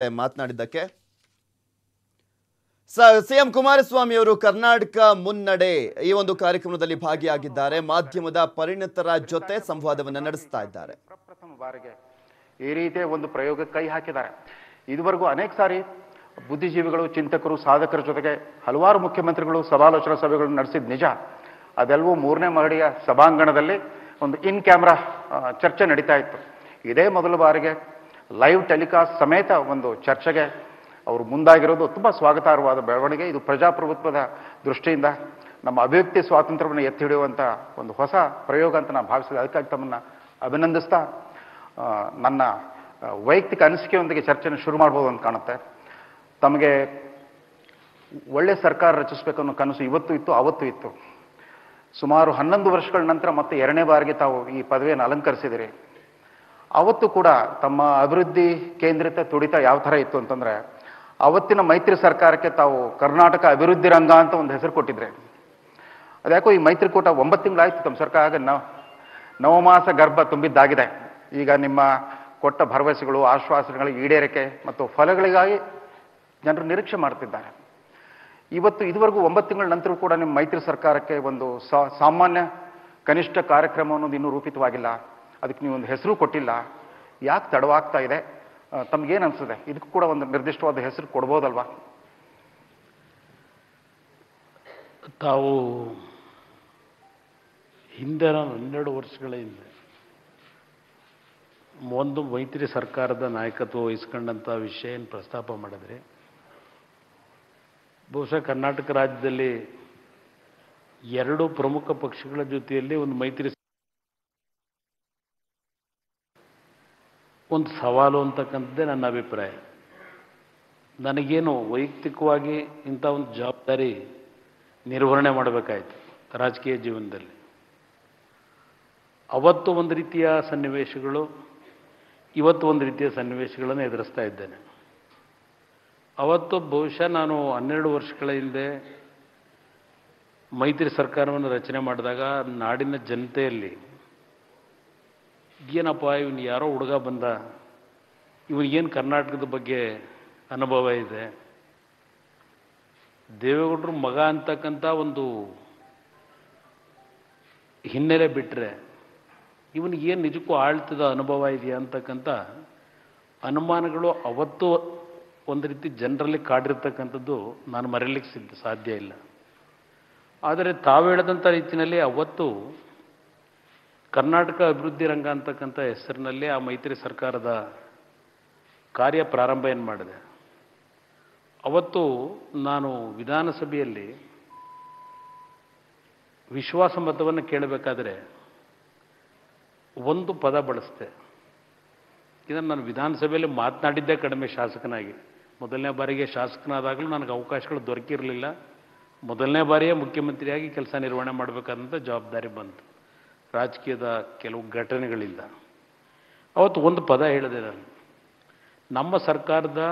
ಮಾತನಾಡಿದ್ದಕ್ಕೆ CM Kumaraswamy ಅವರು ಕರ್ನಾಟಕ ಮುನ್ನಡೆ ಈ ಒಂದು ಕಾರ್ಯಕ್ರಮದಲ್ಲಿ ಭಾಗಿಯಾಗಿದ್ದಾರೆ. ಮಾಧ್ಯಮದ ಪರಿಣಿತರ ಜೊತೆ ಸಂವಾದವನ್ನು ನಡೆಸ್ತಾ ಇದ್ದಾರೆ. ಪ್ರಪ್ರಥಮ ಬಾರಿಗೆ ಈ ರೀತಿಯ ಒಂದು ಪ್ರಯೋಗಕ್ಕೆ ಕೈ ಹಾಕಿದ್ದಾರೆ. ಇದುವರೆಗೂ ಅನೇಕ ಸಾರಿ ಬುದ್ಧಿಜೀವಿಗಳು, ಚಿಂತಕರು, ಸಾಧಕರ ಜೊತೆಗೆ ಹಲವಾರು ಮುಖ್ಯಮಂತ್ರಿಗಳು ಸಮಾಲೋಚನಾ ಸಭೆಗಳನ್ನು ನಡೆಸಿದ ನಿಜ. ಅದೆಲ್ಲವೂ 3ನೇ ಮಹಡಿಯ ಸಭಾಂಗಣದಲ್ಲಿ ಒಂದು ಇನ್ ಕ್ಯಾಮ್ರಾ ಚರ್ಚೆ ನಡೀತಾ ಇತ್ತು. ಇದೇ ಮೊದಲ ಬಾರಿಗೆ ಲೈವ್ ಟೆಲಿಕಾಸ್ಟ್ ಸಮೇತ ಒಂದು ಚರ್ಚೆಗೆ ಅವರು ಮುಂದಾಗಿರೋದು ತುಂಬ ಸ್ವಾಗತಾರ್ಹವಾದ ಬೆಳವಣಿಗೆ. ಇದು ಪ್ರಜಾಪ್ರಭುತ್ವದ ದೃಷ್ಟಿಯಿಂದ ನಮ್ಮ ಅಭಿವ್ಯಕ್ತಿ ಸ್ವಾತಂತ್ರ್ಯವನ್ನು ಎತ್ತಿ ಹಿಡಿಯುವಂಥ ಒಂದು ಹೊಸ ಪ್ರಯೋಗ ಅಂತ ನಾನು ಭಾವಿಸಿದೆ. ಅದಕ್ಕಾಗಿ ತಮ್ಮನ್ನು ಅಭಿನಂದಿಸ್ತಾ ನನ್ನ ವೈಯಕ್ತಿಕ ಅನಿಸಿಕೆಯೊಂದಿಗೆ ಚರ್ಚೆಯನ್ನು ಶುರು ಮಾಡ್ಬೋದು ಅಂತ ಕಾಣುತ್ತೆ. ತಮಗೆ ಒಳ್ಳೆ ಸರ್ಕಾರ ರಚಿಸಬೇಕು ಅನ್ನೋ ಕನಸು ಇವತ್ತು ಇತ್ತು, ಅವತ್ತು ಇತ್ತು. ಸುಮಾರು 11 ವರ್ಷಗಳ ನಂತರ ಮತ್ತೆ 2ನೇ ಬಾರಿಗೆ ತಾವು ಈ ಪದವಿಯನ್ನು ಅಲಂಕರಿಸಿದಿರಿ. ಅವತ್ತು ಕೂಡ ತಮ್ಮ ಅಭಿವೃದ್ಧಿ ಕೇಂದ್ರಿತ ತುಡಿತ ಯಾವ ಥರ ಇತ್ತು ಅಂತಂದರೆ, ಅವತ್ತಿನ ಮೈತ್ರಿ ಸರ್ಕಾರಕ್ಕೆ ತಾವು ಕರ್ನಾಟಕ ಅಭಿವೃದ್ಧಿ ರಂಗ ಅಂತ ಒಂದು ಹೆಸರು ಕೊಟ್ಟಿದ್ರೆ. ಅದ್ಯಾಕೋ ಈ ಮೈತ್ರಿಕೂಟ 9 ತಿಂಗಳಾಯ್ತು ತಮ್ಮ ಸರ್ಕಾರ ನವಮಾಸ ಗರ್ಭ ತುಂಬಿದ್ದಾಗಿದೆ. ಈಗ ನಿಮ್ಮ ಕೊಟ್ಟ ಭರವಸೆಗಳು, ಆಶ್ವಾಸನೆಗಳ ಈಡೇರಿಕೆ ಮತ್ತು ಫಲಗಳಿಗಾಗಿ ಜನರು ನಿರೀಕ್ಷೆ ಮಾಡ್ತಿದ್ದಾರೆ. ಇದುವರೆಗೂ 9 ತಿಂಗಳ ನಂತರ ಕೂಡ ನಿಮ್ಮ ಮೈತ್ರಿ ಸರ್ಕಾರಕ್ಕೆ ಒಂದು ಸಾಮಾನ್ಯ ಕನಿಷ್ಠ ಕಾರ್ಯಕ್ರಮ ಅನ್ನೋದು ಇನ್ನೂ ರೂಪಿತವಾಗಿಲ್ಲ. ಅದಕ್ಕೆ ನೀವು ಒಂದು ಹೆಸರು ಕೊಟ್ಟಿಲ್ಲ. ಯಾಕೆ ತಡವಾಗ್ತಾ ಇದೆ? ತಮಗೇನು ಅನಿಸ್ತದೆ? ಇದಕ್ಕೂ ಕೂಡ ಒಂದು ನಿರ್ದಿಷ್ಟವಾದ ಹೆಸರು ಕೊಡ್ಬೋದಲ್ವಾ? ತಾವು ಹಿಂದಿನ 12 ವರ್ಷಗಳ ಹಿಂದೆ ಒಂದು ಮೈತ್ರಿ ಸರ್ಕಾರದ ನಾಯಕತ್ವ ವಹಿಸ್ಕೊಂಡಂಥ ವಿಷಯ ಏನು ಪ್ರಸ್ತಾಪ ಮಾಡಿದ್ರೆ, ಬಹುಶಃ ಕರ್ನಾಟಕ ರಾಜ್ಯದಲ್ಲಿ 2 ಪ್ರಮುಖ ಪಕ್ಷಗಳ ಜೊತೆಯಲ್ಲಿ ಒಂದು ಮೈತ್ರಿ ಒಂದು ಸವಾಲು ಅಂತಕ್ಕಂಥದ್ದೇ ನನ್ನ ಅಭಿಪ್ರಾಯ. ನನಗೇನು ವೈಯಕ್ತಿಕವಾಗಿ ಇಂಥ ಒಂದು ಜವಾಬ್ದಾರಿ ನಿರ್ವಹಣೆ ಮಾಡಬೇಕಾಯ್ತು ರಾಜಕೀಯ ಜೀವನದಲ್ಲಿ. ಅವತ್ತು ಒಂದು ರೀತಿಯ ಸನ್ನಿವೇಶಗಳು, ಇವತ್ತು ಒಂದು ರೀತಿಯ ಸನ್ನಿವೇಶಗಳನ್ನು ಎದುರಿಸ್ತಾ ಇದ್ದೇನೆ. ಅವತ್ತು ಬಹುಶಃ ನಾನು 12 ವರ್ಷಗಳ ಹಿಂದೆ ಮೈತ್ರಿ ಸರ್ಕಾರವನ್ನು ರಚನೆ ಮಾಡಿದಾಗ ನಾಡಿನ ಜನತೆಯಲ್ಲಿ ಏನಪ್ಪ ಇವನು ಯಾರೋ ಹುಡುಗ ಬಂದ, ಇವನಿಗೇನು ಕರ್ನಾಟಕದ ಬಗ್ಗೆ ಅನುಭವ ಇದೆ, ದೇವೇಗೌಡರು ಮಗ ಅಂತಕ್ಕಂಥ ಒಂದು ಹಿನ್ನೆಲೆ ಬಿಟ್ಟರೆ ಇವನಿಗೇನು ನಿಜಕ್ಕೂ ಆಳ್ತದ ಅನುಭವ ಇದೆಯಾ ಅಂತಕ್ಕಂಥ ಅನುಮಾನಗಳು ಅವತ್ತು ಒಂದು ರೀತಿ ಜನರಲ್ಲಿ ಕಾಡಿರ್ತಕ್ಕಂಥದ್ದು ನಾನು ಮರೆಯಲಿಕ್ಕೆ ಸಾಧ್ಯ ಇಲ್ಲ. ಆದರೆ ತಾವು ಹೇಳಿದಂಥ ರೀತಿಯಲ್ಲಿ ಅವತ್ತು ಕರ್ನಾಟಕ ಅಭಿವೃದ್ಧಿ ರಂಗ ಅಂತಕ್ಕಂಥ ಹೆಸರಿನಲ್ಲಿ ಆ ಮೈತ್ರಿ ಸರ್ಕಾರದ ಕಾರ್ಯ ಪ್ರಾರಂಭ ಏನು ಮಾಡಿದೆ. ಅವತ್ತು ನಾನು ವಿಧಾನಸಭೆಯಲ್ಲಿ ವಿಶ್ವಾಸ ಮತವನ್ನು ಕೇಳಬೇಕಾದ್ರೆ ಒಂದು ಪದ ಬಳಸಿದೆ. ಇದನ್ನು ನಾನು ವಿಧಾನಸಭೆಯಲ್ಲಿ ಮಾತನಾಡಿದ್ದೇ ಕಡಿಮೆ ಶಾಸಕನಾಗಿ. ಮೊದಲನೇ ಬಾರಿಗೆ ಶಾಸಕನಾದಾಗಲೂ ನನಗೆ ಅವಕಾಶಗಳು ದೊರಕಿರಲಿಲ್ಲ. ಮೊದಲನೇ ಬಾರಿಯೇ ಮುಖ್ಯಮಂತ್ರಿಯಾಗಿ ಕೆಲಸ ನಿರ್ವಹಣೆ ಮಾಡಬೇಕಾದಂಥ ಜವಾಬ್ದಾರಿ ಬಂತು ರಾಜಕೀಯದ ಕೆಲವು ಘಟನೆಗಳಿಂದ. ಅವತ್ತು ಒಂದು ಪದ ಹೇಳಿದೆ ನಾನು. ನಮ್ಮ ಸರ್ಕಾರದ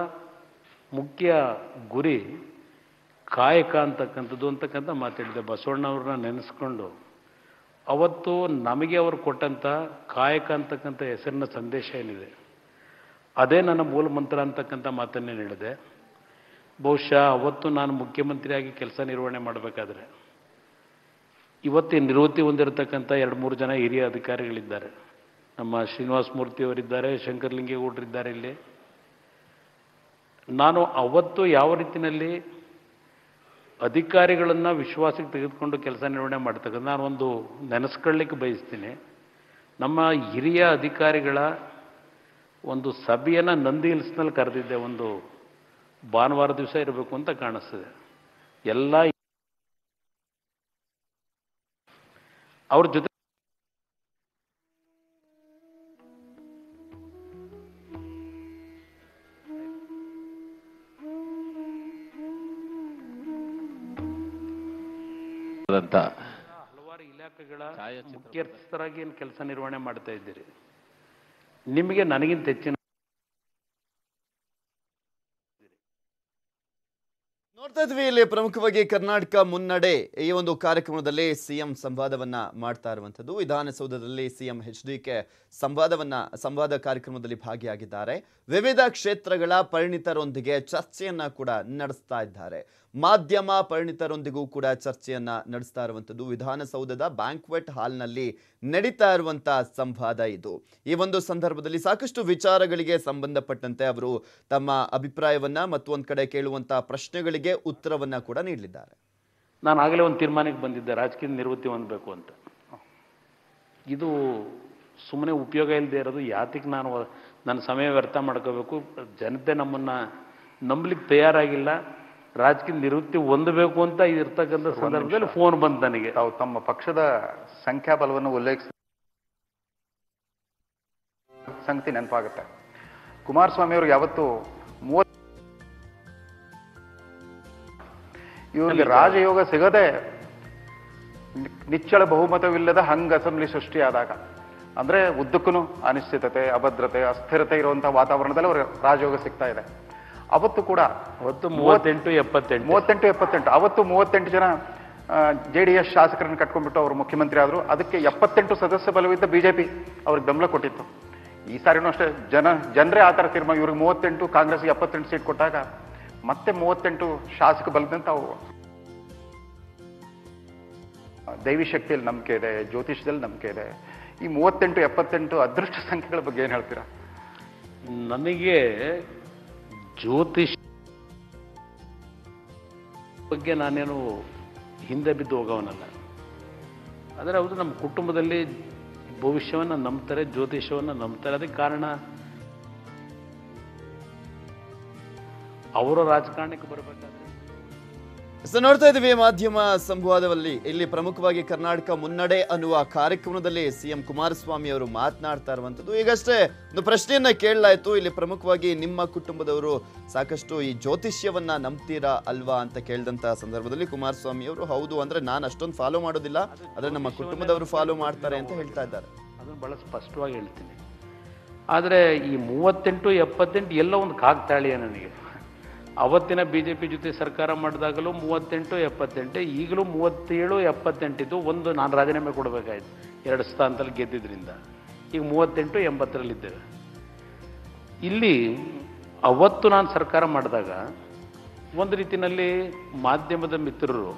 ಮುಖ್ಯ ಗುರಿ ಕಾಯಕ ಅಂತಕ್ಕಂಥ ಮಾತಾಡಿದೆ. ಬಸವಣ್ಣವ್ರನ್ನ ನೆನೆಸ್ಕೊಂಡು ಅವತ್ತು ನಮಗೆ ಅವರು ಕೊಟ್ಟಂಥ ಕಾಯಕ ಅಂತಕ್ಕಂಥ ಹೆಸರಿನ ಸಂದೇಶ ಏನಿದೆ ಅದೇ ನನ್ನ ಮೂಲ ಮಂತ್ರ ಅಂತಕ್ಕಂಥ ಮಾತನ್ನೇ ಹೇಳಿದೆ. ಬಹುಶಃ ಅವತ್ತು ನಾನು ಮುಖ್ಯಮಂತ್ರಿಯಾಗಿ ಕೆಲಸ ನಿರ್ವಹಣೆ ಮಾಡಬೇಕಾದ್ರೆ ಇವತ್ತು ನಿವೃತ್ತಿ ಹೊಂದಿರತಕ್ಕಂಥ 2-3 ಜನ ಹಿರಿಯ ಅಧಿಕಾರಿಗಳಿದ್ದಾರೆ. ನಮ್ಮ ಶ್ರೀನಿವಾಸ ಮೂರ್ತಿಯವರಿದ್ದಾರೆ, ಶಂಕರಲಿಂಗೇಗೌಡರಿದ್ದಾರೆ. ಇಲ್ಲಿ ನಾನು ಅವತ್ತು ಯಾವ ರೀತಿಯಲ್ಲಿ ಅಧಿಕಾರಿಗಳನ್ನು ವಿಶ್ವಾಸಕ್ಕೆ ತೆಗೆದುಕೊಂಡು ಕೆಲಸ ನಿರ್ವಹಣೆ ಮಾಡ್ತಕ್ಕಂಥ ನಾನು ಒಂದು ನೆನೆಸ್ಕೊಳ್ಳಿಕ್ಕೆ ಬಯಸ್ತೀನಿ. ನಮ್ಮ ಹಿರಿಯ ಅಧಿಕಾರಿಗಳ ಒಂದು ಸಭೆಯನ್ನು ನಂದಿ ಹಿಲ್ಸ್ನಲ್ಲಿ ಕರೆದಿದ್ದೆ. ಒಂದು ಭಾನುವಾರ ದಿವಸ ಇರಬೇಕು ಅಂತ ಕಾಣಿಸ್ತದೆ. ಎಲ್ಲ ಅವ್ರ ಜೊತೆ ಹಲವಾರು ಇಲಾಖೆಗಳ ಮುಖ್ಯಸ್ಥರಾಗಿ ಏನು ಕೆಲಸ ನಿರ್ವಹಣೆ ಮಾಡ್ತಾ ಇದ್ದೀರಿ. ನಿಮಗೆ ನನಗಿಂತ ಹೆಚ್ಚಿನ ನೋಡ್ತಾ ಇದ್ವಿ ಇಲ್ಲಿ ಪ್ರಮುಖವಾಗಿ ಕರ್ನಾಟಕ ಮುನ್ನಡೆ ಈ ಒಂದು ಕಾರ್ಯಕ್ರಮದಲ್ಲಿ ಸಿಎಂ ಸಂವಾದವನ್ನ ಮಾಡ್ತಾ ಇರುವಂತದ್ದು. ವಿಧಾನಸೌಧದಲ್ಲಿ ಸಿಎಂ HDK ಸಂವಾದ ಕಾರ್ಯಕ್ರಮದಲ್ಲಿ ಭಾಗಿಯಾಗಿದ್ದಾರೆ. ವಿವಿಧ ಕ್ಷೇತ್ರಗಳ ಪರಿಣಿತರೊಂದಿಗೆ ಚರ್ಚೆಯನ್ನ ಕೂಡ ನಡೆಸ್ತಾ ಇದ್ದಾರೆ. ಮಾಧ್ಯಮ ಪರಿಣಿತರೊಂದಿಗೂ ಕೂಡ ಚರ್ಚೆಯನ್ನ ನಡೆಸ್ತಾ ಇರುವಂತದ್ದು. ವಿಧಾನಸೌಧದ ಬ್ಯಾಂಕ್ವೆಟ್ ಹಾಲ್ನಲ್ಲಿ ನಡೀತಾ ಇರುವಂತಹ ಸಂವಾದ ಇದು. ಈ ಒಂದು ಸಂದರ್ಭದಲ್ಲಿ ಸಾಕಷ್ಟು ವಿಚಾರಗಳಿಗೆ ಸಂಬಂಧಪಟ್ಟಂತೆ ಅವರು ತಮ್ಮ ಅಭಿಪ್ರಾಯವನ್ನ ಮತ್ತು ಒಂದ್ ಕಡೆ ಕೇಳುವಂತಹ ಪ್ರಶ್ನೆಗಳಿಗೆ ಉತ್ತರವನ್ನ ಕೂಡ ನೀಡಲಿದ್ದಾರೆ. ನಾನು ಆಗಲೇ ಒಂದು ತೀರ್ಮಾನಕ್ಕೆ ಬಂದಿದ್ದೆ, ರಾಜಕೀಯ ನಿವೃತ್ತಿ ಹೊಂದಬೇಕು ಅಂತ. ಇದು ಸುಮ್ಮನೆ ಉಪಯೋಗ ಇಲ್ಲದೆ ಇರೋದು. ಯಾತಿಗೆ ನಾನು ನನ್ನ ಸಮಯ ವ್ಯರ್ಥ ಮಾಡ್ಕೋಬೇಕು? ಜನತೆ ನಮ್ಮನ್ನು ನಂಬಲಿಕ್ಕೆ ತಯಾರಾಗಿಲ್ಲ. ರಾಜಕೀಯ ನಿವೃತ್ತಿ ಹೊಂದಬೇಕು ಅಂತ ಇರ್ತಕ್ಕಂಥ ಸಂದರ್ಭದಲ್ಲಿ ಫೋನ್ ಬಂತು ನನಗೆ. ತಾವು ತಮ್ಮ ಪಕ್ಷದ ಸಂಖ್ಯಾಬಲವನ್ನು ಉಲ್ಲೇಖಿಸ ಸಂಗತಿ ನೆನಪಾಗುತ್ತೆ. ಕುಮಾರಸ್ವಾಮಿ ಅವರು ಯಾವತ್ತು ಇವರಿಗೆ ರಾಜಯೋಗ ಸಿಗದೆ ನಿಚ್ಚಳ ಬಹುಮತವಿಲ್ಲದ ಹಂಗ ಅಸೆಂಬ್ಲಿ ಸೃಷ್ಟಿಯಾದಾಗ, ಅಂದ್ರೆ ಉದ್ದಕ್ಕೂ ಅನಿಶ್ಚಿತತೆ, ಅಭದ್ರತೆ, ಅಸ್ಥಿರತೆ ಇರುವಂತಹ ವಾತಾವರಣದಲ್ಲಿ ಅವ್ರಿಗೆ ರಾಜಯೋಗ ಸಿಗ್ತಾ ಇದೆ. ಅವತ್ತು ಕೂಡ 38 ಅವತ್ತು 38 ಜನ JDS ಶಾಸಕರನ್ನು ಕಟ್ಕೊಂಡ್ಬಿಟ್ಟು ಅವರು ಮುಖ್ಯಮಂತ್ರಿ ಆದ್ರು. ಅದಕ್ಕೆ 78 ಸದಸ್ಯ ಬಲವಿದ್ದ ಬಿಜೆಪಿ ಅವ್ರಿಗೆ ಬೆಂಬಲ ಕೊಟ್ಟಿತ್ತು. ಈ ಸಾರಿನೂ ಅಷ್ಟೇ ಜನರೇ ಆ ಥರ ತೀರ್ಮಾನ. ಇವ್ರಿಗೆ 38, ಕಾಂಗ್ರೆಸ್ಗೆ 78 ಸೀಟ್ ಕೊಟ್ಟಾಗ ಮತ್ತೆ 38 ಶಾಸಕ ಬಲದಂತ ಅವು ದೈವಿ ಶಕ್ತಿಯಲ್ಲಿ ನಂಬಿಕೆ ಇದೆ, ಜ್ಯೋತಿಷದಲ್ಲಿ ನಂಬಿಕೆ ಇದೆ. ಈ 38, 78 ಅದೃಷ್ಟ ಸಂಖ್ಯೆಗಳ ಬಗ್ಗೆ ಏನ್ ಹೇಳ್ತೀರಾ? ನನಗೆ ಜ್ಯೋತಿಷ್ ಬಗ್ಗೆ ನಾನೇನು ಹಿಂದೆ ಬಿದ್ದು ಹೋಗೋವನಲ್ಲ. ಆದರೆ ಹೌದು, ನಮ್ಮ ಕುಟುಂಬದಲ್ಲಿ ಭವಿಷ್ಯವನ್ನು ನಂಬ್ತಾರೆ, ಜ್ಯೋತಿಷ್ಯವನ್ನು ನಂಬ್ತಾರೆ. ಅದಕ್ಕೆ ಕಾರಣ ಅವರ ರಾಜಕಾರಣಕ್ಕೆ ಬರಬೇಕಾದ್ರೆ ನೋಡ್ತಾ ಇದ್ದೀವಿ ಮಾಧ್ಯಮ ಸಂವಾದದಲ್ಲಿ. ಇಲ್ಲಿ ಪ್ರಮುಖವಾಗಿ ಕರ್ನಾಟಕ ಮುನ್ನಡೆ ಅನ್ನುವ ಕಾರ್ಯಕ್ರಮದಲ್ಲಿ ಸಿಎಂ ಕುಮಾರಸ್ವಾಮಿ ಅವರು ಮಾತನಾಡ್ತಾ ಇರುವಂತದ್ದು. ಈಗಷ್ಟೇ ಒಂದು ಪ್ರಶ್ನೆಯನ್ನ ಕೇಳಲಾಯ್ತು. ಇಲ್ಲಿ ಪ್ರಮುಖವಾಗಿ ನಿಮ್ಮ ಕುಟುಂಬದವರು ಸಾಕಷ್ಟು ಈ ಜ್ಯೋತಿಷ್ಯವನ್ನ ನಂಬ್ತೀರಾ ಅಲ್ವಾ ಅಂತ ಕೇಳಿದಂತ ಸಂದರ್ಭದಲ್ಲಿ ಕುಮಾರಸ್ವಾಮಿ ಅವರು ಹೌದು, ಅಂದ್ರೆ ನಾನು ಅಷ್ಟೊಂದು ಫಾಲೋ ಮಾಡೋದಿಲ್ಲ, ಆದ್ರೆ ನಮ್ಮ ಕುಟುಂಬದವರು ಫಾಲೋ ಮಾಡ್ತಾರೆ ಅಂತ ಹೇಳ್ತಾ ಇದ್ದಾರೆ. ಅದನ್ನು ಬಹಳ ಸ್ಪಷ್ಟವಾಗಿ ಹೇಳ್ತೀನಿ. ಆದರೆ ಈ 38, 78 ಎಲ್ಲ ಒಂದು ಕಾಗ್ತಾಳಿಯ ನನಗೆ. ಅವತ್ತಿನ BJP ಜೊತೆ ಸರ್ಕಾರ ಮಾಡಿದಾಗಲೂ 38, 78, ಈಗಲೂ 37, 78 ಒಂದು ನಾನು ರಾಜೀನಾಮೆ ಕೊಡಬೇಕಾಯ್ತು 2 ಸ್ಥಾನದಲ್ಲಿ ಗೆದ್ದಿದ್ರಿಂದ. ಈಗ 38, 80ರಲ್ಲಿದ್ದೇವೆ. ಇಲ್ಲಿ ಅವತ್ತು ನಾನು ಸರ್ಕಾರ ಮಾಡಿದಾಗ ಒಂದು ರೀತಿಯಲ್ಲಿ ಮಾಧ್ಯಮದ ಮಿತ್ರರು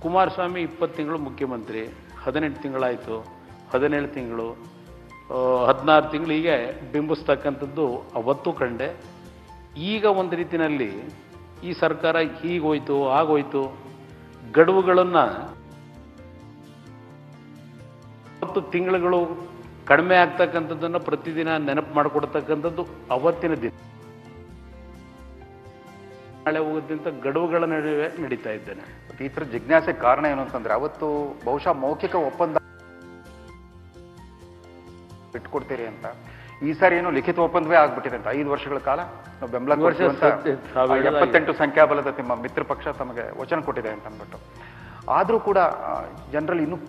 ಕುಮಾರಸ್ವಾಮಿ 20 ತಿಂಗಳು ಮುಖ್ಯಮಂತ್ರಿ, 18 ತಿಂಗಳಾಯಿತು, 17 ತಿಂಗಳು, 16 ತಿಂಗಳು ಹೀಗೆ ಬಿಂಬಿಸ್ತಕ್ಕಂಥದ್ದು ಅವತ್ತು ಕಂಡೆ. ಈಗ ಒಂದು ರೀತಿಯಲ್ಲಿ ಈ ಸರ್ಕಾರ ಹೀಗೋಯ್ತು ಆಗೋಯ್ತು, ಗಡುವುಗಳನ್ನು 10 ತಿಂಗಳುಗಳು ಕಡಿಮೆ ಆಗ್ತಕ್ಕಂಥದ್ದನ್ನು ಪ್ರತಿದಿನ ನೆನಪು ಮಾಡಿಕೊಡ್ತಕ್ಕಂಥದ್ದು ಅವತ್ತಿನ ದಿನ. ನಾಳೆ ಹೋಗೋದ್ರಿಂದ ಗಡುವುಗಳ ನಡುವೆ ನಡೀತಾ ಇದ್ದೇನೆ. ಈ ಥರ ಜಿಜ್ಞಾಸೆ ಕಾರಣ ಏನು ಅಂತಂದ್ರೆ, ಅವತ್ತು ಬಹುಶಃ ಮೌಖಿಕ ಒಪ್ಪಂದ ಇಟ್ಕೊಡ್ತೀರಿ ಅಂತ, ಈ ಸಾರಿ ಏನು ಲಿಖಿತ ಒಪ್ಪಂದವೇ ಆಗ್ಬಿಟ್ಟಿದೆ ಅಂತ. 5 ವರ್ಷಗಳ ಕಾಲ ನಾವು ಬೆಂಬಲ ಕೊಡ್ತೀವಿ ಅಂತ 78 ಸಂಖ್ಯಾಬಲದ ನಿಮ್ಮ ಮಿತ್ರ ಪಕ್ಷ ತಮಗೆ ವಚನ ಕೊಟ್ಟಿದೆ ಅಂತ ಅಂದ್ಬಿಟ್ಟು. ಆದ್ರೂ ಕೂಡ ಜನರಲ್ಲಿ ಇನ್ನೂ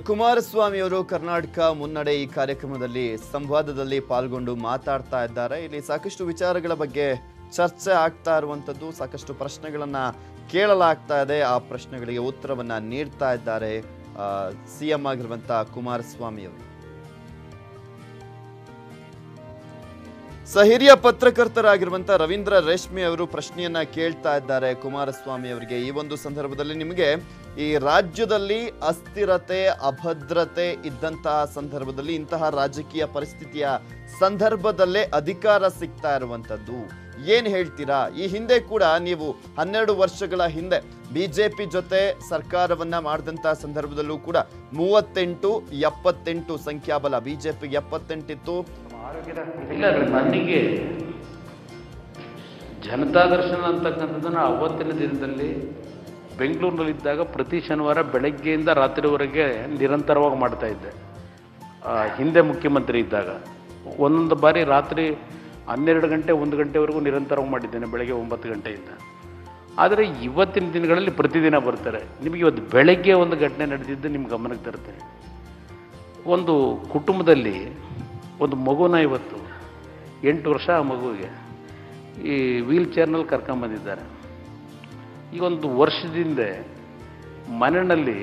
ಕುಮಾರಸ್ವಾಮಿ ಅವರು ಕರ್ನಾಟಕ ಮುನ್ನಡೆ ಈ ಕಾರ್ಯಕ್ರಮದಲ್ಲಿ ಸಂವಾದದಲ್ಲಿ ಪಾಲ್ಗೊಂಡು ಮಾತಾಡ್ತಾ ಇದ್ದಾರೆ. ಇಲ್ಲಿ ಸಾಕಷ್ಟು ವಿಚಾರಗಳ ಬಗ್ಗೆ ಚರ್ಚೆ ಆಗ್ತಾ ಇರುವಂತದ್ದು, ಸಾಕಷ್ಟು ಪ್ರಶ್ನೆಗಳನ್ನ ಕೇಳಲಾಗ್ತಾ ಇದೆ. ಆ ಪ್ರಶ್ನೆಗಳಿಗೆ ಉತ್ತರವನ್ನ ನೀಡ್ತಾ ಇದ್ದಾರೆ ಸಿಎಂ ಆಗಿರುವಂತಹ ಕುಮಾರಸ್ವಾಮಿ ಅವರು. ಹಿರಿಯ ಪತ್ರಕರ್ತರಾಗಿರುವಂತಹ ರವೀಂದ್ರ ರೇಷ್ಮೆ ಅವರು ಪ್ರಶ್ನೆಯನ್ನ ಕೇಳ್ತಾ ಇದ್ದಾರೆ ಕುಮಾರಸ್ವಾಮಿ ಅವರಿಗೆ. ಈ ಒಂದು ಸಂದರ್ಭದಲ್ಲಿ ನಿಮಗೆ ಈ ರಾಜ್ಯದಲ್ಲಿ ಅಸ್ಥಿರತೆ, ಅಭದ್ರತೆ ಇದ್ದಂತಹ ಸಂದರ್ಭದಲ್ಲಿ, ಇಂತಹ ರಾಜಕೀಯ ಪರಿಸ್ಥಿತಿಯ ಸಂದರ್ಭದಲ್ಲೇ ಅಧಿಕಾರ ಸಿಗ್ತಾ ಇರುವಂತದ್ದು, ಏನ್ ಹೇಳ್ತೀರಾ? ಈ ಹಿಂದೆ ಕೂಡ ನೀವು 12 ವರ್ಷಗಳ ಹಿಂದೆ ಬಿಜೆಪಿ ಜೊತೆ ಸರ್ಕಾರವನ್ನ ಮಾಡಿದಂತಹ ಸಂದರ್ಭದಲ್ಲೂ ಕೂಡ 38, 78 ಸಂಖ್ಯಾಬಲ, ಬಿಜೆಪಿಗೆ 78 ಇತ್ತು. ಇಲ್ಲ, ನನಗೆ ಜನತಾ ದರ್ಶನ ಅಂತಕ್ಕಂಥದ್ದನ್ನು ಅವತ್ತಿನ ದಿನದಲ್ಲಿ ಬೆಂಗಳೂರಿನಲ್ಲಿದ್ದಾಗ ಪ್ರತಿ ಶನಿವಾರ ಬೆಳಗ್ಗೆಯಿಂದ ರಾತ್ರಿವರೆಗೆ ನಿರಂತರವಾಗಿ ಮಾಡ್ತಾ ಇದ್ದೆ. ಹಿಂದೆ ಮುಖ್ಯಮಂತ್ರಿ ಇದ್ದಾಗ ಒಂದೊಂದು ಬಾರಿ ರಾತ್ರಿ 12 ಗಂಟೆ 1 ಗಂಟೆವರೆಗೂ ನಿರಂತರವಾಗಿ ಮಾಡಿದ್ದೇನೆ, ಬೆಳಗ್ಗೆ 9 ಗಂಟೆಯಿಂದ. ಆದರೆ ಇವತ್ತಿನ ದಿನಗಳಲ್ಲಿ ಪ್ರತಿದಿನ ಬರ್ತಾರೆ. ನಿಮಗೆ ಇವತ್ತು ಬೆಳಗ್ಗೆ ಒಂದು ಘಟನೆ ನಡೆದಿದ್ದು ನಿಮ್ಮ ಗಮನಕ್ಕೆ ತರ್ತೇನೆ. ಒಂದು ಕುಟುಂಬದಲ್ಲಿ ಒಂದು ಮಗುನ ಇವತ್ತು 8 ವರ್ಷ ಆ ಮಗುವಿಗೆ ಈ ವೀಲ್ ಚೇರ್ನಲ್ಲಿ ಕರ್ಕೊಂಬಂದಿದ್ದಾರೆ. ಈಗ ಒಂದು ವರ್ಷದಿಂದ ಮನೆಯಲ್ಲಿ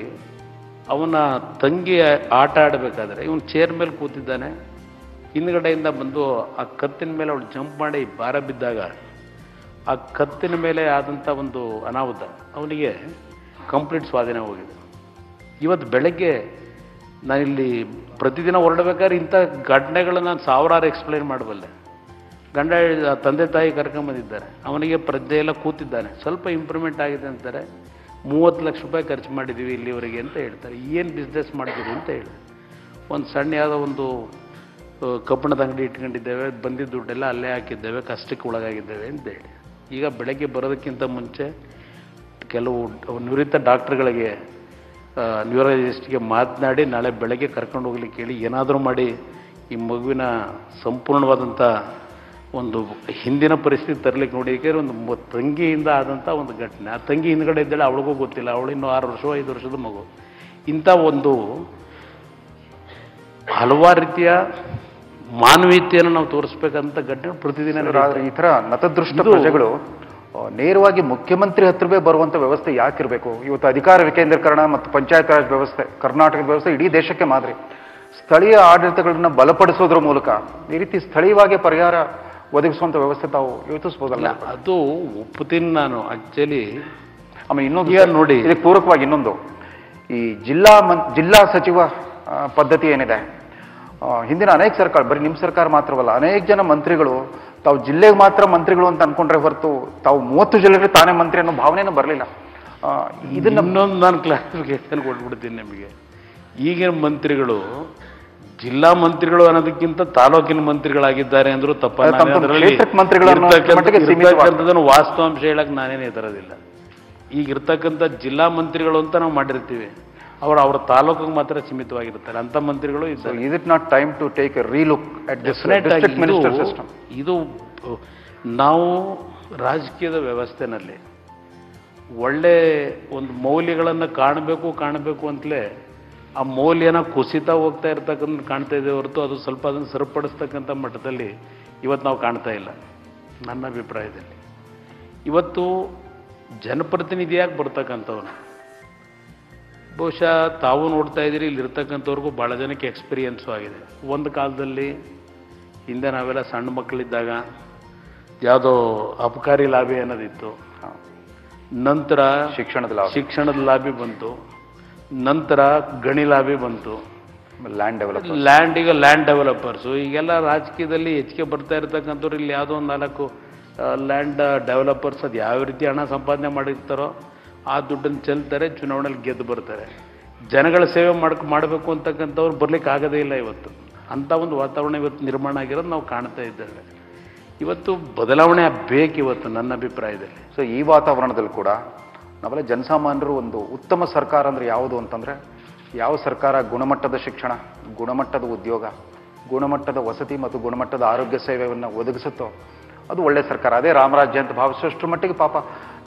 ಅವನ ತಂಗಿ ಆಟ ಆಡಬೇಕಾದ್ರೆ ಇವನು ಚೇರ್ ಮೇಲೆ ಕೂತಿದ್ದಾನೆ. ಹಿಂದ್ಗಡೆಯಿಂದ ಬಂದು ಆ ಕತ್ತಿನ ಮೇಲೆ ಅವಳು ಜಂಪ್ ಮಾಡಿ ಭಾರ ಬಿದ್ದಾಗ ಆ ಕತ್ತಿನ ಮೇಲೆ ಆದಂಥ ಒಂದು ಅನಾಹುತ ಅವನಿಗೆ ಕಂಪ್ಲೀಟ್ ಸ್ವಾಧೀನ ಹೋಗಿದೆ. ಇವತ್ತು ಬೆಳಗ್ಗೆ ನಾನಿಲ್ಲಿ ಪ್ರತಿದಿನ ಹೊರಡಬೇಕಾದ್ರೆ ಇಂಥ ಘಟನೆಗಳನ್ನ ನಾನು ಸಾವಿರಾರು ಎಕ್ಸ್ಪ್ಲೈನ್ ಮಾಡಬಲ್ಲೆ. ತಂದೆ ತಾಯಿ ಕರ್ಕೊಂಬಂದಿದ್ದಾರೆ, ಅವನಿಗೆ ಪ್ರಜ್ಞೆ ಎಲ್ಲ ಕೂತಿದ್ದಾನೆ, ಸ್ವಲ್ಪ ಇಂಪ್ರೂವ್ಮೆಂಟ್ ಆಗಿದೆ ಅಂತಾರೆ. 30 ಲಕ್ಷ ರೂಪಾಯಿ ಖರ್ಚು ಮಾಡಿದ್ದೀವಿ ಇಲ್ಲಿವರೆಗೆ ಅಂತ ಹೇಳ್ತಾರೆ. ಏನು ಬಿಸ್ನೆಸ್ ಮಾಡಿದ್ದೀವಿ ಅಂತ ಹೇಳಿ ಒಂದು ಸಣ್ಣ ಯಾವುದೋ ಒಂದು ಕಬ್ಬಣದ ಅಂಗಡಿ ಇಟ್ಕೊಂಡಿದ್ದೇವೆ, ಬಂದಿದ್ದ ದುಡ್ಡೆಲ್ಲ ಅಲ್ಲೇ ಹಾಕಿದ್ದೇವೆ, ಕಷ್ಟಕ್ಕೆ ಒಳಗಾಗಿದ್ದೇವೆ ಅಂತ ಹೇಳಿ. ಈಗ ಬೆಳಗ್ಗೆ ಬರೋದಕ್ಕಿಂತ ಮುಂಚೆ ಕೆಲವು ನುರಿತ ಡಾಕ್ಟ್ರುಗಳಿಗೆ ನ್ಯೂರಾಲಜಿಸ್ಟ್ಗೆ ಮಾತನಾಡಿ ನಾಳೆ ಬೆಳಗ್ಗೆ ಕರ್ಕೊಂಡು ಹೋಗ್ಲಿಕ್ಕೆ ಹೇಳಿ ಏನಾದರೂ ಮಾಡಿ ಈ ಮಗುವಿನ ಸಂಪೂರ್ಣವಾದಂಥ ಒಂದು ಹಿಂದಿನ ಪರಿಸ್ಥಿತಿ ತರಲಿಕ್ಕೆ ನೋಡಿ. ಏಕೆಂದರೆ ಒಂದು ತಂಗಿಯಿಂದ ಆದಂಥ ಒಂದು ಘಟನೆ. ಆ ತಂಗಿ ಹಿಂದ್ಗಡೆ ಇದ್ದಾಳೆ, ಅವಳಿಗೂ ಗೊತ್ತಿಲ್ಲ, ಅವಳು ಇನ್ನೂ 6 ವರ್ಷ 5 ವರ್ಷದ ಮಗು. ಇಂಥ ಒಂದು ಹಲವಾರು ರೀತಿಯ ಮಾನವೀಯತೆಯನ್ನು ನಾವು ತೋರಿಸ್ಬೇಕಂತ ಘಟನೆ ಪ್ರತಿದಿನ. ಈ ಥರ ನತದೃಷ್ಟ ಪ್ರಜೆಗಳು ನೇರವಾಗಿ ಮುಖ್ಯಮಂತ್ರಿ ಹತ್ರವೇ ಬರುವಂಥ ವ್ಯವಸ್ಥೆ ಯಾಕಿರಬೇಕು? ಇವತ್ತು ಅಧಿಕಾರ ವಿಕೇಂದ್ರೀಕರಣ ಮತ್ತು ಪಂಚಾಯತ್ ರಾಜ್ ವ್ಯವಸ್ಥೆ, ಕರ್ನಾಟಕದ ವ್ಯವಸ್ಥೆ ಇಡೀ ದೇಶಕ್ಕೆ ಮಾದರಿ. ಸ್ಥಳೀಯ ಆಡಳಿತಗಳನ್ನ ಬಲಪಡಿಸೋದ್ರ ಮೂಲಕ ಈ ರೀತಿ ಸ್ಥಳೀಯವಾಗಿ ಪರಿಹಾರ ಒದಗಿಸುವಂಥ ವ್ಯವಸ್ಥೆ ತಾವು ಯೋಚಿಸ್ಬೋದಲ್ಲ? ಅದು ಒಪ್ಪುತ್ತೀನಿ ನಾನು ಆಕ್ಚುಲಿ. ಆಮೇಲೆ ಇನ್ನೊಂದು ನೋಡಿ, ಇದಕ್ಕೆ ಪೂರಕವಾಗಿ ಇನ್ನೊಂದು, ಈ ಜಿಲ್ಲಾ ಸಚಿವ ಪದ್ಧತಿ ಏನಿದೆ, ಹಿಂದಿನ ಅನೇಕ ಸರ್ಕಾರ, ಬರೀ ನಿಮ್ಮ ಸರ್ಕಾರ ಮಾತ್ರವಲ್ಲ, ಅನೇಕ ಜನ ಮಂತ್ರಿಗಳು ತಾವು ಜಿಲ್ಲೆಗೆ ಮಾತ್ರ ಮಂತ್ರಿಗಳು ಅಂತ ಅನ್ಕೊಂಡ್ರೆ ಹೊರತು ತಾವು 30 ಜಿಲ್ಲೆಗೆ ತಾನೇ ಮಂತ್ರಿ ಅನ್ನೋ ಭಾವನೆನೂ ಬರಲಿಲ್ಲ. ಇದನ್ನ ಇನ್ನೊಂದು ನಾನು ಕ್ಲಾರಿಫಿಕೇಶನ್ ಕೊಟ್ಬಿಡ್ತೀನಿ ನಿಮಗೆ. ಈಗಿನ ಮಂತ್ರಿಗಳು ಜಿಲ್ಲಾ ಮಂತ್ರಿಗಳು ಅನ್ನೋದಕ್ಕಿಂತ ತಾಲೂಕಿನ ಮಂತ್ರಿಗಳಾಗಿದ್ದಾರೆ ಅಂದ್ರೂ ತಪ್ಪ. ವಾಸ್ತವಾಂಶ ಹೇಳಕ್ ನಾನೇನು ಹೆದರೋದಿಲ್ಲ. ಈಗಿರ್ತಕ್ಕಂಥ ಜಿಲ್ಲಾ ಮಂತ್ರಿಗಳು ಅಂತ ನಾವು ಮಾಡಿರ್ತೀವಿ, ಅವ್ರ ತಾಲೂಕಿಗೆ ಮಾತ್ರ ಸೀಮಿತವಾಗಿರ್ತಾರೆ. ಅಂತ ಮಂತ್ರಿಗಳು ಇದ್ದಾರೆ. Is it not time to take a relook at this district minister system? ಇದು ನಾವು ರಾಜಕೀಯದ ವ್ಯವಸ್ಥೆನಲ್ಲಿ ಒಳ್ಳೆ ಒಂದು ಮೌಲ್ಯಗಳನ್ನು ಕಾಣಬೇಕು ಅಂತಲೇ ಆ ಮೌಲ್ಯನ ಕುಸಿತಾ ಹೋಗ್ತಾ ಇರ್ತಕ್ಕಂಥ ಕಾಣ್ತಾ ಇದೆ ಹೊರತು ಅದು ಸ್ವಲ್ಪ ಅದನ್ನು ಸರಿಪಡಿಸ್ತಕ್ಕಂಥ ಮಟ್ಟದಲ್ಲಿ ಇವತ್ತು ನಾವು ಕಾಣ್ತಾ ಇಲ್ಲ. ನನ್ನ ಅಭಿಪ್ರಾಯದಲ್ಲಿ ಇವತ್ತು ಜನಪ್ರತಿನಿಧಿಯಾಗಿ ಬರ್ತಕ್ಕಂಥವನು, ಬಹುಶಃ ತಾವು ನೋಡ್ತಾ ಇದ್ದೀರಿ, ಇಲ್ಲಿರ್ತಕ್ಕಂಥವ್ರಿಗೂ ಭಾಳ ಜನಕ್ಕೆ ಎಕ್ಸ್ಪೀರಿಯನ್ಸು ಆಗಿದೆ. ಒಂದು ಕಾಲದಲ್ಲಿ ಹಿಂದೆ ನಾವೆಲ್ಲ ಸಣ್ಣ ಮಕ್ಕಳಿದ್ದಾಗ ಯಾವುದೋ ಅಬಕಾರಿ ಲಾಬಿ ಅನ್ನೋದಿತ್ತು. ನಂತರ ಶಿಕ್ಷಣದ ಲಾಬಿ ಬಂತು. ನಂತರ ಗಣಿ ಲಾಬಿ ಬಂತು. Land developers. ಈಗೆಲ್ಲ ರಾಜಕೀಯದಲ್ಲಿ ಹೆಚ್ಚಿಗೆ ಬರ್ತಾ ಇರ್ತಕ್ಕಂಥವ್ರು ಇಲ್ಲಿ ಯಾವುದೋ ಒಂದು 4 ಲ್ಯಾಂಡ್ ಡೆವಲಪರ್ಸ್ ಅದು ಯಾವ ರೀತಿ ಹಣ ಸಂಪಾದನೆ ಮಾಡಿರ್ತಾರೋ ಆ ದುಡ್ಡನ್ನು ಚೆಲ್ತಾರೆ, ಚುನಾವಣೆಯಲ್ಲಿ ಗೆದ್ದು ಬರ್ತಾರೆ. ಜನಗಳ ಸೇವೆ ಮಾಡಬೇಕು ಅಂತಕ್ಕಂಥವ್ರು ಬರ್ಲಿಕ್ಕೆ ಆಗೋದೇ ಇಲ್ಲ. ಇವತ್ತು ಅಂಥ ಒಂದು ವಾತಾವರಣ ಇವತ್ತು ನಿರ್ಮಾಣ ಆಗಿರೋದು ನಾವು ಕಾಣ್ತಾ ಇದ್ದೇವೆ. ಇವತ್ತು ಬದಲಾವಣೆ ಬೇಕು ಇವತ್ತು ನನ್ನ ಅಭಿಪ್ರಾಯದಲ್ಲಿ. ಸೊ ಈ ವಾತಾವರಣದಲ್ಲಿ ಕೂಡ ನಾವೆಲ್ಲ ಜನಸಾಮಾನ್ಯರು ಒಂದು ಉತ್ತಮ ಸರ್ಕಾರ ಅಂದರೆ ಯಾವುದು ಅಂತಂದರೆ, ಯಾವ ಸರ್ಕಾರ ಗುಣಮಟ್ಟದ ಶಿಕ್ಷಣ, ಗುಣಮಟ್ಟದ ಉದ್ಯೋಗ, ಗುಣಮಟ್ಟದ ವಸತಿ ಮತ್ತು ಗುಣಮಟ್ಟದ ಆರೋಗ್ಯ ಸೇವೆಯನ್ನು ಒದಗಿಸುತ್ತೋ ಅದು ಒಳ್ಳೆ ಸರ್ಕಾರ. ಅದೇ ರಾಮರಾಜ್ಯ ಅಂತ ಭಾವಿಸುವಷ್ಟರ ಮಟ್ಟಿಗೆ ಪಾಪ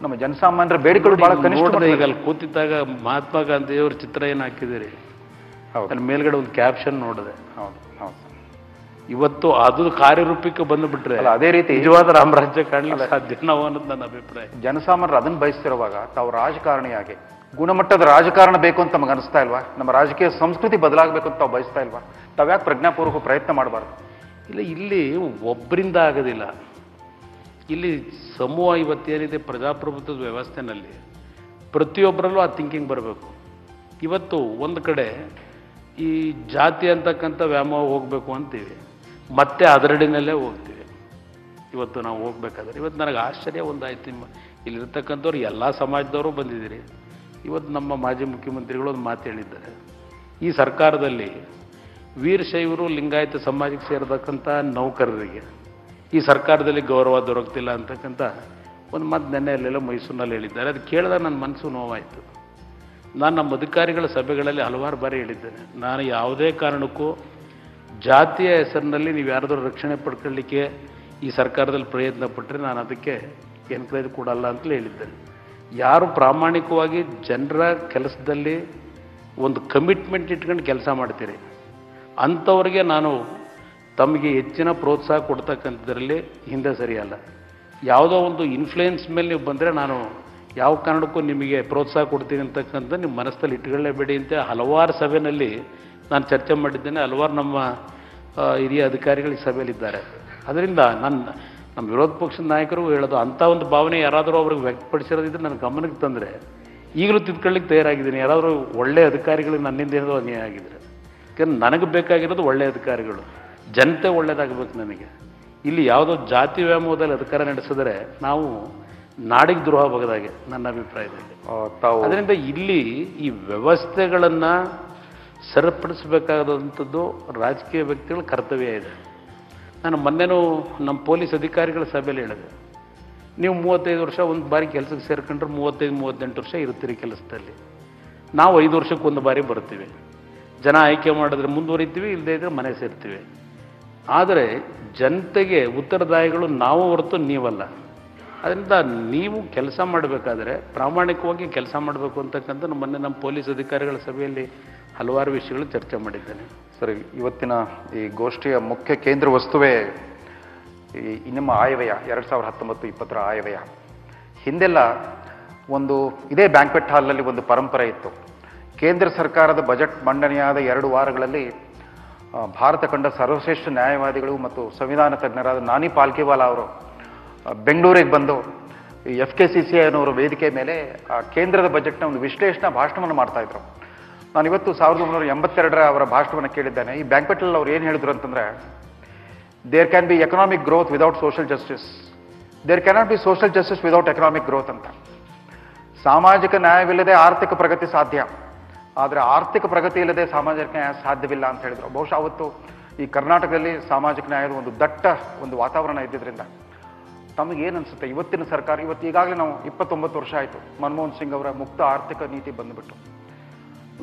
ನಮ್ಮ ಜನಸಾಮಾನ್ಯರ ಬೇಡಿಕೆಗಳು ಬಹಳ ಕನಿಷ್ಠ. ಈಗ ಅಲ್ಲಿ ಕೂತಿದ್ದಾಗ ಮಹಾತ್ಮ ಗಾಂಧಿಯವ್ರ ಚಿತ್ರ ಏನು ಹಾಕಿದ್ದೀರಿ, ಅಲ್ಲಿ ಮೇಲ್ಗಡೆ ಒಂದು ಕ್ಯಾಪ್ಷನ್ ನೋಡಿದೆ. ಹೌದು ಹೌದು. ಇವತ್ತು ಅದು ಕಾರ್ಯರೂಪಕ್ಕೆ ಬಂದುಬಿಟ್ರೆ ಅದೇ ರೀತಿ ನಿಜವಾದ ರಾಮರಾಜ್ಯ ಕಾಣಲಿಕ್ಕೆ ಸಾಧ್ಯ ನಾವು ಅನ್ನೋದು ನನ್ನ ಅಭಿಪ್ರಾಯ. ಜನಸಾಮಾನ್ಯರು ಅದನ್ನು ಬಯಸ್ತಿರುವಾಗ ತಾವು ರಾಜಕಾರಣಿಯಾಗಿ ಗುಣಮಟ್ಟದ ರಾಜಕಾರಣ ಬೇಕು ಅಂತ ನಮಗೆ ಅನಿಸ್ತಾ ಇಲ್ವಾ? ನಮ್ಮ ರಾಜಕೀಯ ಸಂಸ್ಕೃತಿ ಬದಲಾಗಬೇಕು ಅಂತ ತಾವು ಬಯಸ್ತಾ ಇಲ್ವಾ? ತಾವ್ಯಾಕೆ ಪ್ರಜ್ಞಾಪೂರ್ವಕ ಪ್ರಯತ್ನ ಮಾಡಬಾರ್ದು? ಇಲ್ಲ, ಇಲ್ಲಿ ಒಬ್ಬರಿಂದ ಆಗೋದಿಲ್ಲ. ಇಲ್ಲಿ ಸಮೂಹ ಇವತ್ತೇನಿದೆ ಪ್ರಜಾಪ್ರಭುತ್ವದ ವ್ಯವಸ್ಥೆನಲ್ಲಿ ಪ್ರತಿಯೊಬ್ಬರಲ್ಲೂ ಆ ಥಿಂಕಿಂಗ್ ಬರಬೇಕು. ಇವತ್ತು ಒಂದು ಕಡೆ ಈ ಜಾತಿ ಅಂತಕ್ಕಂಥ ವ್ಯಾಮೋಹ ಹೋಗಬೇಕು ಅಂತೀವಿ, ಮತ್ತೆ ಅದರಡಿನಲ್ಲೇ ಹೋಗ್ತೀವಿ. ಇವತ್ತು ನಾವು ಹೋಗ್ಬೇಕಾದ್ರೆ ಇವತ್ತು ನನಗೆ ಆಶ್ಚರ್ಯ ಒಂದಾಯ್ತು, ಇಲ್ಲಿರ್ತಕ್ಕಂಥವ್ರು ಎಲ್ಲ ಸಮಾಜದವರು ಬಂದಿದ್ದೀರಿ. ಇವತ್ತು ನಮ್ಮ ಮಾಜಿ ಮುಖ್ಯಮಂತ್ರಿಗಳು ಒಂದು ಮಾತು ಹೇಳಿದ್ದಾರೆ, ಈ ಸರ್ಕಾರದಲ್ಲಿ ವೀರಶೈವರು ಲಿಂಗಾಯತ ಸಮಾಜಕ್ಕೆ ಸೇರತಕ್ಕಂಥ ನೌಕರರಿಗೆ ಈ ಸರ್ಕಾರದಲ್ಲಿ ಗೌರವ ದೊರಕ್ತಿಲ್ಲ ಅಂತಕ್ಕಂಥ ಒಂದು ಮಾತು ನೆನ್ನೆಯಲ್ಲೆಲ್ಲ ಮೈಸೂರಿನಲ್ಲಿ ಹೇಳಿದ್ದಾರೆ. ಅದು ಕೇಳಿದಾಗ ನನ್ನ ಮನಸ್ಸು ನೋವಾಯಿತು. ನಾನು ನಮ್ಮ ಅಧಿಕಾರಿಗಳ ಸಭೆಗಳಲ್ಲಿ ಹಲವಾರು ಬಾರಿ ಹೇಳಿದ್ದೇನೆ, ನಾನು ಯಾವುದೇ ಕಾರಣಕ್ಕೂ ಜಾತಿಯ ಹೆಸರಿನಲ್ಲಿ ನೀವು ಯಾರಾದರೂ ರಕ್ಷಣೆ ಪಡ್ಕೊಳ್ಳಿಕ್ಕೆ ಈ ಸರ್ಕಾರದಲ್ಲಿ ಪ್ರಯತ್ನ ಪಟ್ಟರೆ ನಾನು ಅದಕ್ಕೆ ಎನ್ಕರೇಜ್ ಕೊಡಲ್ಲ ಅಂತಲೇ ಹೇಳಿದ್ದೇನೆ. ಯಾರು ಪ್ರಾಮಾಣಿಕವಾಗಿ ಜನರ ಕೆಲಸದಲ್ಲಿ ಒಂದು ಕಮಿಟ್ಮೆಂಟ್ ಇಟ್ಕೊಂಡು ಕೆಲಸ ಮಾಡ್ತೀರಿ ಅಂಥವ್ರಿಗೆ ನಾನು ತಮಗೆ ಹೆಚ್ಚಿನ ಪ್ರೋತ್ಸಾಹ ಕೊಡ್ತಕ್ಕಂಥದ್ರಲ್ಲಿ ಹಿಂದೆ ಸರಿಯಲ್ಲ. ಯಾವುದೋ ಒಂದು ಇನ್ಫ್ಲೂಯೆನ್ಸ್ ಮೇಲೆ ನೀವು ಬಂದರೆ ನಾನು ಯಾವ ಕಾರಣಕ್ಕೂ ನಿಮಗೆ ಪ್ರೋತ್ಸಾಹ ಕೊಡ್ತೀನಿ ಅಂತಕ್ಕಂಥ ನಿಮ್ಮ ಮನಸ್ಸಲ್ಲಿ ಇಟ್ಕೊಳ್ಳೇಬೇಡಿ ಅಂತ ಹಲವಾರು ಸಭೆಯಲ್ಲಿ ನಾನು ಚರ್ಚೆ ಮಾಡಿದ್ದೇನೆ. ಹಲವಾರು ನಮ್ಮ ಹಿರಿಯ ಅಧಿಕಾರಿಗಳು ಈ ಸಭೆಯಲ್ಲಿದ್ದಾರೆ. ಅದರಿಂದ ನಮ್ಮ ವಿರೋಧ ಪಕ್ಷದ ನಾಯಕರು ಹೇಳೋದು, ಅಂಥ ಒಂದು ಭಾವನೆ ಯಾರಾದರೂ ಅವ್ರಿಗೆ ವ್ಯಕ್ತಪಡಿಸಿರೋದಿದ್ರೆ ನನ್ನ ಗಮನಕ್ಕೆ ತಂದರೆ ಈಗಲೂ ತಿದ್ಕೊಳ್ಳಿಕ್ಕೆ ತಯಾರಾಗಿದ್ದೀನಿ. ಯಾರಾದರೂ ಒಳ್ಳೆಯ ಅಧಿಕಾರಿಗಳಿಗೆ ನನ್ನಿಂದ ಏನೋ ಅನ್ಯಾಯ ಆಗಿದ್ರೆ, ಯಾಕಂದ್ರೆ ನನಗೆ ಬೇಕಾಗಿರೋದು ಒಳ್ಳೆಯ ಅಧಿಕಾರಿಗಳು, ಜನತೆ ಒಳ್ಳೇದಾಗಬೇಕು ನನಗೆ. ಇಲ್ಲಿ ಯಾವುದೋ ಜಾತಿ ವ್ಯಾಮೋಹದಲ್ಲಿ ಅಧಿಕಾರ ನಡೆಸಿದ್ರೆ ನಾವು ನಾಡಿಗೆ ದ್ರೋಹ ಬಗದಾಗೆ ನನ್ನ ಅಭಿಪ್ರಾಯದಲ್ಲಿ. ಅದರಿಂದ ಇಲ್ಲಿ ಈ ವ್ಯವಸ್ಥೆಗಳನ್ನು ಸರಿಪಡಿಸಬೇಕಾದಂಥದ್ದು ರಾಜಕೀಯ ವ್ಯಕ್ತಿಗಳ ಕರ್ತವ್ಯ ಇದೆ. ನಾನು ಮೊನ್ನೆನೂ ನಮ್ಮ ಪೊಲೀಸ್ ಅಧಿಕಾರಿಗಳ ಸಭೆಯಲ್ಲಿ ಹೇಳಿದೆ, ನೀವು 35 ವರ್ಷ ಒಂದು ಬಾರಿ ಕೆಲಸಕ್ಕೆ ಸೇರ್ಕೊಂಡ್ರೆ 35-38 ವರ್ಷ ಇರ್ತೀರಿ ಕೆಲಸದಲ್ಲಿ. ನಾವು 5 ವರ್ಷಕ್ಕೆ ಒಂದು ಬಾರಿ ಬರ್ತೀವಿ. ಜನ ಆಯ್ಕೆ ಮಾಡಿದ್ರೆ ಮುಂದುವರಿತೀವಿ, ಇಲ್ಲದೇ ಇದ್ರೆ ಮನೆ ಸೇರ್ತೀವಿ. ಆದರೆ ಜನತೆಗೆ ಉತ್ತರದಾಯಿಗಳು ನಾವು ಹೊರತು ನೀವಲ್ಲ. ಅದರಿಂದ ನೀವು ಕೆಲಸ ಮಾಡಬೇಕಾದ್ರೆ ಪ್ರಾಮಾಣಿಕವಾಗಿ ಕೆಲಸ ಮಾಡಬೇಕು ಅಂತಕ್ಕಂಥ ಮೊನ್ನೆ ನಮ್ಮ ಪೊಲೀಸ್ ಅಧಿಕಾರಿಗಳ ಸಭೆಯಲ್ಲಿ ಹಲವಾರು ವಿಷಯಗಳು ಚರ್ಚೆ ಮಾಡಿದ್ದೇನೆ. ಸರಿ, ಇವತ್ತಿನ ಈ ಗೋಷ್ಠಿಯ ಮುಖ್ಯ ಕೇಂದ್ರ ವಸ್ತುವೇ ಈ ನಿಮ್ಮ ಆಯವ್ಯಯ 2019-20 ಆಯವ್ಯಯ. ಹಿಂದೆಲ್ಲ ಒಂದು ಇದೇ ಬ್ಯಾಂಕ್ವೆಟ್ ಹಾಲ್ನಲ್ಲಿ ಒಂದು ಪರಂಪರೆ ಇತ್ತು. ಕೇಂದ್ರ ಸರ್ಕಾರದ ಬಜೆಟ್ ಮಂಡನೆಯಾದ 2 ವಾರಗಳಲ್ಲಿ ಭಾರತ ಕಂಡ ಸರ್ವಶ್ರೇಷ್ಠ ನ್ಯಾಯವಾದಿಗಳು ಮತ್ತು ಸಂವಿಧಾನ ತಜ್ಞರಾದ ನಾನಿ ಪಾಲ್ಕಿವಾಲಾ ಅವರು ಬೆಂಗಳೂರಿಗೆ ಬಂದು FKCCI ಅನ್ನೋರ ವೇದಿಕೆ ಮೇಲೆ ಆ ಕೇಂದ್ರದ ಬಜೆಟ್ನ ಒಂದು ವಿಶ್ಲೇಷಣಾ ಭಾಷಣವನ್ನು ಮಾಡ್ತಾ ಇದ್ರು. ನಾನಿವತ್ತು 1982 ಅವರ ಭಾಷಣವನ್ನು ಕೇಳಿದ್ದೇನೆ. ಈ ಬ್ಯಾಂಕ್ವೆಟಲ್ಲಿ ಅವ್ರು ಏನು ಹೇಳಿದ್ರು ಅಂತಂದರೆ, there can be economic growth without social justice, there cannot be social justice without economic growth ಅಂತ. ಸಾಮಾಜಿಕ ನ್ಯಾಯವಿಲ್ಲದೆ ಆರ್ಥಿಕ ಪ್ರಗತಿ ಸಾಧ್ಯ, ಆದರೆ ಆರ್ಥಿಕ ಪ್ರಗತಿ ಇಲ್ಲದೆ ಸಾಮಾಜಿಕ ನ್ಯಾಯ ಸಾಧ್ಯವಿಲ್ಲ ಅಂತ ಹೇಳಿದ್ರು. ಬಹುಶಃ ಅವತ್ತು ಈ ಕರ್ನಾಟಕದಲ್ಲಿ ಸಾಮಾಜಿಕ ನ್ಯಾಯದ ಒಂದು ದಟ್ಟ ಒಂದು ವಾತಾವರಣ ಇದ್ದಿದ್ದರಿಂದ ತಮಗೇನು ಅನಿಸುತ್ತೆ ಇವತ್ತಿನ ಸರ್ಕಾರ? ಇವತ್ತು ಈಗಾಗಲೇ ನಾವು 29 ವರ್ಷ ಆಯಿತು ಮನಮೋಹನ್ ಸಿಂಗ್ ಅವರ ಮುಕ್ತ ಆರ್ಥಿಕ ನೀತಿ ಬಂದುಬಿಟ್ಟು.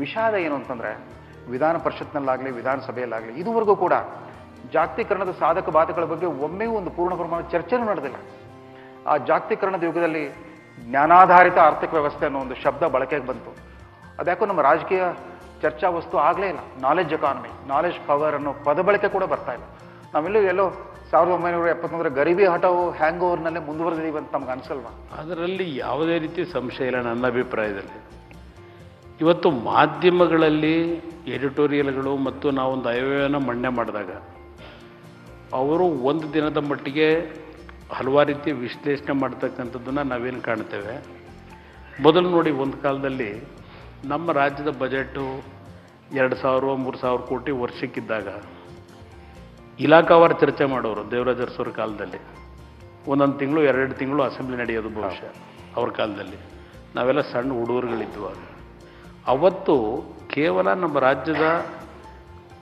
ವಿಷಾದ ಏನು ಅಂತಂದರೆ, ವಿಧಾನ ಪರಿಷತ್ನಲ್ಲಾಗಲಿ ವಿಧಾನಸಭೆಯಲ್ಲಾಗಲಿ ಇದುವರೆಗೂ ಕೂಡ ಜಾಗತೀಕರಣದ ಸಾಧಕ ಬಾಧಕಗಳ ಬಗ್ಗೆ ಒಮ್ಮೆಯೂ ಒಂದು ಪೂರ್ಣ ಪ್ರಮಾಣದ ಚರ್ಚೆನೂ ನಡೆದಿಲ್ಲ. ಆ ಜಾಗತೀಕರಣದ ಯುಗದಲ್ಲಿ ಜ್ಞಾನಾಧಾರಿತ ಆರ್ಥಿಕ ವ್ಯವಸ್ಥೆ ಅನ್ನೋ ಒಂದು ಶಬ್ದ ಬಳಕೆಗೆ ಬಂತು. ಅದ್ಯಾಕೋ ನಮ್ಮ ರಾಜಕೀಯ ಚರ್ಚಾ ವಸ್ತು ಆಗಲೇ ಇಲ್ಲ. ನಾಲೆಜ್ ಎಕಾನಮಿ, ನಾಲೆಜ್ ಪವರ್ ಅನ್ನೋ ಪದ ಬಳಕೆ ಕೂಡ ಬರ್ತಾ ಇಲ್ಲ. ನಾವೆಲ್ಲೋ 1971 ಗರೀಬಿ ಹಠವು ಹ್ಯಾಂಗ್ ಓವರ್ನಲ್ಲೇ ಮುಂದುವರೆದಿದ್ದೀವಿ ಅಂತ ನಮ್ಗೆ ಅನ್ಸಲ್ವಾ? ಅದರಲ್ಲಿ ಯಾವುದೇ ರೀತಿ ಸಂಶಯ ಇಲ್ಲ ನನ್ನ ಅಭಿಪ್ರಾಯದಲ್ಲಿ. ಇವತ್ತು ಮಾಧ್ಯಮಗಳಲ್ಲಿ ಎಡಿಟೋರಿಯಲ್ಗಳು ಮತ್ತು ನಾವೊಂದು ಆಯವ್ಯಯನ ಮಂಡನೆ ಮಾಡಿದಾಗ ಅವರು ಒಂದು ದಿನದ ಮಟ್ಟಿಗೆ ಹಲವಾರು ರೀತಿಯ ವಿಶ್ಲೇಷಣೆ ಮಾಡ್ತಕ್ಕಂಥದ್ದನ್ನು ನಾವೇನು ಕಾಣ್ತೇವೆ. ಮೊದಲು ನೋಡಿ, ಒಂದು ಕಾಲದಲ್ಲಿ ನಮ್ಮ ರಾಜ್ಯದ ಬಜೆಟು 2,000-3,000 ಕೋಟಿ ವರ್ಷಕ್ಕಿದ್ದಾಗ ಇಲಾಖಾವಾರು ಚರ್ಚೆ ಮಾಡೋರು ದೇವರಾಜ ಅರಸವ್ರ ಕಾಲದಲ್ಲಿ. ಒಂದೊಂದು ತಿಂಗಳು 2 ತಿಂಗಳು ಅಸೆಂಬ್ಲಿ ನಡೆಯೋದು ಬಹುಶಃ ಅವ್ರ ಕಾಲದಲ್ಲಿ. ನಾವೆಲ್ಲ ಸಣ್ಣ ಹುಡುಗರುಗಳಿದ್ದುವಾಗ ಅವತ್ತು ಕೇವಲ ನಮ್ಮ ರಾಜ್ಯದ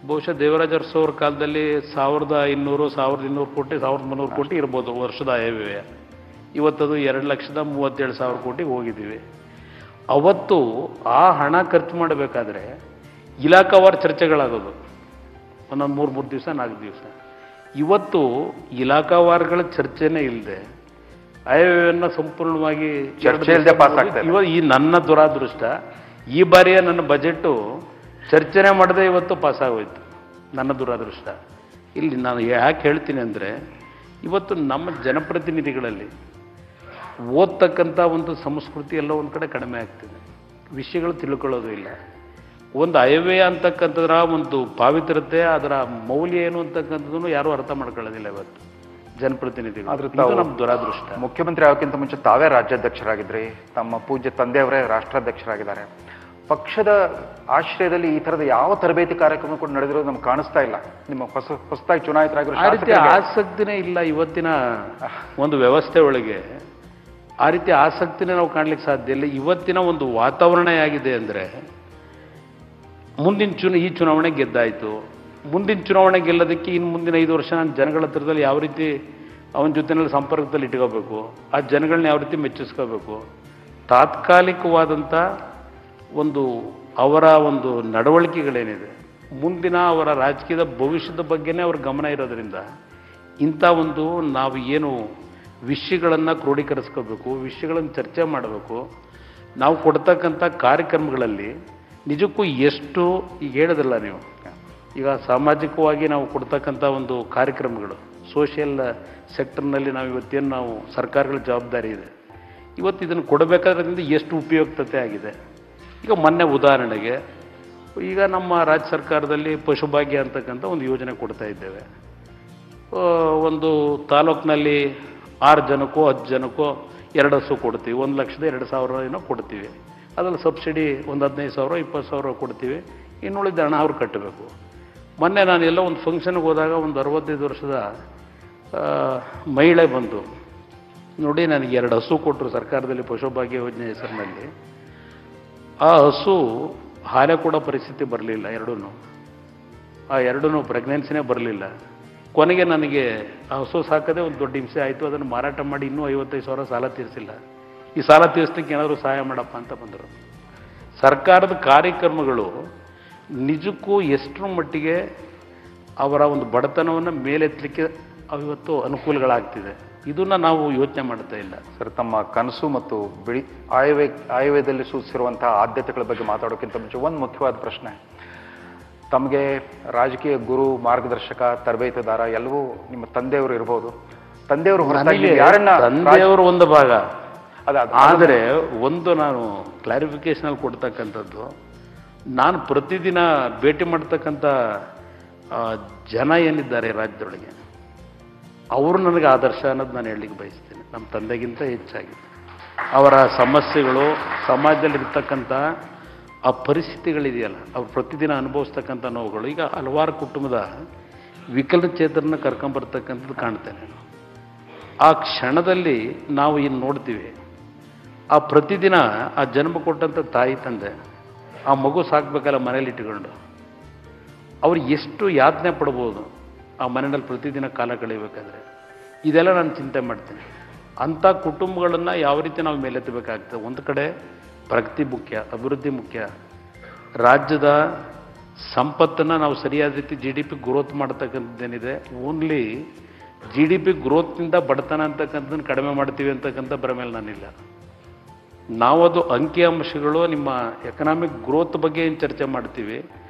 ಬಹುಶಃ ದೇವರಾಜ ಅರಸವ್ರ ಕಾಲದಲ್ಲಿ 1,500 ಕೋಟಿ 1,300 ಕೋಟಿ ಇರ್ಬೋದು ವರ್ಷದ ಆಯವ್ಯಯ. ಇವತ್ತದು 2,37,000 ಕೋಟಿಗೆ ಹೋಗಿದ್ದೀವಿ. ಅವತ್ತು ಆ ಹಣ ಖರ್ಚು ಮಾಡಬೇಕಾದ್ರೆ ಇಲಾಖಾವಾರು ಚರ್ಚೆಗಳಾಗೋದು ಒಂದೊಂದು 3 ದಿವಸ 4 ದಿವಸ. ಇವತ್ತು ಇಲಾಖಾವಾರುಗಳ ಚರ್ಚೆನೇ ಇಲ್ಲದೆ ಆಯವ್ಯಯವನ್ನು ಸಂಪೂರ್ಣವಾಗಿ ಈ ನನ್ನ ದುರಾದೃಷ್ಟ, ಈ ಬಾರಿಯ ನನ್ನ ಬಜೆಟು ಚರ್ಚೆನೇ ಮಾಡದೆ ಇವತ್ತು ಪಾಸಾಗೋಯ್ತು. ನನ್ನ ದುರಾದೃಷ್ಟ. ಇಲ್ಲಿ ನಾನು ಯಾಕೆ ಹೇಳ್ತೀನಿ ಅಂದರೆ, ಇವತ್ತು ನಮ್ಮ ಜನಪ್ರತಿನಿಧಿಗಳಲ್ಲಿ ಓದ್ತಕ್ಕಂಥ ಒಂದು ಸಂಸ್ಕೃತಿ ಎಲ್ಲ ಒಂದು ಕಡೆ ಕಡಿಮೆ ಆಗ್ತಿದೆ. ವಿಷಯಗಳು ತಿಳ್ಕೊಳ್ಳೋದು ಇಲ್ಲ. ಒಂದು ಆಯವ್ಯಯ ಅಂತಕ್ಕಂಥದ್ರ ಒಂದು ಪಾವಿತ್ರತೆ, ಅದರ ಮೌಲ್ಯ ಏನು ಅಂತಕ್ಕಂಥದ್ದನ್ನು ಯಾರೂ ಅರ್ಥ ಮಾಡ್ಕೊಳ್ಳೋದಿಲ್ಲ ಇವತ್ತು ಜನಪ್ರತಿನಿಧಿಗಳು. ನಮ್ಮ ದುರಾದೃಷ್ಟ. ಮುಖ್ಯಮಂತ್ರಿ ಆಗೋಕ್ಕಿಂತ ಮುಂಚೆ ತಾವೇ ರಾಜ್ಯಾಧ್ಯಕ್ಷರಾಗಿದ್ರಿ, ತಮ್ಮ ಪೂಜ್ಯ ತಂದೆಯವರೇ ರಾಷ್ಟ್ರಾಧ್ಯಕ್ಷರಾಗಿದ್ದಾರೆ. ಪಕ್ಷದ ಆಶ್ರಯದಲ್ಲಿ ಈ ಥರದ ಯಾವ ತರಬೇತಿ ಕಾರ್ಯಕ್ರಮ ಕೂಡ ನಡೆದಿರೋದು ನಮ್ಗೆ ಕಾಣಿಸ್ತಾ ಇಲ್ಲ. ನಿಮ್ಮ ಹೊಸದಾಗಿ ಚುನಾಯಿತರಾಗಿರೋ ಆ ರೀತಿ ಆಸಕ್ತಿನೇ ಇಲ್ಲ ಇವತ್ತಿನ ಒಂದು ವ್ಯವಸ್ಥೆ ಒಳಗೆ. ಆ ರೀತಿ ಆಸಕ್ತಿನೇ ನಾವು ಕಾಣ್ಲಿಕ್ಕೆ ಸಾಧ್ಯ ಇಲ್ಲ. ಇವತ್ತಿನ ಒಂದು ವಾತಾವರಣ ಆಗಿದೆ ಅಂದರೆ, ಮುಂದಿನ ಈ ಚುನಾವಣೆ ಗೆದ್ದಾಯಿತು, ಮುಂದಿನ ಚುನಾವಣೆ ಗೆಲ್ಲೋದಕ್ಕೆ ಇನ್ನು ಮುಂದಿನ 5 ವರ್ಷ ನಾನು ಜನಗಳ ಹತ್ರದಲ್ಲಿ ಯಾವ ರೀತಿ ಅವನ ಜೊತೆಯಲ್ಲಿ ಸಂಪರ್ಕದಲ್ಲಿ ಇಟ್ಕೋಬೇಕು, ಆ ಜನಗಳನ್ನ ಯಾವ ರೀತಿ ಮೆಚ್ಚಿಸ್ಕೋಬೇಕು. ತಾತ್ಕಾಲಿಕವಾದಂಥ ಒಂದು ಅವರ ಒಂದು ನಡವಳಿಕೆಗಳೇನಿದೆ, ಮುಂದಿನ ಅವರ ರಾಜಕೀಯದ ಭವಿಷ್ಯದ ಬಗ್ಗೆನೇ ಅವ್ರ ಗಮನ ಇರೋದ್ರಿಂದ ಇಂಥ ಒಂದು ನಾವು ಏನು ವಿಷಯಗಳನ್ನು ಕ್ರೋಢೀಕರಿಸ್ಕೋಬೇಕು, ವಿಷಯಗಳನ್ನು ಚರ್ಚೆ ಮಾಡಬೇಕು. ನಾವು ಕೊಡ್ತಕ್ಕಂಥ ಕಾರ್ಯಕ್ರಮಗಳಲ್ಲಿ ನಿಜಕ್ಕೂ ಎಷ್ಟು, ಈಗ ಹೇಳೋದಿಲ್ಲ ನೀವು, ಈಗ ಸಾಮಾಜಿಕವಾಗಿ ನಾವು ಕೊಡ್ತಕ್ಕಂಥ ಒಂದು ಕಾರ್ಯಕ್ರಮಗಳು ಸೋಷಿಯಲ್ ಸೆಕ್ಟರ್ನಲ್ಲಿ ನಾವು ಇವತ್ತೇನು ನಾವು ಸರ್ಕಾರಗಳ ಜವಾಬ್ದಾರಿ ಇದೆ, ಇವತ್ತು ಇದನ್ನು ಕೊಡಬೇಕಾದ್ರಿಂದ ಎಷ್ಟು ಉಪಯುಕ್ತತೆ ಆಗಿದೆ. ಈಗ ಮೊನ್ನೆ ಉದಾಹರಣೆಗೆ ಈಗ ನಮ್ಮ ರಾಜ್ಯ ಸರ್ಕಾರದಲ್ಲಿ ಪಶುಭಾಗ್ಯ ಅಂತಕ್ಕಂಥ ಒಂದು ಯೋಜನೆ ಕೊಡ್ತಾ ಇದ್ದೇವೆ. ಒಂದು ತಾಲೂಕಿನಲ್ಲಿ 6 ಜನಕ್ಕೋ 10 ಜನಕ್ಕೋ 2 ಹಸು ಕೊಡ್ತೀವಿ, 1,02,000 ಏನೋ ಕೊಡ್ತೀವಿ. ಅದರಲ್ಲಿ ಸಬ್ಸಿಡಿ ಒಂದು 15,000 20,000 ಕೊಡ್ತೀವಿ, ಇನ್ನುಳಿದ ಹಣ ಅವ್ರು ಕಟ್ಟಬೇಕು. ಮೊನ್ನೆ ನಾನು ಎಲ್ಲ ಒಂದು ಫಂಕ್ಷನ್ಗೆ ಹೋದಾಗ ಒಂದು 65 ವರ್ಷದ ಮಹಿಳೆ ಬಂದು ನೋಡಿ ನನಗೆ 2 ಹಸು ಕೊಟ್ಟರು ಸರ್ಕಾರದಲ್ಲಿ ಪಶುಭಾಗ್ಯ ಯೋಜನೆ ಹೆಸರಿನಲ್ಲಿ. ಆ ಹಸು ಹಾಲೆ ಕೊಡೋ ಪರಿಸ್ಥಿತಿ ಬರಲಿಲ್ಲ, ಎರಡೂ ಪ್ರೆಗ್ನೆನ್ಸಿನೇ ಬರಲಿಲ್ಲ. ಕೊನೆಗೆ ನನಗೆ ಆ ಹಸು ಸಾಕದೆ ಒಂದು ದೊಡ್ಡ ಹಿಂಸೆ ಆಯಿತು. ಅದನ್ನು ಮಾರಾಟ ಮಾಡಿ ಇನ್ನೂ 55,000 ಸಾಲ ತೀರಿಸಿಲ್ಲ. ಈ ಸಾಲ ತೀರಿಸ್ಲಿಕ್ಕೆ ಏನಾದರೂ ಸಹಾಯ ಮಾಡಪ್ಪ ಅಂತ ಬಂದರು. ಸರ್ಕಾರದ ಕಾರ್ಯಕ್ರಮಗಳು ನಿಜಕ್ಕೂ ಎಷ್ಟರ ಮಟ್ಟಿಗೆ ಅವರ ಒಂದು ಬಡತನವನ್ನು ಮೇಲೆತ್ತಲಿಕ್ಕೆ ಇವತ್ತು ಅನುಕೂಲಗಳಾಗ್ತಿದೆ, ಇದನ್ನು ನಾವು ಯೋಚನೆ ಮಾಡ್ತಾ ಇಲ್ಲ. ಸರ್, ತಮ್ಮ ಕನಸು ಮತ್ತು ಬಿಡಿ ಆಯವ್ಯಯದಲ್ಲಿ ಸೂಚಿಸಿರುವಂತಹ ಆದ್ಯತೆಗಳ ಬಗ್ಗೆ ಮಾತಾಡೋಕ್ಕಿಂತ ಮುಂಚೆ ಒಂದು ಮುಖ್ಯವಾದ ಪ್ರಶ್ನೆ. ತಮಗೆ ರಾಜಕೀಯ ಗುರು, ಮಾರ್ಗದರ್ಶಕ, ತರಬೇತುದಾರ ಎಲ್ಲವೂ ನಿಮ್ಮ ತಂದೆಯವರು ಇರ್ಬೋದು. ತಂದೆಯವರು ಹೊರತಾಗಿ ಯಾರನ್ನ, ತಂದೆಯವರು ಒಂದು ಭಾಗ, ಆದರೆ ಒಂದು ನಾನು ಕ್ಲಾರಿಫಿಕೇಶನಲ್ಲಿ ಕೊಡ್ತಕ್ಕಂಥದ್ದು, ನಾನು ಪ್ರತಿದಿನ ಭೇಟಿ ಮಾಡ್ತಕ್ಕಂಥ ಜನ ಏನಿದ್ದಾರೆ ರಾಜ್ಯದೊಳಗೆ, ಅವರು ನನಗೆ ಆದರ್ಶ ಅನ್ನೋದು ನಾನು ಹೇಳಲಿಕ್ಕೆ ಬಯಸ್ತೀನಿ. ನಮ್ಮ ತಂದೆಗಿಂತ ಹೆಚ್ಚಾಗಿ ಅವರ ಸಮಸ್ಯೆಗಳು, ಸಮಾಜದಲ್ಲಿರ್ತಕ್ಕಂಥ ಆ ಪರಿಸ್ಥಿತಿಗಳಿದೆಯಲ್ಲ, ಅವ್ರು ಪ್ರತಿದಿನ ಅನುಭವಿಸ್ತಕ್ಕಂಥ ನೋವುಗಳು. ಈಗ ಹಲವಾರು ಕುಟುಂಬದ ವಿಕಲಚೇತರನ್ನ ಕರ್ಕೊಂಬರ್ತಕ್ಕಂಥದ್ದು ಕಾಣ್ತೇನೆ. ಆ ಕ್ಷಣದಲ್ಲಿ ನಾವು ಏನು ನೋಡ್ತೀವಿ, ಆ ಪ್ರತಿದಿನ ಆ ಜನ್ಮ ಕೊಟ್ಟಂಥ ತಾಯಿ ತಂದೆ ಆ ಮಗು ಸಾಕಬೇಕಲ್ಲ ಮನೇಲಿ ಇಟ್ಟುಕೊಂಡು, ಅವ್ರು ಎಷ್ಟು ಯಾತನೆ ಪಡ್ಬೋದು ಆ ಮನೆಯಲ್ಲಿ ಪ್ರತಿದಿನ ಕಾಲ ಕಳೀಬೇಕಾದ್ರೆ. ಇದೆಲ್ಲ ನಾನು ಚಿಂತೆ ಮಾಡ್ತೀನಿ. ಅಂಥ ಕುಟುಂಬಗಳನ್ನು ಯಾವ ರೀತಿ ನಾವು ಮೇಲೆತ್ತಬೇಕಾಗ್ತದೆ. ಒಂದು ಕಡೆ ಪ್ರಗತಿ ಮುಖ್ಯ, ಅಭಿವೃದ್ಧಿ ಮುಖ್ಯ. ರಾಜ್ಯದ ಸಂಪತ್ತನ್ನು ನಾವು ಸರಿಯಾದ ರೀತಿ GDP ಗ್ರೋತ್ ಮಾಡ್ತಕ್ಕಂಥದ್ದೇನಿದೆ, ಓನ್ಲಿ GDP ಗ್ರೋತ್ನಿಂದ ಬಡತನ ಅಂತಕ್ಕಂಥದ್ದನ್ನು ಕಡಿಮೆ ಮಾಡ್ತೀವಿ ಅಂತಕ್ಕಂಥ ಭ್ರಮೇಲೆ ನಾನಿಲ್ಲ. ನಾವದು ಅಂಕಿಅಂಶಗಳು, ನಿಮ್ಮ ಎಕನಾಮಿಕ್ ಗ್ರೋತ್ ಬಗ್ಗೆ ಏನು ಚರ್ಚೆ ಮಾಡ್ತೀವಿ,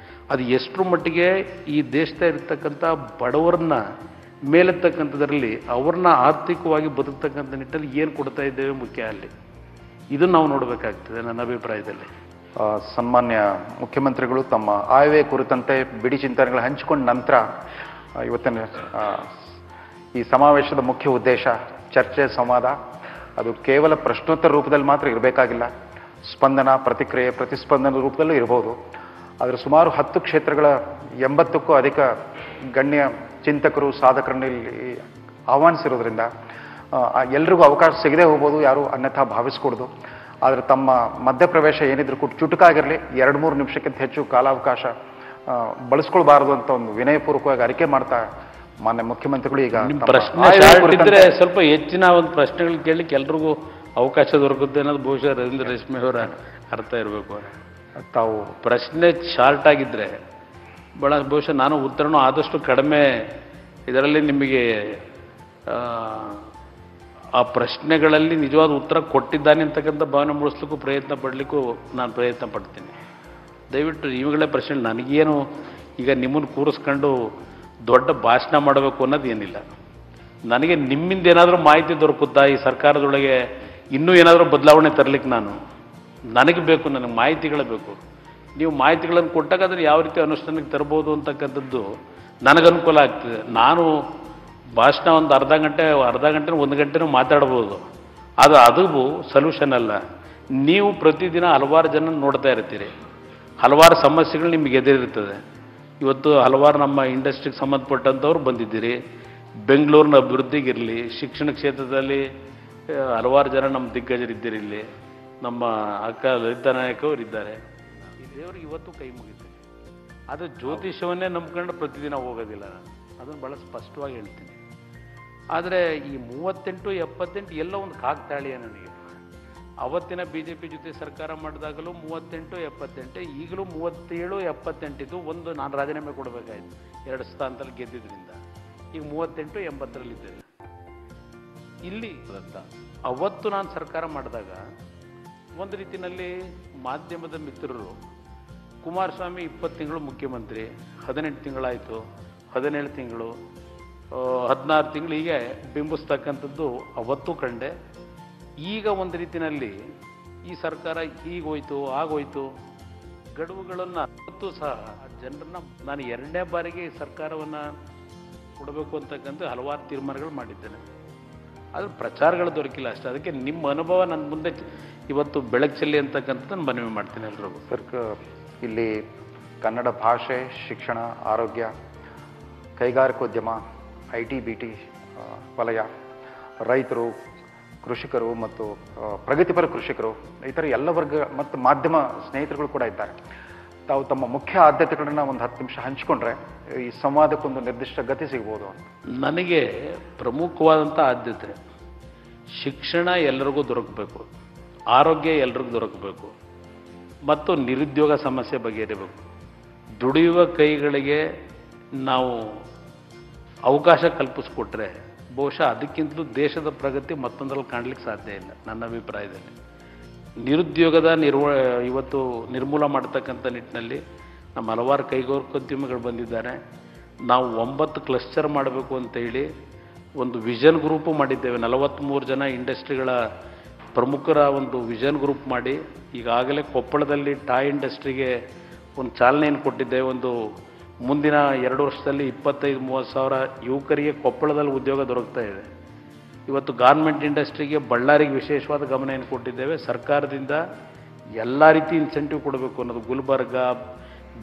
ಅದು ಎಷ್ಟರ ಮಟ್ಟಿಗೆ ಈ ದೇಶದ ಇರ್ತಕ್ಕಂಥ ಬಡವರನ್ನ ಮೇಲೆತ್ತಕ್ಕಂಥದ್ರಲ್ಲಿ ಅವ್ರನ್ನ ಆರ್ಥಿಕವಾಗಿ ಬದುಕ್ತಕ್ಕಂಥ ನಿಟ್ಟಲ್ಲಿ ಏನು ಕೊಡ್ತಾ ಇದ್ದೇವೆ ಮುಖ್ಯ. ಅಲ್ಲಿ ಇದನ್ನು ನಾವು ನೋಡಬೇಕಾಗ್ತದೆ ನನ್ನ ಅಭಿಪ್ರಾಯದಲ್ಲಿ. ಸನ್ಮಾನ್ಯ ಮುಖ್ಯಮಂತ್ರಿಗಳು ತಮ್ಮ ಆಯವ್ಯಯ ಕುರಿತಂತೆ ಬಿಡಿ ಚಿಂತನೆಗಳು ಹಂಚಿಕೊಂಡ ನಂತರ ಇವತ್ತಿನ ಈ ಸಮಾವೇಶದ ಮುಖ್ಯ ಉದ್ದೇಶ ಚರ್ಚೆ, ಸಂವಾದ. ಅದು ಕೇವಲ ಪ್ರಶ್ನೋತ್ತರ ರೂಪದಲ್ಲಿ ಮಾತ್ರ ಇರಬೇಕಾಗಿಲ್ಲ, ಸ್ಪಂದನ, ಪ್ರತಿಕ್ರಿಯೆ, ಪ್ರತಿಸ್ಪಂದನ ರೂಪದಲ್ಲೂ ಇರ್ಬೋದು. ಆದರೆ ಸುಮಾರು 10 ಕ್ಷೇತ್ರಗಳ 80ಕ್ಕೂ ಅಧಿಕ ಗಣ್ಯ ಚಿಂತಕರು, ಸಾಧಕರನ್ನು ಇಲ್ಲಿ ಆಹ್ವಾನಿಸಿರೋದ್ರಿಂದ ಎಲ್ರಿಗೂ ಅವಕಾಶ ಸಿಗದೆ ಹೋಗ್ಬೋದು, ಯಾರು ಅನ್ಯಥಾ ಭಾವಿಸ್ಕೊಡ್ದು. ಆದರೆ ತಮ್ಮ ಮಧ್ಯಪ್ರವೇಶ ಏನಿದ್ರು ಕೂಡ ಚುಟುಕಾಗಿರಲಿ, 2-3 ನಿಮಿಷಕ್ಕಿಂತ ಹೆಚ್ಚು ಕಾಲಾವಕಾಶ ಬಳಸ್ಕೊಳ್ಬಾರದು ಅಂತ ಒಂದು ವಿನಯಪೂರ್ವಕವಾಗಿ ಅರಿಕೆ ಮಾಡ್ತಾ ಮಾನ್ಯ ಮುಖ್ಯಮಂತ್ರಿಗಳು ಈಗ ಪ್ರಶ್ನೆ ಸ್ವಲ್ಪ ಹೆಚ್ಚಿನ ಒಂದು ಪ್ರಶ್ನೆಗಳು ಕೇಳಲಿಕ್ಕೆ ಎಲ್ರಿಗೂ ಅವಕಾಶ ದೊರಕುತ್ತೆ ಅನ್ನೋದು ಬಹುಶಃ ರವೀಂದ್ರ ರೇಷ್ಮೆ ಅವರ ಅರ್ಥ ಇರಬೇಕು. ತಾವು ಪ್ರಶ್ನೆ ಶಾರ್ಟ್ ಆಗಿದ್ದರೆ ಬಹುಶಃ ನಾನು ಉತ್ತರನೂ ಆದಷ್ಟು ಕಡಿಮೆ ಇದರಲ್ಲಿ ನಿಮಗೆ ಆ ಪ್ರಶ್ನೆಗಳಲ್ಲಿ ನಿಜವಾದ ಉತ್ತರ ಕೊಟ್ಟಿದ್ದಾನೆ ಅಂತಕ್ಕಂಥ ಭಾವನೆ ಮೂಡಿಸ್ಲಿಕ್ಕೂ ಪ್ರಯತ್ನ ಪಡಲಿಕ್ಕೂ ನಾನು ಪ್ರಯತ್ನ ಪಡ್ತೀನಿ. ದಯವಿಟ್ಟು ಇವುಗಳೇ ಪ್ರಶ್ನೆ. ನನಗೇನು ಈಗ ನಿಮ್ಮನ್ನು ಕೂರಿಸ್ಕೊಂಡು ದೊಡ್ಡ ಭಾಷಣ ಮಾಡಬೇಕು ಅನ್ನೋದು ಏನಿಲ್ಲ. ನನಗೆ ನಿಮ್ಮಿಂದ ಏನಾದರೂ ಮಾಹಿತಿ ದೊರಕುತ್ತಾ, ಈ ಸರ್ಕಾರದೊಳಗೆ ಇನ್ನೂ ಏನಾದರೂ ಬದಲಾವಣೆ ತರಲಿಕ್ಕೆ ನನಗೆ ಬೇಕು, ನನಗೆ ಮಾಹಿತಿಗಳೇ ಬೇಕು. ನೀವು ಮಾಹಿತಿಗಳನ್ನು ಕೊಟ್ಟಾಗ ಅದನ್ನು ಯಾವ ರೀತಿ ಅನುಷ್ಠಾನಕ್ಕೆ ತರ್ಬೋದು ಅಂತಕ್ಕಂಥದ್ದು ನನಗನುಕೂಲ ಆಗ್ತದೆ. ನಾನು ಭಾಷಣ ಒಂದು ಅರ್ಧ ಗಂಟೆ 1 ಗಂಟೆನೂ ಮಾತಾಡ್ಬೋದು, ಅದು ಸೊಲ್ಯೂಷನ್ ಅಲ್ಲ. ನೀವು ಪ್ರತಿದಿನ ಹಲವಾರು ಜನ ನೋಡ್ತಾ ಇರ್ತೀರಿ, ಹಲವಾರು ಸಮಸ್ಯೆಗಳು ನಿಮಗೆ ಎದುರಿರ್ತದೆ. ಇವತ್ತು ಹಲವಾರು ನಮ್ಮ ಇಂಡಸ್ಟ್ರಿಗೆ ಸಂಬಂಧಪಟ್ಟಂಥವ್ರು ಬಂದಿದ್ದೀರಿ. ಬೆಂಗಳೂರಿನ ಅಭಿವೃದ್ಧಿಗಿರಲಿ, ಶಿಕ್ಷಣ ಕ್ಷೇತ್ರದಲ್ಲಿ ಹಲವಾರು ಜನ ನಮ್ಮ ದಿಗ್ಗಜರಿದ್ದೀರಿ. ಇಲ್ಲಿ ನಮ್ಮ ಅಕ್ಕ ಲಲಿತಾ ನಾಯಕ್ ಅವರು ಇದ್ದಾರೆ. ಈ ದೇವ್ರಿಗೆ ಇವತ್ತು ಕೈ ಮುಗಿತಾರೆ. ಆದರೆ ಜ್ಯೋತಿಷ್ಯವನ್ನೇ ನಂಬ್ಕೊಂಡು ಪ್ರತಿದಿನ ಹೋಗೋದಿಲ್ಲ. ಅದನ್ನು ಭಾಳ ಸ್ಪಷ್ಟವಾಗಿ ಹೇಳ್ತೀನಿ. ಆದರೆ ಈ 38, 78 ಎಲ್ಲ ಒಂದು ಕಾಗ್ತಾಳಿಯ ನನಗೆ. ಅವತ್ತಿನ BJP ಜೊತೆ ಸರ್ಕಾರ ಮಾಡಿದಾಗಲೂ 38, 78, ಈಗಲೂ 37, 78 ಒಂದು ನಾನು ರಾಜೀನಾಮೆ ಕೊಡಬೇಕಾಯ್ತು 2 ಸ್ಥಾನದಲ್ಲಿ ಗೆದ್ದಿದ್ರಿಂದ. ಈಗ 38, 80ರಲ್ಲಿದ್ದೇವೆ. ಇಲ್ಲಿ ಅಂತ ಅವತ್ತು ನಾನು ಸರ್ಕಾರ ಮಾಡಿದಾಗ ಒಂದು ರೀತಿಯಲ್ಲಿ ಮಾಧ್ಯಮದ ಮಿತ್ರರು ಕುಮಾರಸ್ವಾಮಿ 20 ತಿಂಗಳು ಮುಖ್ಯಮಂತ್ರಿ, 18 ತಿಂಗಳಾಯಿತು, 17 ತಿಂಗಳು, 16 ತಿಂಗಳು ಹೀಗೆ ಬಿಂಬಿಸ್ತಕ್ಕಂಥದ್ದು ಅವತ್ತು ಕಂಡೆ. ಈಗ ಒಂದು ರೀತಿಯಲ್ಲಿ ಈ ಸರ್ಕಾರ ಹೀಗೋಯ್ತು ಆಗೋಯ್ತು ಗಡುವುಗಳನ್ನು ಅವತ್ತು ಸಹ ಜನರನ್ನ ನಾನು 2ನೇ ಬಾರಿಗೆ ಈ ಸರ್ಕಾರವನ್ನು ಕೊಡಬೇಕು ಅಂತಕ್ಕಂಥ ಹಲವಾರು ತೀರ್ಮಾನಗಳು ಮಾಡಿದ್ದೇನೆ. ಆದರೆ ಪ್ರಚಾರಗಳು ದೊರಕಿಲ್ಲ ಅಷ್ಟೇ. ಅದಕ್ಕೆ ನಿಮ್ಮ ಅನುಭವ ನನ್ನ ಮುಂದೆ ಇವತ್ತು ಬೆಳಕು ಚೆಲ್ಲಿ ಅಂತಕ್ಕಂಥದ್ದು ಮನವಿ ಮಾಡ್ತೀನಿ ಎಲ್ರಿಗೂ. ಸರ್, ಇಲ್ಲಿ ಕನ್ನಡ ಭಾಷೆ, ಶಿಕ್ಷಣ, ಆರೋಗ್ಯ, ಕೈಗಾರಿಕೋದ್ಯಮ, IT, BT ವಲಯ, ರೈತರು, ಕೃಷಿಕರು ಮತ್ತು ಪ್ರಗತಿಪರ ಕೃಷಿಕರು, ಇತರ ಎಲ್ಲ ವರ್ಗ ಮತ್ತು ಮಾಧ್ಯಮ ಸ್ನೇಹಿತರುಗಳು ಕೂಡ ಇದ್ದಾರೆ. ತಾವು ತಮ್ಮ ಮುಖ್ಯ ಆದ್ಯತೆಗಳನ್ನ ಒಂದು 10 ನಿಮಿಷ ಹಂಚಿಕೊಂಡ್ರೆ ಈ ಸಂವಾದಕ್ಕೊಂದು ನಿರ್ದಿಷ್ಟ ಗತಿ ಸಿಗ್ಬೋದು. ನನಗೆ ಪ್ರಮುಖವಾದಂಥ ಆದ್ಯತೆ ಶಿಕ್ಷಣ ಎಲ್ಲರಿಗೂ ದೊರಕಬೇಕು, ಆರೋಗ್ಯ ಎಲ್ರಿಗೂ ದೊರಕಬೇಕು ಮತ್ತು ನಿರುದ್ಯೋಗ ಸಮಸ್ಯೆ ಬಗೆಹರಿಬೇಕು. ದುಡಿಯುವ ಕೈಗಳಿಗೆ ನಾವು ಅವಕಾಶ ಕಲ್ಪಿಸ್ಕೊಟ್ರೆ ಬಹುಶಃ ಅದಕ್ಕಿಂತಲೂ ದೇಶದ ಪ್ರಗತಿ ಮತ್ತೊಂದರಲ್ಲಿ ಕಾಣಲಿಕ್ಕೆ ಸಾಧ್ಯ ಇಲ್ಲ ನನ್ನ ಅಭಿಪ್ರಾಯದಲ್ಲಿ. ನಿರುದ್ಯೋಗದ ಇವತ್ತು ನಿರ್ಮೂಲ ಮಾಡ್ತಕ್ಕಂಥ ನಿಟ್ಟಿನಲ್ಲಿ ನಮ್ಮ ಹಲವಾರು ಕೈಗಾರಿಕೋದ್ಯಮಿಗಳು ಬಂದಿದ್ದಾರೆ. ನಾವು 9 ಕ್ಲಸ್ಟರ್ ಮಾಡಬೇಕು ಅಂತೇಳಿ ಒಂದು ವಿಷನ್ ಗ್ರೂಪು ಮಾಡಿದ್ದೇವೆ. 43 ಜನ ಇಂಡಸ್ಟ್ರಿಗಳ ಪ್ರಮುಖರ ಒಂದು ವಿಷನ್ ಗ್ರೂಪ್ ಮಾಡಿ ಈಗಾಗಲೇ ಕೊಪ್ಪಳದಲ್ಲಿ ಟಾಯ್ ಇಂಡಸ್ಟ್ರಿಗೆ ಒಂದು ಚಾಲನೆಯನ್ನು ಕೊಟ್ಟಿದ್ದೇವೆ. ಒಂದು ಮುಂದಿನ 2 ವರ್ಷದಲ್ಲಿ 25-30 ಸಾವಿರ ಯುವಕರಿಗೆ ಕೊಪ್ಪಳದಲ್ಲಿ ಉದ್ಯೋಗ ದೊರಕ್ತಾ ಇದೆ. ಇವತ್ತು ಗಾರ್ಮೆಂಟ್ ಇಂಡಸ್ಟ್ರಿಗೆ ಬಳ್ಳಾರಿಗೆ ವಿಶೇಷವಾದ ಗಮನ ಏನು ಕೊಟ್ಟಿದ್ದೇವೆ. ಸರ್ಕಾರದಿಂದ ಎಲ್ಲ ರೀತಿ ಇನ್ಸೆಂಟಿವ್ ಕೊಡಬೇಕು ಅನ್ನೋದು. ಗುಲ್ಬರ್ಗ,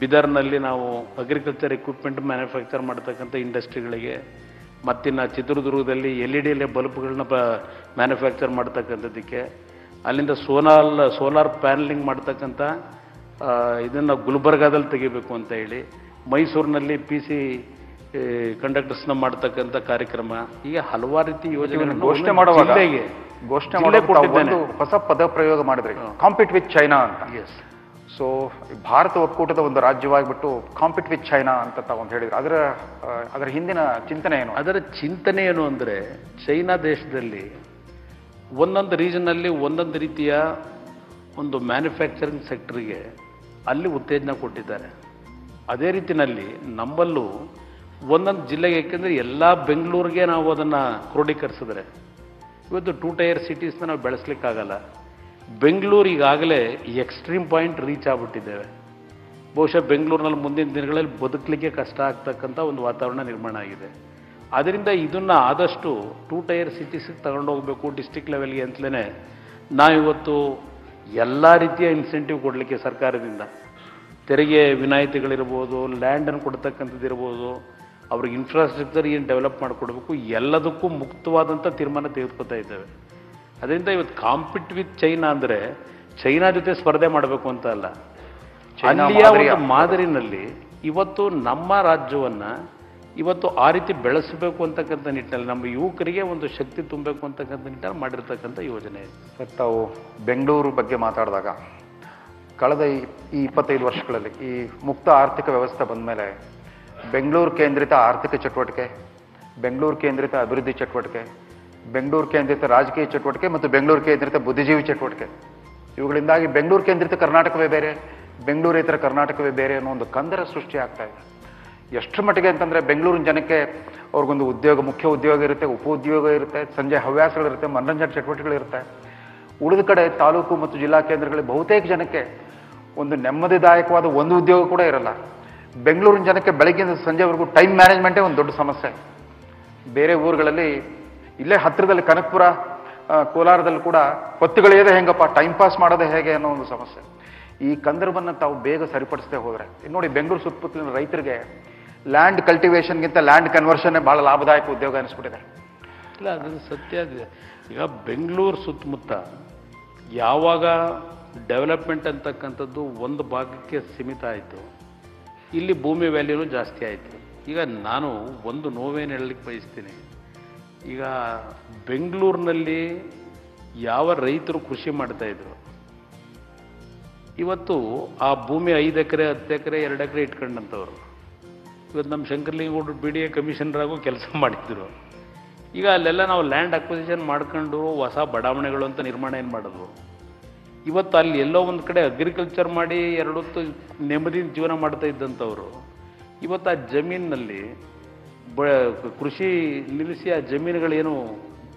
ಬಿದರ್ನಲ್ಲಿ ನಾವು ಅಗ್ರಿಕಲ್ಚರ್ ಎಕ್ವಿಪ್ಮೆಂಟ್ ಮ್ಯಾನುಫ್ಯಾಕ್ಚರ್ ಮಾಡ್ತಕ್ಕಂಥ ಇಂಡಸ್ಟ್ರಿಗಳಿಗೆ, ಮತ್ತಿನ್ನು ಚಿತ್ರದುರ್ಗದಲ್ಲಿ LED ಬಲ್ಬ್ಗಳನ್ನ ಮ್ಯಾನುಫ್ಯಾಕ್ಚರ್ ಮಾಡ್ತಕ್ಕಂಥದ್ದಕ್ಕೆ, ಅಲ್ಲಿಂದ ಸೋಲಾರ್ ಪ್ಯಾನಲಿಂಗ್ ಮಾಡ್ತಕ್ಕಂಥ ಇದನ್ನು ಗುಲ್ಬರ್ಗಾದಲ್ಲಿ ತೆಗಿಬೇಕು ಅಂತ ಹೇಳಿ, ಮೈಸೂರಿನಲ್ಲಿ PC ಕಂಡಕ್ಟರ್ಸ್ನ ಮಾಡ್ತಕ್ಕಂಥ ಕಾರ್ಯಕ್ರಮ, ಈಗ ಹಲವಾರು ರೀತಿ ಯೋಜನೆಗಳನ್ನು ಘೋಷಣೆ ಮಾಡುವಾಗ ಹೊಸ ಪದ ಪ್ರಯೋಗ ಮಾಡಿದ್ರಿ, ಕಾಂಪೀಟ್ ವಿತ್ ಚೈನಾ ಅಂತ. ಎಸ್. ಸೊ ಭಾರತ ಒಕ್ಕೂಟದ ಒಂದು ರಾಜ್ಯವಾಗಿಬಿಟ್ಟು ಕಾಂಪೀಟ್ ವಿತ್ ಚೈನಾ ಅಂತ ತಾವು ಹೇಳಿದ್ರು. ಅದರ ಹಿಂದಿನ ಚಿಂತನೆ ಏನು? ಅದರ ಚಿಂತನೆ ಏನು ಅಂದರೆ, ಚೈನಾ ದೇಶದಲ್ಲಿ ಒಂದೊಂದು ರೀಜನ್ನಲ್ಲಿ ಒಂದೊಂದು ರೀತಿಯ ಒಂದು ಮ್ಯಾನುಫ್ಯಾಕ್ಚರಿಂಗ್ ಸೆಕ್ಟರ್ಗೆ ಅಲ್ಲಿ ಉತ್ತೇಜನ ಕೊಟ್ಟಿದ್ದಾರೆ. ಅದೇ ರೀತಿಯಲ್ಲಿ ನಮ್ಮಲ್ಲೂ ಒಂದೊಂದು ಜಿಲ್ಲೆಗೆ, ಏಕೆಂದರೆ ಎಲ್ಲ ಬೆಂಗಳೂರಿಗೆ ನಾವು ಅದನ್ನು ಕ್ರೋಢೀಕರಿಸಿದ್ರೆ ಇವತ್ತು 2 ಟೈರ್ ಸಿಟೀಸ್ನ ನಾವು ಬೆಳೆಸಲಿಕ್ಕಾಗಲ್ಲ. ಬೆಂಗಳೂರು ಈಗಾಗಲೇ ಎಕ್ಸ್ಟ್ರೀಮ್ ಪಾಯಿಂಟ್ ರೀಚ್ ಆಗಿಬಿಟ್ಟಿದ್ದೇವೆ. ಬಹುಶಃ ಬೆಂಗಳೂರಿನಲ್ಲಿ ಮುಂದಿನ ದಿನಗಳಲ್ಲಿ ಬದುಕಲಿಕ್ಕೆ ಕಷ್ಟ ಆಗ್ತಕ್ಕಂಥ ಒಂದು ವಾತಾವರಣ ನಿರ್ಮಾಣ ಆಗಿದೆ. ಆದ್ದರಿಂದ ಇದನ್ನು ಆದಷ್ಟು 2 ಟೈರ್ ಸಿಟೀಸಿಗೆ ತಗೊಂಡೋಗ್ಬೇಕು ಡಿಸ್ಟಿಕ್ ಲೆವೆಲ್ಗೆ ಅಂತಲೇ ನಾವಿವತ್ತು ಎಲ್ಲ ರೀತಿಯ ಇನ್ಸೆಂಟಿವ್ ಕೊಡಲಿಕ್ಕೆ ಸರ್ಕಾರದಿಂದ ತೆರಿಗೆ ವಿನಾಯಿತಿಗಳಿರ್ಬೋದು, ಲ್ಯಾಂಡನ್ನು ಕೊಡ್ತಕ್ಕಂಥದ್ದು ಇರ್ಬೋದು, ಅವ್ರಿಗೆ ಇನ್ಫ್ರಾಸ್ಟ್ರಕ್ಚರ್ ಏನು ಡೆವಲಪ್ ಮಾಡಿಕೊಡ್ಬೇಕು, ಎಲ್ಲದಕ್ಕೂ ಮುಕ್ತವಾದಂಥ ತೀರ್ಮಾನ ತೆಗೆದುಕೊತಾ ಇದ್ದೇವೆ. ಅದರಿಂದ ಇವತ್ತು ಕಾಂಪೀಟ್ ವಿತ್ ಚೈನಾ ಅಂದರೆ ಚೈನಾ ಜೊತೆ ಸ್ಪರ್ಧೆ ಮಾಡಬೇಕು ಅಂತ ಅಲ್ಲ, ಅಲ್ಲಿಯ ಒಂದು ಮಾದರಿನಲ್ಲಿ ಇವತ್ತು ನಮ್ಮ ರಾಜ್ಯವನ್ನು ಇವತ್ತು ಆ ರೀತಿ ಬೆಳೆಸಬೇಕು ಅಂತಕ್ಕಂಥ ನಿಟ್ಟಿನಲ್ಲಿ ನಮ್ಮ ಯುವಕರಿಗೆ ಒಂದು ಶಕ್ತಿ ತುಂಬಬೇಕು ಅಂತಕ್ಕಂಥ ನಿಟ್ಟಿನಲ್ಲಿ ಮಾಡಿರ್ತಕ್ಕಂಥ ಯೋಜನೆ. ತಾವು ಬೆಂಗಳೂರು ಬಗ್ಗೆ ಮಾತಾಡಿದಾಗ ಕಳೆದ ಈ 25 ವರ್ಷಗಳಲ್ಲಿ ಈ ಮುಕ್ತ ಆರ್ಥಿಕ ವ್ಯವಸ್ಥೆ ಬಂದ ಮೇಲೆ ಬೆಂಗಳೂರು ಕೇಂದ್ರಿತ ಆರ್ಥಿಕ ಚಟುವಟಿಕೆ, ಬೆಂಗಳೂರು ಕೇಂದ್ರಿತ ಅಭಿವೃದ್ಧಿ ಚಟುವಟಿಕೆ, ಬೆಂಗಳೂರು ಕೇಂದ್ರಿತ ರಾಜಕೀಯ ಚಟುವಟಿಕೆ ಮತ್ತು ಬೆಂಗಳೂರು ಕೇಂದ್ರಿತ ಬುದ್ಧಿಜೀವಿ ಚಟುವಟಿಕೆ, ಇವುಗಳಿಂದಾಗಿ ಬೆಂಗಳೂರು ಕೇಂದ್ರಿತ ಕರ್ನಾಟಕವೇ ಬೇರೆ, ಬೆಂಗಳೂರೇತರ ಕರ್ನಾಟಕವೇ ಬೇರೆ ಅನ್ನೋ ಒಂದು ಕಂದರ ಸೃಷ್ಟಿ ಆಗ್ತಾ ಇದೆ. ಎಷ್ಟರ ಮಟ್ಟಿಗೆ ಅಂತಂದರೆ ಬೆಂಗಳೂರಿನ ಜನಕ್ಕೆ ಅವ್ರಿಗೊಂದು ಉದ್ಯೋಗ, ಮುಖ್ಯ ಉದ್ಯೋಗ ಇರುತ್ತೆ, ಉಪೋದ್ಯೋಗ ಇರುತ್ತೆ, ಸಂಜೆ ಹವ್ಯಾಸಗಳಿರುತ್ತೆ, ಮನರಂಜನೆ ಚಟುವಟಿಕೆಗಳಿರುತ್ತೆ. ಉಳಿದ ಕಡೆ ತಾಲೂಕು ಮತ್ತು ಜಿಲ್ಲಾ ಕೇಂದ್ರಗಳಲ್ಲಿ ಬಹುತೇಕ ಜನಕ್ಕೆ ಒಂದು ನೆಮ್ಮದಿದಾಯಕವಾದ ಒಂದು ಉದ್ಯೋಗ ಕೂಡ ಇರಲ್ಲ. ಬೆಂಗಳೂರಿನ ಜನಕ್ಕೆ ಬೆಳಗ್ಗಿಂದ ಸಂಜೆವರೆಗೂ ಟೈಮ್ ಮ್ಯಾನೇಜ್ಮೆಂಟೇ ಒಂದು ದೊಡ್ಡ ಸಮಸ್ಯೆ. ಬೇರೆ ಊರುಗಳಲ್ಲಿ ಇಲ್ಲೇ ಹತ್ತಿರದಲ್ಲಿ ಕನಕಪುರ, ಕೋಲಾರದಲ್ಲಿ ಕೂಡ ಹೊತ್ತುಗಳಿಯೋದೇ ಹೆಂಗಪ್ಪ, ಟೈಮ್ ಪಾಸ್ ಮಾಡೋದೇ ಹೇಗೆ ಅನ್ನೋ ಒಂದು ಸಮಸ್ಯೆ. ಈ ಕಂದರವನ್ನು ತಾವು ಬೇಗ ಸರಿಪಡಿಸದೆ ಹೋದರೆ ನೋಡಿ, ಬೆಂಗಳೂರು ಸುತ್ತಮುತ್ತಲಿನ ರೈತರಿಗೆ ಲ್ಯಾಂಡ್ ಕಲ್ಟಿವೇಷನ್ಗಿಂತ ಲ್ಯಾಂಡ್ ಕನ್ವರ್ಷನ್ನೇ ಭಾಳ ಲಾಭದಾಯಕ ಉದ್ಯೋಗ ಅನಿಸ್ಬಿಟ್ಟಿದೆ. ಇಲ್ಲ, ಅದು ಸತ್ಯ ಇದೆ. ಈಗ ಬೆಂಗಳೂರು ಸುತ್ತಮುತ್ತ ಯಾವಾಗ ಡೆವಲಪ್ಮೆಂಟ್ ಅಂತಕ್ಕಂಥದ್ದು ಒಂದು ಭಾಗಕ್ಕೆ ಸೀಮಿತ ಆಯಿತು, ಇಲ್ಲಿ ಭೂಮಿ ವ್ಯಾಲ್ಯೂನು ಜಾಸ್ತಿ ಆಯಿತು. ಈಗ ನಾನು ಒಂದು ನೋವೇನು ಹೇಳಲಿಕ್ಕೆ ಬಯಸ್ತೀನಿ, ಈಗ ಬೆಂಗಳೂರಿನಲ್ಲಿ ಯಾವ ರೈತರು ಕೃಷಿ ಮಾಡ್ತಾ ಇದ್ರು, ಇವತ್ತು ಆ ಭೂಮಿ 5 ಎಕರೆ 10 ಎಕರೆ 2 ಎಕರೆ ಇಟ್ಕೊಂಡಂಥವ್ರು ಇವತ್ತು ನಮ್ಮ ಶಂಕರಲಿಂಗೌಡರು ಬಿ ಡಿ ಎ ಕಮಿಷನರ್ ಆಗೋ ಕೆಲಸ ಮಾಡಿದ್ರು. ಈಗ ಅಲ್ಲೆಲ್ಲ ನಾವು ಲ್ಯಾಂಡ್ ಅಕ್ವಿಸಿಷನ್ ಮಾಡ್ಕೊಂಡು ಹೊಸ ಬಡಾವಣೆಗಳು ಅಂತ ನಿರ್ಮಾಣ ಏನು ಮಾಡೋದು. ಇವತ್ತು ಅಲ್ಲಿ ಎಲ್ಲೋ ಒಂದು ಕಡೆ ಅಗ್ರಿಕಲ್ಚರ್ ಮಾಡಿ 2 ಹೊತ್ತು ನೆಮ್ಮದಿ ಜೀವನ ಮಾಡ್ತಾ ಇದ್ದಂಥವ್ರು ಇವತ್ತು ಆ ಜಮೀನಿನಲ್ಲಿ ಕೃಷಿ ನಿಲ್ಲಿಸಿ ಆ ಜಮೀನುಗಳೇನು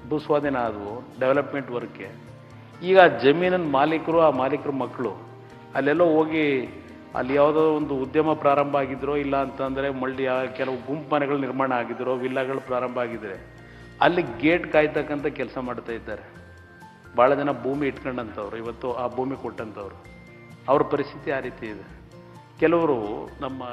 ಭೂಸ್ವಾಧೀನ ಆದವು ಡೆವಲಪ್ಮೆಂಟ್ ವರ್ಕ್ಗೆ, ಈಗ ಆ ಜಮೀನಿನ ಮಾಲೀಕರು ಆ ಮಾಲೀಕರ ಮಕ್ಕಳು ಅಲ್ಲೆಲ್ಲೋ ಹೋಗಿ ಅಲ್ಲಿ ಯಾವುದೋ ಒಂದು ಉದ್ಯಮ ಪ್ರಾರಂಭ ಆಗಿದ್ರೋ ಇಲ್ಲ ಅಂತಂದರೆ ಕೆಲವು ಗುಂಪು ಮನೆಗಳು ನಿರ್ಮಾಣ ಆಗಿದ್ರೋ ವಿಲ್ಲಾಗಳು ಪ್ರಾರಂಭ ಆಗಿದ್ರೆ ಅಲ್ಲಿ ಗೇಟ್ ಕಾಯ್ತಕ್ಕಂಥ ಕೆಲಸ ಮಾಡ್ತಾ ಇದ್ದಾರೆ. ಭಾಳ ಜನ ಭೂಮಿ ಇಟ್ಕೊಂಡಂಥವ್ರು ಇವತ್ತು ಆ ಭೂಮಿ ಕೊಟ್ಟಂಥವ್ರು ಅವ್ರ ಪರಿಸ್ಥಿತಿ ಆ ರೀತಿ ಇದೆ. ಕೆಲವರು ನಮ್ಮ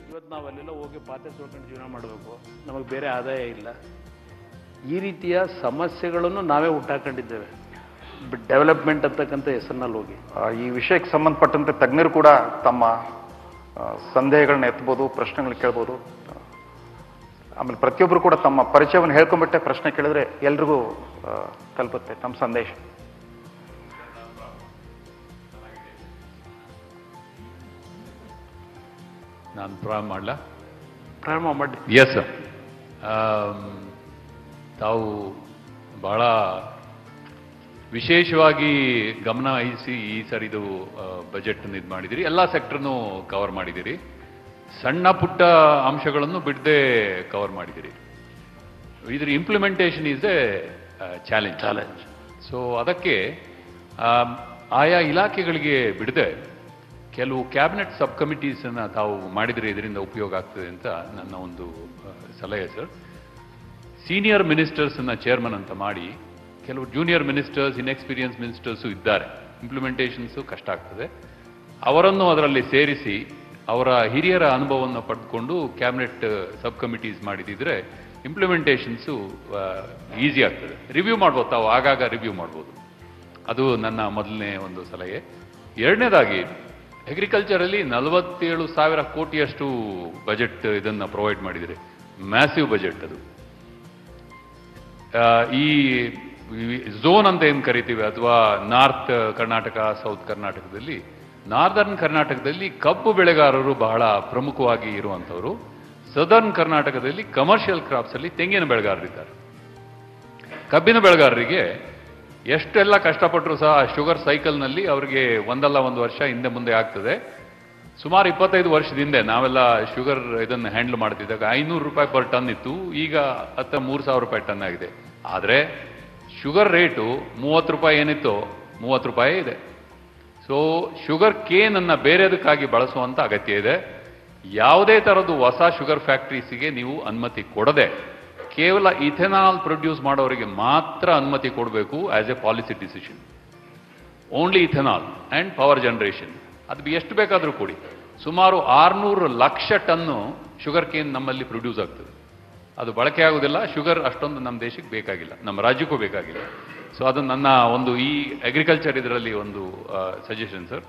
ಇವತ್ತು ನಾವು ಅಲ್ಲೆಲ್ಲ ಹೋಗಿ ಪಾತ್ರೆ ತೊಳ್ಕೊಂಡು ಜೀವನ ಮಾಡಬೇಕು, ನಮಗೆ ಬೇರೆ ಆದಾಯ ಇಲ್ಲ. ಈ ರೀತಿಯ ಸಮಸ್ಯೆಗಳನ್ನು ನಾವೇ ಹುಟ್ಟಾಕೊಂಡಿದ್ದೇವೆ ಡೆವಲಪ್ಮೆಂಟ್ ಅಂತಕ್ಕಂಥ ಹೆಸರಿನಲ್ಲಿ ಹೋಗಿ. ಈ ವಿಷಯಕ್ಕೆ ಸಂಬಂಧಪಟ್ಟಂತೆ ತಜ್ಞರು ಕೂಡ ತಮ್ಮ ಸಂದೇಹಗಳನ್ನ ಎತ್ತಬಹುದು, ಪ್ರಶ್ನೆಗಳು ಕೇಳ್ಬೋದು. ಆಮೇಲೆ ಪ್ರತಿಯೊಬ್ಬರು ಕೂಡ ತಮ್ಮ ಪರಿಚಯವನ್ನು ಹೇಳ್ಕೊಂಡ್ಬಿಟ್ಟೆ ಪ್ರಶ್ನೆ ಕೇಳಿದ್ರೆ ಎಲ್ರಿಗೂ ತಲುಪುತ್ತೆ ತಮ್ಮ ಸಂದೇಶ. ನಾನು ಪ್ರಾರಂಭ ಮಾಡಿ. ಎಸ್ ಸರ್, ತಾವು ಬಹಳ ವಿಶೇಷವಾಗಿ ಗಮನ ವಹಿಸಿ ಈ ಸರಿದು ಬಜೆಟ್ ಇದು ಮಾಡಿದಿರಿ, ಎಲ್ಲ ಸೆಕ್ಟರ್ನು ಕವರ್ ಮಾಡಿದಿರಿ, ಸಣ್ಣ ಪುಟ್ಟ ಅಂಶಗಳನ್ನು ಬಿಡದೆ ಕವರ್ ಮಾಡಿದಿರಿ. ಇದ್ರ implementation is A challenge. So ಅದಕ್ಕೆ ಆಯಾ ಇಲಾಖೆಗಳಿಗೆ ಬಿಡದೆ ಕೆಲವು ಕ್ಯಾಬಿನೆಟ್ ಸಬ್ ಕಮಿಟೀಸನ್ನು ತಾವು ಮಾಡಿದರೆ ಇದರಿಂದ ಉಪಯೋಗ ಆಗ್ತದೆ ಅಂತ ನನ್ನ ಒಂದು ಸಲಹೆ ಸರ್. ಸೀನಿಯರ್ ಮಿನಿಸ್ಟರ್ಸನ್ನು ಚೇರ್ಮನ್ ಅಂತ ಮಾಡಿ ಕೆಲವು ಜೂನಿಯರ್ ಮಿನಿಸ್ಟರ್ಸ್ ಇನ್ಎಕ್ಸ್ಪೀರಿಯನ್ಸ್ ಮಿನಿಸ್ಟರ್ಸು ಇದ್ದಾರೆ, ಇಂಪ್ಲಿಮೆಂಟೇಷನ್ಸು ಕಷ್ಟ ಆಗ್ತದೆ, ಅವರನ್ನು ಅದರಲ್ಲಿ ಸೇರಿಸಿ ಅವರ ಹಿರಿಯರ ಅನುಭವವನ್ನು ಪಡೆದುಕೊಂಡು ಕ್ಯಾಬಿನೆಟ್ ಸಬ್ ಕಮಿಟೀಸ್ ಮಾಡಿದಿದ್ರೆ ಇಂಪ್ಲಿಮೆಂಟೇಷನ್ಸು ಈಸಿ ಆಗ್ತದೆ. ರಿವ್ಯೂ ಮಾಡ್ಬೋದು, ತಾವು ಆಗಾಗ ರಿವ್ಯೂ ಮಾಡ್ಬೋದು. ಅದು ನನ್ನ ಮೊದಲನೇ ಒಂದು ಸಲಹೆ. ಎರಡನೇದಾಗಿ ಅಗ್ರಿಕಲ್ಚರಲ್ಲಿ 47,000 ಕೋಟಿಯಷ್ಟು ಬಜೆಟ್ ಇದನ್ನು ಪ್ರೊವೈಡ್ ಮಾಡಿದರೆ, ಮ್ಯಾಸಿವ್ ಬಜೆಟ್ ಅದು. ಈ ಝೋನ್ ಅಂತ ಏನು ಕರಿತೀವಿ ಅಥವಾ ನಾರ್ತ್ ಕರ್ನಾಟಕ ಸೌತ್ ಕರ್ನಾಟಕದಲ್ಲಿ, ನಾರ್ದರ್ನ್ ಕರ್ನಾಟಕದಲ್ಲಿ ಕಬ್ಬು ಬೆಳೆಗಾರರು ಬಹಳ ಪ್ರಮುಖವಾಗಿ ಇರುವಂಥವರು, ಸದರ್ನ್ ಕರ್ನಾಟಕದಲ್ಲಿ ಕಮರ್ಷಿಯಲ್ ಕ್ರಾಪ್ಸ್ ಅಲ್ಲಿ ತೆಂಗಿನ ಬೆಳೆಗಾರರಿದ್ದಾರೆ. ಕಬ್ಬಿನ ಬೆಳೆಗಾರರಿಗೆ ಎಷ್ಟೆಲ್ಲ ಕಷ್ಟಪಟ್ಟರು ಸಹ ಶುಗರ್ ಸೈಕಲ್ನಲ್ಲಿ ಅವರಿಗೆ ಒಂದಲ್ಲ ಒಂದು ವರ್ಷ ಹಿಂದೆ ಮುಂದೆ ಆಗ್ತದೆ. ಸುಮಾರು 25 ವರ್ಷದ ಹಿಂದೆ ನಾವೆಲ್ಲ ಶುಗರ್ ಇದನ್ನು ಹ್ಯಾಂಡಲ್ ಮಾಡ್ತಿದ್ದಾಗ 500 ರೂಪಾಯಿ ಪರ್ ಟನ್ ಇತ್ತು, ಈಗ 3,000 ರೂಪಾಯಿ ಟನ್ ಆಗಿದೆ. ಆದರೆ ಶುಗರ್ ರೇಟು 30 ರೂಪಾಯಿ ಏನಿತ್ತು 30 ರೂಪಾಯಿ ಇದೆ. ಸೊ ಶುಗರ್ ಕೇನನ್ನು ಬೇರೆದಕ್ಕಾಗಿ ಬಳಸುವಂಥ ಅಗತ್ಯ ಇದೆ. ಯಾವುದೇ ಥರದ್ದು ಹೊಸ ಶುಗರ್ ಫ್ಯಾಕ್ಟ್ರೀಸಿಗೆ ನೀವು ಅನುಮತಿ ಕೊಡದೆ ಕೇವಲ ಇಥೆನಾಲ್ ಪ್ರೊಡ್ಯೂಸ್ ಮಾಡೋರಿಗೆ ಮಾತ್ರ ಅನುಮತಿ ಕೊಡಬೇಕು as A policy decision. Only ethanol and power generation, ಅದು ಎಷ್ಟು ಬೇಕಾದರೂ ಕೊಡಿ. ಸುಮಾರು 600 ಲಕ್ಷ ಟನ್ನು ಶುಗರ್ ಕೇನ್ ನಮ್ಮಲ್ಲಿ ಪ್ರೊಡ್ಯೂಸ್ ಆಗ್ತದೆ. ಅದು ಬಳಕೆ ಆಗೋದಿಲ್ಲ, ಶುಗರ್ ಅಷ್ಟೊಂದು ನಮ್ಮ ದೇಶಕ್ಕೆ ಬೇಕಾಗಿಲ್ಲ, ನಮ್ಮ ರಾಜ್ಯಕ್ಕೂ ಬೇಕಾಗಿಲ್ಲ. ಸೊ ಅದು ನನ್ನ ಒಂದು ಈ ಅಗ್ರಿಕಲ್ಚರ್ ಇದರಲ್ಲಿ ಒಂದು ಸಜೆಷನ್ ಸರ್.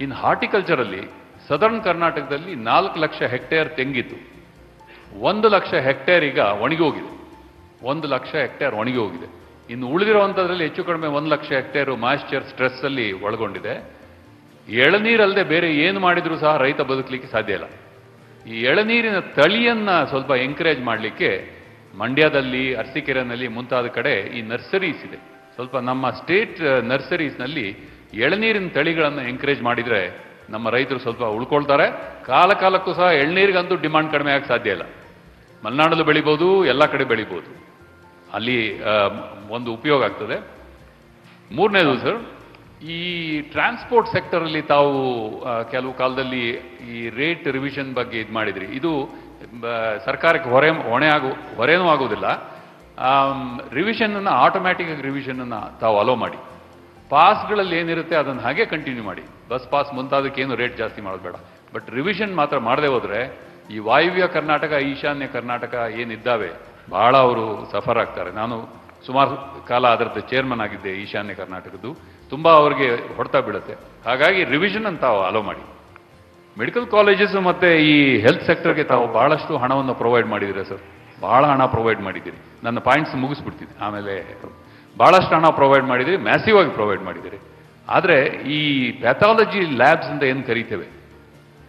ಇನ್ ಹಾರ್ಟಿಕಲ್ಚರಲ್ಲಿ ಸದರ್ನ್ ಕರ್ನಾಟಕದಲ್ಲಿ 4 ಲಕ್ಷ ಹೆಕ್ಟೇರ್ ತೆಂಗಿತ್ತು, 1 ಲಕ್ಷ ಹೆಕ್ಟೇರ್ ಈಗ ಒಣಗಿ ಹೋಗಿದೆ. 1 ಲಕ್ಷ ಹೆಕ್ಟೇರ್ ಒಣಗಿ ಹೋಗಿದೆ. ಇನ್ನು ಉಳಿದಿರುವಂಥದ್ರಲ್ಲಿ ಹೆಚ್ಚು ಕಡಿಮೆ 1 ಲಕ್ಷ ಹೆಕ್ಟೇರು ಮಾಯಿಶ್ಚರ್ ಸ್ಟ್ರೆಸ್ ಅಲ್ಲಿ ಒಳಗೊಂಡಿದೆ. ಎಳನೀರಲ್ಲದೆ ಬೇರೆ ಏನು ಮಾಡಿದರೂ ಸಹ ರೈತ ಬದುಕಲಿಕ್ಕೆ ಸಾಧ್ಯ ಇಲ್ಲ. ಈ ಎಳನೀರಿನ ತಳಿಯನ್ನ ಸ್ವಲ್ಪ ಎಂಕರೇಜ್ ಮಾಡಲಿಕ್ಕೆ ಮಂಡ್ಯದಲ್ಲಿ, ಅರಸೀಕೆರೆನಲ್ಲಿ ಮುಂತಾದ ಕಡೆ ಈ ನರ್ಸರೀಸ್ ಇದೆ. ಸ್ವಲ್ಪ ನಮ್ಮ ಸ್ಟೇಟ್ ನರ್ಸರೀಸ್ನಲ್ಲಿ ಎಳನೀರಿನ ತಳಿಗಳನ್ನು ಎಂಕರೇಜ್ ಮಾಡಿದರೆ ನಮ್ಮ ರೈತರು ಸ್ವಲ್ಪ ಉಳ್ಕೊಳ್ತಾರೆ. ಕಾಲಕ್ಕೂ ಸಹ ಎಳ್ನೀರಿಗಂತೂ ಡಿಮಾಂಡ್ ಕಡಿಮೆ ಆಗಕ್ಕೆ ಸಾಧ್ಯ ಇಲ್ಲ. ಮಲೆನಾಡಲ್ಲೂ ಬೆಳಿಬೋದು, ಎಲ್ಲ ಕಡೆ ಬೆಳಿಬೋದು, ಅಲ್ಲಿ ಒಂದು ಉಪಯೋಗ ಆಗ್ತದೆ. ಮೂರನೇದು ಸರ್, ಈ ಟ್ರಾನ್ಸ್ಪೋರ್ಟ್ ಸೆಕ್ಟರಲ್ಲಿ ತಾವು ಕೆಲವು ಕಾಲದಲ್ಲಿ ಈ ರೇಟ್ ರಿವಿಷನ್ ಬಗ್ಗೆ ಇದು ಮಾಡಿದ್ರಿ. ಇದು ಸರ್ಕಾರಕ್ಕೆ ಹೊರೆನೂ ಆಗೋದಿಲ್ಲ. ರಿವಿಷನನ್ನು ಆಟೋಮ್ಯಾಟಿಕ್ ರಿವಿಷನನ್ನು ತಾವು ಅಲೋ ಮಾಡಿ. ಪಾಸ್ಗಳಲ್ಲಿ ಏನಿರುತ್ತೆ ಅದನ್ನು ಹಾಗೆ ಕಂಟಿನ್ಯೂ ಮಾಡಿ. ಬಸ್ ಪಾಸ್ ಮುಂತಾದಕ್ಕೇನು ರೇಟ್ ಜಾಸ್ತಿ ಮಾಡೋದು ಬೇಡ. ಬಟ್ ರಿವಿಷನ್ ಮಾತ್ರ ಮಾಡದೆ ಹೋದರೆ ಈ ವಾಯುವ್ಯ ಕರ್ನಾಟಕ, ಈಶಾನ್ಯ ಕರ್ನಾಟಕ ಏನಿದ್ದಾವೆ ಬಹಳ ಅವರು ಸಫರ್ ಆಗ್ತಾರೆ. ನಾನು ಸುಮಾರು ಕಾಲ ಅದರದ್ದು ಚೇರ್ಮನ್ ಆಗಿದ್ದೆ ಈಶಾನ್ಯ ಕರ್ನಾಟಕದ್ದು. ತುಂಬ ಅವ್ರಿಗೆ ಹೊಡೆತ ಬೀಳುತ್ತೆ. ಹಾಗಾಗಿ ರಿವಿಷನ್ ಅಂತ ತಾವು ಅಲೋ ಮಾಡಿ. ಮೆಡಿಕಲ್ ಕಾಲೇಜಸ್ ಮತ್ತು ಈ ಹೆಲ್ತ್ ಸೆಕ್ಟರ್ಗೆ ತಾವು ಬಹಳಷ್ಟು ಹಣವನ್ನು ಪ್ರೊವೈಡ್ ಮಾಡಿದ್ದೀರಾ ಸರ್, ಬಹಳ ಹಣ ಪ್ರೊವೈಡ್ ಮಾಡಿದ್ದೀರಿ. ನನ್ನ ಪಾಯಿಂಟ್ಸ್ ಮುಗಿಸ್ಬಿಡ್ತೀನಿ, ಆಮೇಲೆ ಭಾಳಷ್ಟು ಹಣ ಪ್ರೊವೈಡ್ ಮಾಡಿದ್ದೀರಿ, ಮ್ಯಾಸಿವ್ ಆಗಿ ಪ್ರೊವೈಡ್ ಮಾಡಿದ್ದೀರಿ. ಆದರೆ ಈ ಪ್ಯಾಥಾಲಜಿ ಲ್ಯಾಬ್ಸ್ ಅಂತ ಏನು ಕರಿತೇವೆ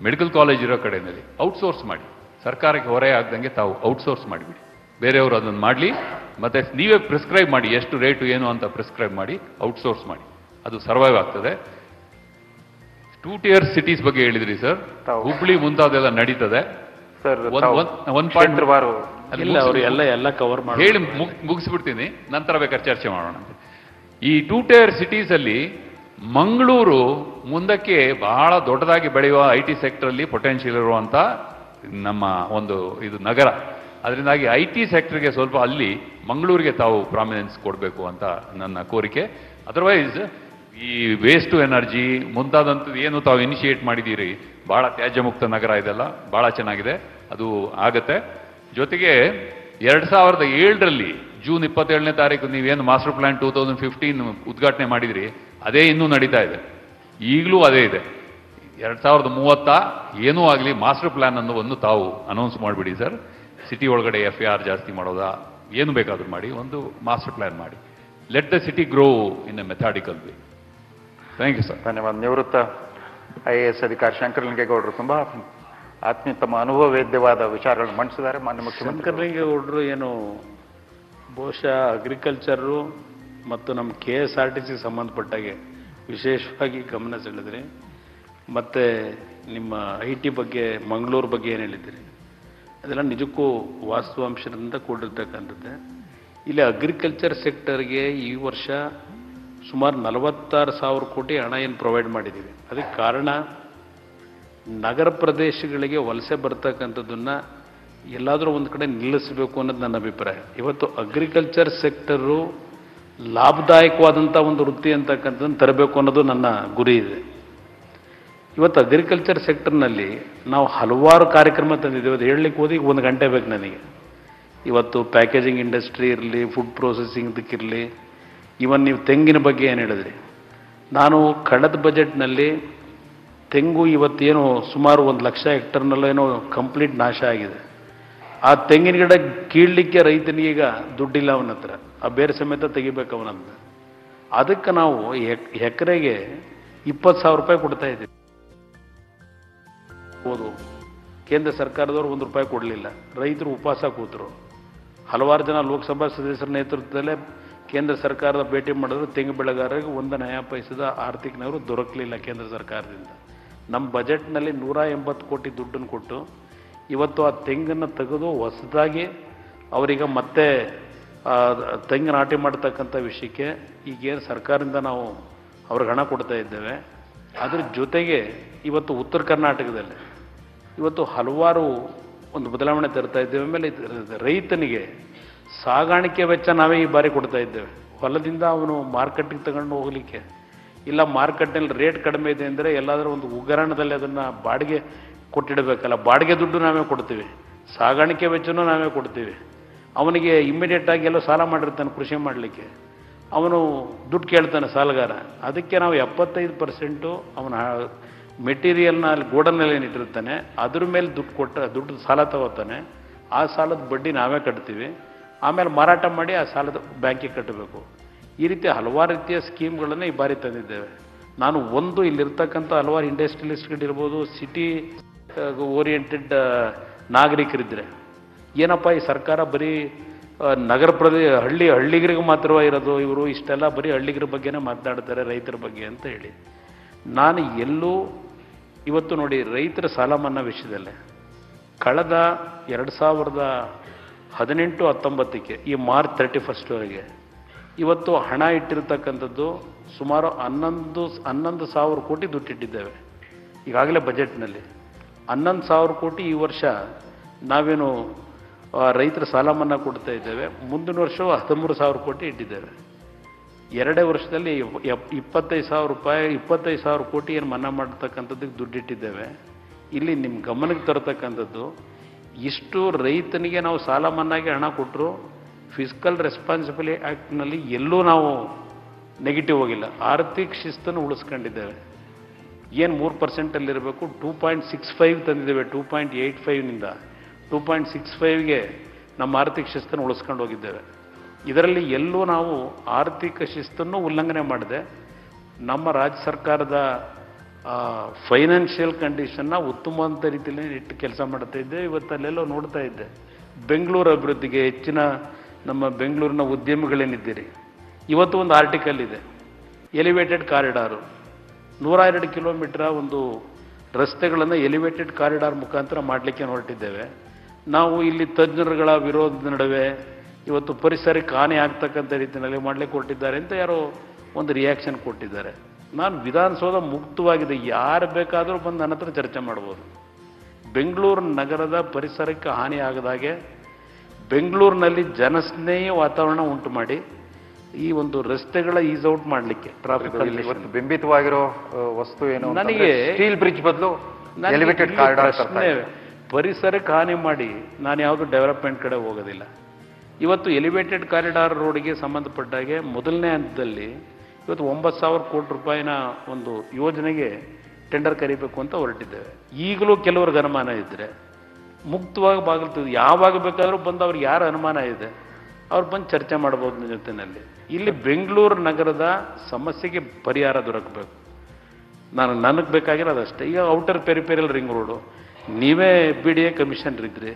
ಮೆಡಿಕಲ್ ಕಾಲೇಜ್ ಇರೋ ಕಡೆಯಲ್ಲಿ ಔಟ್ಸೋರ್ಸ್ ಮಾಡಿ, ಸರ್ಕಾರಕ್ಕೆ ಹೊರೆ ಆಗದಂಗೆ ತಾವು ಔಟ್ಸೋರ್ಸ್ ಮಾಡಿಬಿಡಿ, ಬೇರೆಯವರು ಅದನ್ನು ಮಾಡಲಿ, ಮತ್ತು ನೀವೇ ಪ್ರಿಸ್ಕ್ರೈಬ್ ಮಾಡಿ ಎಷ್ಟು ರೇಟು ಏನು ಅಂತ ಪ್ರಿಸ್ಕ್ರೈಬ್ ಮಾಡಿ ಔಟ್ಸೋರ್ಸ್ ಮಾಡಿ, ಅದು ಸರ್ವೈವ್ ಆಗ್ತದೆ. 2 tier ಸಿಟೀಸ್ ಬಗ್ಗೆ ಹೇಳಿದ್ರಿ ಸರ್, ಹುಬ್ಳಿ ಮುಂತಾದೆಲ್ಲ ನಡೀತದೆ ಸರ್. ಒಂದು ಪಾಯಿಂಟ್ ಎಲ್ಲ ಕವರ್ ಮಾಡಿ ಹೇಳಿ ಮುಗಿಸ್ಬಿಡ್ತೀನಿ, ನಂತರ ಬೇಕಾದ್ರೆ ಚರ್ಚೆ ಮಾಡೋಣ. ಈ 2 tier ಸಿಟೀಸಲ್ಲಿ ಮಂಗಳೂರು ಮುಂದಕ್ಕೆ ಬಹಳ ದೊಡ್ಡದಾಗಿ ಬೆಳೆಯುವ IT ಸೆಕ್ಟರಲ್ಲಿ ಪೊಟೆನ್ಷಿಯಲ್ ಇರುವಂಥ ನಮ್ಮ ಒಂದು ಇದು ನಗರ. ಅದರಿಂದಾಗಿ IT ಸೆಕ್ಟರ್ಗೆ ಸ್ವಲ್ಪ ಅಲ್ಲಿ ಮಂಗಳೂರಿಗೆ ತಾವು ಪ್ರಾಮಿನೆನ್ಸ್ ಕೊಡಬೇಕು ಅಂತ ನನ್ನ ಕೋರಿಕೆ. ಅದರ್ವೈಸ್ ಈ ವೇಸ್ಟ್ ಟು ಎನರ್ಜಿ ಮುಂತಾದಂಥದ್ದು ಏನು ತಾವು ಇನಿಷಿಯೇಟ್ ಮಾಡಿದ್ದೀರಿ, ಭಾಳ ತ್ಯಾಜ್ಯ ಮುಕ್ತ ನಗರ ಇದೆಲ್ಲ ಭಾಳ ಚೆನ್ನಾಗಿದೆ, ಅದು ಆಗತ್ತೆ. ಜೊತೆಗೆ 2007ರಲ್ಲಿ ಜೂನ್ 27ನೇ ತಾರೀಕು ನೀವೇನು ಮಾಸ್ಟರ್ ಪ್ಲಾನ್ 2015 ಉದ್ಘಾಟನೆ ಮಾಡಿದ್ರಿ, ಅದೇ ಇನ್ನೂ ನಡೀತಾ ಇದೆ, ಈಗಲೂ ಅದೇ ಇದೆ. 2030 ಏನೂ ಆಗಲಿ ಮಾಸ್ಟರ್ ಪ್ಲಾನ್ ಅನ್ನು ಒಂದು ತಾವು ಅನೌನ್ಸ್ ಮಾಡಿಬಿಡಿ ಸರ್. ಸಿಟಿ ಒಳಗಡೆ FAR ಜಾಸ್ತಿ ಮಾಡೋದಾ, ಏನು ಬೇಕಾದರೂ ಮಾಡಿ, ಒಂದು ಮಾಸ್ಟರ್ ಪ್ಲಾನ್ ಮಾಡಿ. Let the city grow in a methodical way. Thank you sir. ಧನ್ಯವಾದ. ನಿವೃತ್ತ IAS ಅಧಿಕಾರಿ ಶಂಕರಲಿಂಗೇಗೌಡರು ತುಂಬ ತಮ್ಮ ಅನುಭವ ವೇದ್ಯವಾದ ವಿಚಾರಗಳನ್ನು ಮಂಡಿಸಿದ್ದಾರೆ. ಮಾನ್ಯ ಮುಖ್ಯಮಂತ್ರಿ ಶಂಕರಲಿಂಗೇಗೌಡರು ಏನು ಬಹುಶಃ ಅಗ್ರಿಕಲ್ಚರು ಮತ್ತು ನಮ್ಮ KSRTC ಸಂಬಂಧಪಟ್ಟಾಗೆ ವಿಶೇಷವಾಗಿ ಗಮನ ಸೆಳೆದ್ರಿ. ಮತ್ತು ನಿಮ್ಮ IT ಬಗ್ಗೆ, ಮಂಗಳೂರು ಬಗ್ಗೆ ಏನು ಹೇಳಿದ್ದೀರಿ, ಅದೆಲ್ಲ ನಿಜಕ್ಕೂ ವಾಸ್ತವಾಂಶದಿಂದ ಕೂಡಿರ್ತಕ್ಕಂಥದ್ದೇ. ಇಲ್ಲಿ ಅಗ್ರಿಕಲ್ಚರ್ ಸೆಕ್ಟರ್ಗೆ ಈ ವರ್ಷ ಸುಮಾರು 46,000 ಕೋಟಿ ಹಣ ಏನು ಪ್ರೊವೈಡ್ ಮಾಡಿದ್ದೀವಿ. ಅದಕ್ಕೆ ಕಾರಣ ನಗರ ಪ್ರದೇಶಗಳಿಗೆ ವಲಸೆ ಬರ್ತಕ್ಕಂಥದ್ದನ್ನು ಎಲ್ಲಾದರೂ ಒಂದು ಕಡೆ ನಿಲ್ಲಿಸಬೇಕು ಅನ್ನೋದು ನನ್ನ ಅಭಿಪ್ರಾಯ. ಇವತ್ತು ಅಗ್ರಿಕಲ್ಚರ್ ಸೆಕ್ಟರು ಲಾಭದಾಯಕವಾದಂಥ ಒಂದು ವೃತ್ತಿ ಅಂತಕ್ಕಂಥದ್ದನ್ನು ತರಬೇಕು ಅನ್ನೋದು ನನ್ನ ಗುರಿ ಇದೆ. ಇವತ್ತು ಅಗ್ರಿಕಲ್ಚರ್ ಸೆಕ್ಟರ್ನಲ್ಲಿ ನಾವು ಹಲವಾರು ಕಾರ್ಯಕ್ರಮ ತಂದಿದ್ದೇವೆ. ಅದು ಹೇಳಲಿಕ್ಕೆ ಹೋಗಿ 1 ಗಂಟೆ ಬೇಕು ನನಗೆ. ಇವತ್ತು ಪ್ಯಾಕೇಜಿಂಗ್ ಇಂಡಸ್ಟ್ರಿ ಇರಲಿ, ಫುಡ್ ಪ್ರೊಸೆಸಿಂಗ್ದಕ್ಕಿರಲಿ, ಇವನ್ ನೀವು ತೆಂಗಿನ ಬಗ್ಗೆ ಏನು ಹೇಳಿದ್ರಿ. ನಾನು ಕಳೆದ ಬಜೆಟ್ನಲ್ಲಿ ತೆಂಗು ಇವತ್ತೇನು ಸುಮಾರು 1,00,000 ಹೆಕ್ಟರ್ನಲ್ಲೇನೋ ಕಂಪ್ಲೀಟ್ ನಾಶ ಆಗಿದೆ. ಆ ತೆಂಗಿನ ಗಿಡ ಕೀಳಲಿಕ್ಕೆ ರೈತನಿಗೀಗ ದುಡ್ಡಿಲ್ಲ ಅವನ ಹತ್ರ, ಆ ಬೇರೆ ಸಮೇತ ತೆಗಿಬೇಕು ಅವನಂತ. ಅದಕ್ಕೆ ನಾವು ಎಕರೆಗೆ 20,000 ರೂಪಾಯಿ ಕೊಡ್ತಾ ಇದ್ದೀವಿ. ಹೌದು, ಕೇಂದ್ರ ಸರ್ಕಾರದವರು 1 ರೂಪಾಯಿ ಕೊಡಲಿಲ್ಲ, ರೈತರು ಉಪವಾಸ ಕೂತರು. ಹಲವಾರು ಜನ ಲೋಕಸಭಾ ಸದಸ್ಯರ ನೇತೃತ್ವದಲ್ಲೇ ಕೇಂದ್ರ ಸರ್ಕಾರದ ಭೇಟಿ ಮಾಡಿದ್ರು. ತೆಂಗು ಬೆಳೆಗಾರರಿಗೆ 1 ನಯಾ ಪೈಸದ ಆರ್ಥಿಕ ನೆರವು ದೊರಕಲಿಲ್ಲ ಕೇಂದ್ರ ಸರ್ಕಾರದಿಂದ. ನಮ್ಮ ಬಜೆಟ್ನಲ್ಲಿ 180 ಕೋಟಿ ದುಡ್ಡನ್ನು ಕೊಟ್ಟು ಇವತ್ತು ಆ ತೆಂಗನ್ನು ತೆಗೆದು ಹೊಸದಾಗಿ ಅವರಿಗೆ ಮತ್ತೆ ತೆಂಗು ನಾಟಿ ಮಾಡ್ತಕ್ಕಂಥ ವಿಷಯಕ್ಕೆ ಈಗೇನು ಸರ್ಕಾರದಿಂದ ನಾವು ಅವ್ರಿಗೆ ಹಣ ಕೊಡ್ತಾ ಇದ್ದೇವೆ. ಅದ್ರ ಜೊತೆಗೆ ಇವತ್ತು ಉತ್ತರ ಕರ್ನಾಟಕದಲ್ಲಿ ಇವತ್ತು ಹಲವಾರು ಒಂದು ಬದಲಾವಣೆ ತರ್ತಾ ಇದ್ದೇವೆ. ಆಮೇಲೆ ರೈತನಿಗೆ ಸಾಗಾಣಿಕೆ ವೆಚ್ಚ ನಾವೇ ಈ ಬಾರಿ ಕೊಡ್ತಾ ಇದ್ದೇವೆ. ಹೊಲದಿಂದ ಅವನು ಮಾರ್ಕೆಟಿಗೆ ತಗೊಂಡು ಹೋಗಲಿಕ್ಕೆ ಇಲ್ಲ, ಮಾರ್ಕೆಟ್ನಲ್ಲಿ ರೇಟ್ ಕಡಿಮೆ ಇದೆ ಅಂದರೆ ಎಲ್ಲಾದರೂ ಒಂದು ಉಗ್ರಾಣದಲ್ಲಿ ಅದನ್ನು ಬಾಡಿಗೆ ಕೊಟ್ಟಿಡಬೇಕಲ್ಲ, ಬಾಡಿಗೆ ದುಡ್ಡು ನಾವೇ ಕೊಡ್ತೀವಿ, ಸಾಗಾಣಿಕೆ ವೆಚ್ಚನೂ ನಾವೇ ಕೊಡ್ತೀವಿ. ಅವನಿಗೆ ಇಮ್ಮಿಡಿಯೇಟಾಗಿ ಎಲ್ಲೋ ಸಾಲ ಮಾಡಿರ್ತಾನೆ ಕೃಷಿ ಮಾಡಲಿಕ್ಕೆ, ಅವನು ದುಡ್ಡು ಕೇಳ್ತಾನೆ ಸಾಲಗಾರ. ಅದಕ್ಕೆ ನಾವು 75% ಅವನ ಮೆಟೀರಿಯಲ್ನ ಅಲ್ಲಿ ಗೋಡನ್ನಲ್ಲಿ ಏನಿಟ್ಟಿರ್ತಾನೆ ಅದ್ರ ಮೇಲೆ ದುಡ್ಡು ಸಾಲ ತಗೋತಾನೆ. ಆ ಸಾಲದ ಬಡ್ಡಿ ನಾವೇ ಕಟ್ತೀವಿ, ಆಮೇಲೆ ಮಾರಾಟ ಮಾಡಿ ಆ ಸಾಲದ ಬ್ಯಾಂಕಿಗೆ ಕಟ್ಟಬೇಕು. ಈ ರೀತಿ ಹಲವಾರು ರೀತಿಯ ಸ್ಕೀಮ್ಗಳನ್ನು ಈ ಬಾರಿ ತಂದಿದ್ದೇವೆ. ನಾನು ಇಲ್ಲಿರ್ತಕ್ಕಂಥ ಹಲವಾರು ಇಂಡಸ್ಟ್ರಿಯಲಿಸ್ಟ್ಗಳಿರ್ಬೋದು, ಸಿಟಿ ಓರಿಯೆಂಟೆಡ್ ನಾಗರಿಕರಿದ್ದರೆ ಏನಪ್ಪ ಈ ಸರ್ಕಾರ ಬರೀ ನಗರ ಹಳ್ಳಿಗರಿಗೆ ಮಾತ್ರ ಇರೋದು, ಇವರು ಇಷ್ಟೆಲ್ಲ ಬರೀ ಹಳ್ಳಿಗರ ಬಗ್ಗೆನೇ ಮಾತನಾಡ್ತಾರೆ ರೈತರ ಬಗ್ಗೆ ಅಂತ ಹೇಳಿ. ನಾನು ಎಲ್ಲೂ ಇವತ್ತು ನೋಡಿ, ರೈತರ ಸಾಲ ಮನ್ನಾ ವಿಷಯದಲ್ಲೇ ಕಳೆದ 2018-19ಕ್ಕೆ ಈ ಮಾರ್ಚ್ 31 ಇವತ್ತು ಹಣ ಇಟ್ಟಿರ್ತಕ್ಕಂಥದ್ದು ಸುಮಾರು 11,000 ಕೋಟಿ ದುಡ್ಡಿಟ್ಟಿದ್ದೇವೆ. ಈಗಾಗಲೇ ಬಜೆಟ್ನಲ್ಲಿ 11,000 ಕೋಟಿ ಈ ವರ್ಷ ನಾವೇನು ರೈತರ ಸಾಲ ಮನ್ನಾ ಕೊಡ್ತಾ ಇದ್ದೇವೆ. ಮುಂದಿನ ವರ್ಷವೂ 13,000 ಕೋಟಿ ಇಟ್ಟಿದ್ದೇವೆ. 2 ವರ್ಷದಲ್ಲಿ 25,000 ಕೋಟಿ ಏನು ಮನ್ನಾ ಮಾಡ್ತಕ್ಕಂಥದ್ದಕ್ಕೆ ದುಡ್ಡಿಟ್ಟಿದ್ದೇವೆ. ಇಲ್ಲಿ ನಿಮ್ಮ ಗಮನಕ್ಕೆ ತರತಕ್ಕಂಥದ್ದು, ಇಷ್ಟು ರೈತನಿಗೆ ನಾವು ಸಾಲ ಮನ್ನಾಗೆ ಹಣ ಕೊಟ್ಟರು ಫಿಸ್ಕಲ್ ರೆಸ್ಪಾನ್ಸಿಬಿಲಿಟಿ ಆ್ಯಕ್ಟ್ನಲ್ಲಿ ಎಲ್ಲೂ ನಾವು ನೆಗೆಟಿವ್ ಹೋಗಿಲ್ಲ. ಆರ್ಥಿಕ ಶಿಸ್ತನ್ನು ಉಳಿಸ್ಕೊಂಡಿದ್ದೇವೆ. ಏನು 3%ಅಲ್ಲಿರಬೇಕು 2.65 ತಂದಿದ್ದೇವೆ. 2.85ನಿಂದ 2.65ಗೆ ನಮ್ಮ ಆರ್ಥಿಕ ಶಿಸ್ತನ್ನು ಉಳಿಸ್ಕೊಂಡು ಹೋಗಿದ್ದೇವೆ. ಇದರಲ್ಲಿ ಎಲ್ಲೂ ನಾವು ಆರ್ಥಿಕ ಶಿಸ್ತನ್ನು ಉಲ್ಲಂಘನೆ ಮಾಡಿದೆ. ನಮ್ಮ ರಾಜ್ಯ ಸರ್ಕಾರದ ಫೈನಾನ್ಷಿಯಲ್ ಕಂಡೀಷನ್ನ ಉತ್ತಮವಾದ ರೀತಿಯಲ್ಲಿ ಇಟ್ಟು ಕೆಲಸ ಮಾಡ್ತಾ ಇದ್ದೆ. ಇವತ್ತಲ್ಲೆಲ್ಲೋ ನೋಡ್ತಾ ಇದ್ದೆ, ಬೆಂಗಳೂರು ಅಭಿವೃದ್ಧಿಗೆ ಹೆಚ್ಚಿನ ನಮ್ಮ ಬೆಂಗಳೂರಿನ ಉದ್ಯಮಿಗಳೇನಿದ್ದೀರಿ, ಇವತ್ತು ಒಂದು ಆರ್ಟಿಕಲ್ ಇದೆ, ಎಲಿವೇಟೆಡ್ ಕಾರಿಡಾರು 102 ಕಿಲೋಮೀಟರ್ ಒಂದು ರಸ್ತೆಗಳನ್ನು ಎಲಿವೇಟೆಡ್ ಕಾರಿಡಾರ್ ಮುಖಾಂತರ ಮಾಡಲಿಕ್ಕೆ ಹೊರಟಿದ್ದೇವೆ. ನಾವು ಇಲ್ಲಿ ತಜ್ಞರುಗಳ ವಿರೋಧದ ನಡುವೆ ಇವತ್ತು ಪರಿಸರಕ್ಕೆ ಹಾನಿ ಆಗ್ತಕ್ಕಂಥ ರೀತಿಯಲ್ಲಿ ಮಾಡಲಿಕ್ಕೆ ಹೊರಟಿದ್ದಾರೆ ಅಂತ ಯಾರೋ ಒಂದು ರಿಯಾಕ್ಷನ್ ಕೊಟ್ಟಿದ್ದಾರೆ. ನಾನು ವಿಧಾನಸೌಧ ಮುಕ್ತವಾಗಿದೆ, ಯಾರು ಬೇಕಾದರೂ ಬಂದು ನನ್ನ ಹತ್ರ ಚರ್ಚೆ ಮಾಡ್ಬೋದು. ಬೆಂಗಳೂರು ನಗರದ ಪರಿಸರಕ್ಕೆ ಹಾನಿ ಆಗದಾಗೆ ಬೆಂಗಳೂರಿನಲ್ಲಿ ಜನಸ್ನೇಹಿ ವಾತಾವರಣ ಉಂಟು ಮಾಡಿ ಈ ಒಂದು ರಸ್ತೆಗಳ ಈಸ್ ಔಟ್ ಮಾಡಲಿಕ್ಕೆ ಟ್ರಾಫಿಕ್ ಬಿಂಬಿತವಾಗಿರೋ ವಸ್ತು ಏನು ನನಗೆ ಸ್ಟೀಲ್ ಬ್ರಿಡ್ಜ್ ಬದಲು ಎಲಿವೇಟೆಡ್ ಕಾರಿಡಾರ್ ಪರಿಸರಕ್ಕೆ ಹಾನಿ ಮಾಡಿ ನಾನು ಯಾವುದು ಡೆವಲಪ್ಮೆಂಟ್ ಕಡೆ ಹೋಗೋದಿಲ್ಲ. ಇವತ್ತು ಎಲಿವೇಟೆಡ್ ಕಾರಿಡಾರ್ ರೋಡ್ಗೆ ಸಂಬಂಧಪಟ್ಟಾಗೆ ಮೊದಲನೇ ಹಂತದಲ್ಲಿ ಇವತ್ತು 9,000 ಕೋಟಿ ರೂಪಾಯಿನ ಒಂದು ಯೋಜನೆಗೆ ಟೆಂಡರ್ ಕರಿಬೇಕು ಅಂತ ಹೊರಟಿದ್ದೇವೆ. ಈಗಲೂ ಕೆಲವ್ರಿಗೆ ಅನುಮಾನ ಇದ್ದರೆ ಮುಕ್ತವಾಗಿ ಬಾಗಿಲ್ತದೆ, ಯಾವಾಗ ಬೇಕಾದರೂ ಬಂದು ಅವ್ರಿಗೆ ಯಾರು ಅನುಮಾನ ಇದೆ ಅವ್ರು ಬಂದು ಚರ್ಚೆ ಮಾಡ್ಬೋದು ನನ್ನ ಜೊತೆಯಲ್ಲಿ. ಇಲ್ಲಿ ಬೆಂಗಳೂರು ನಗರದ ಸಮಸ್ಯೆಗೆ ಪರಿಹಾರ ದೊರಕಬೇಕು. ನನಗೆ ಬೇಕಾಗಿರೋದು ಅಷ್ಟೇ. ಈಗ ಔಟರ್ ಪೆರಿಫೆರಿಯಲ್ ರಿಂಗ್ ರೋಡು ನೀವೇ BDA ಕಮಿಷನರ್ ಇದ್ರಿ,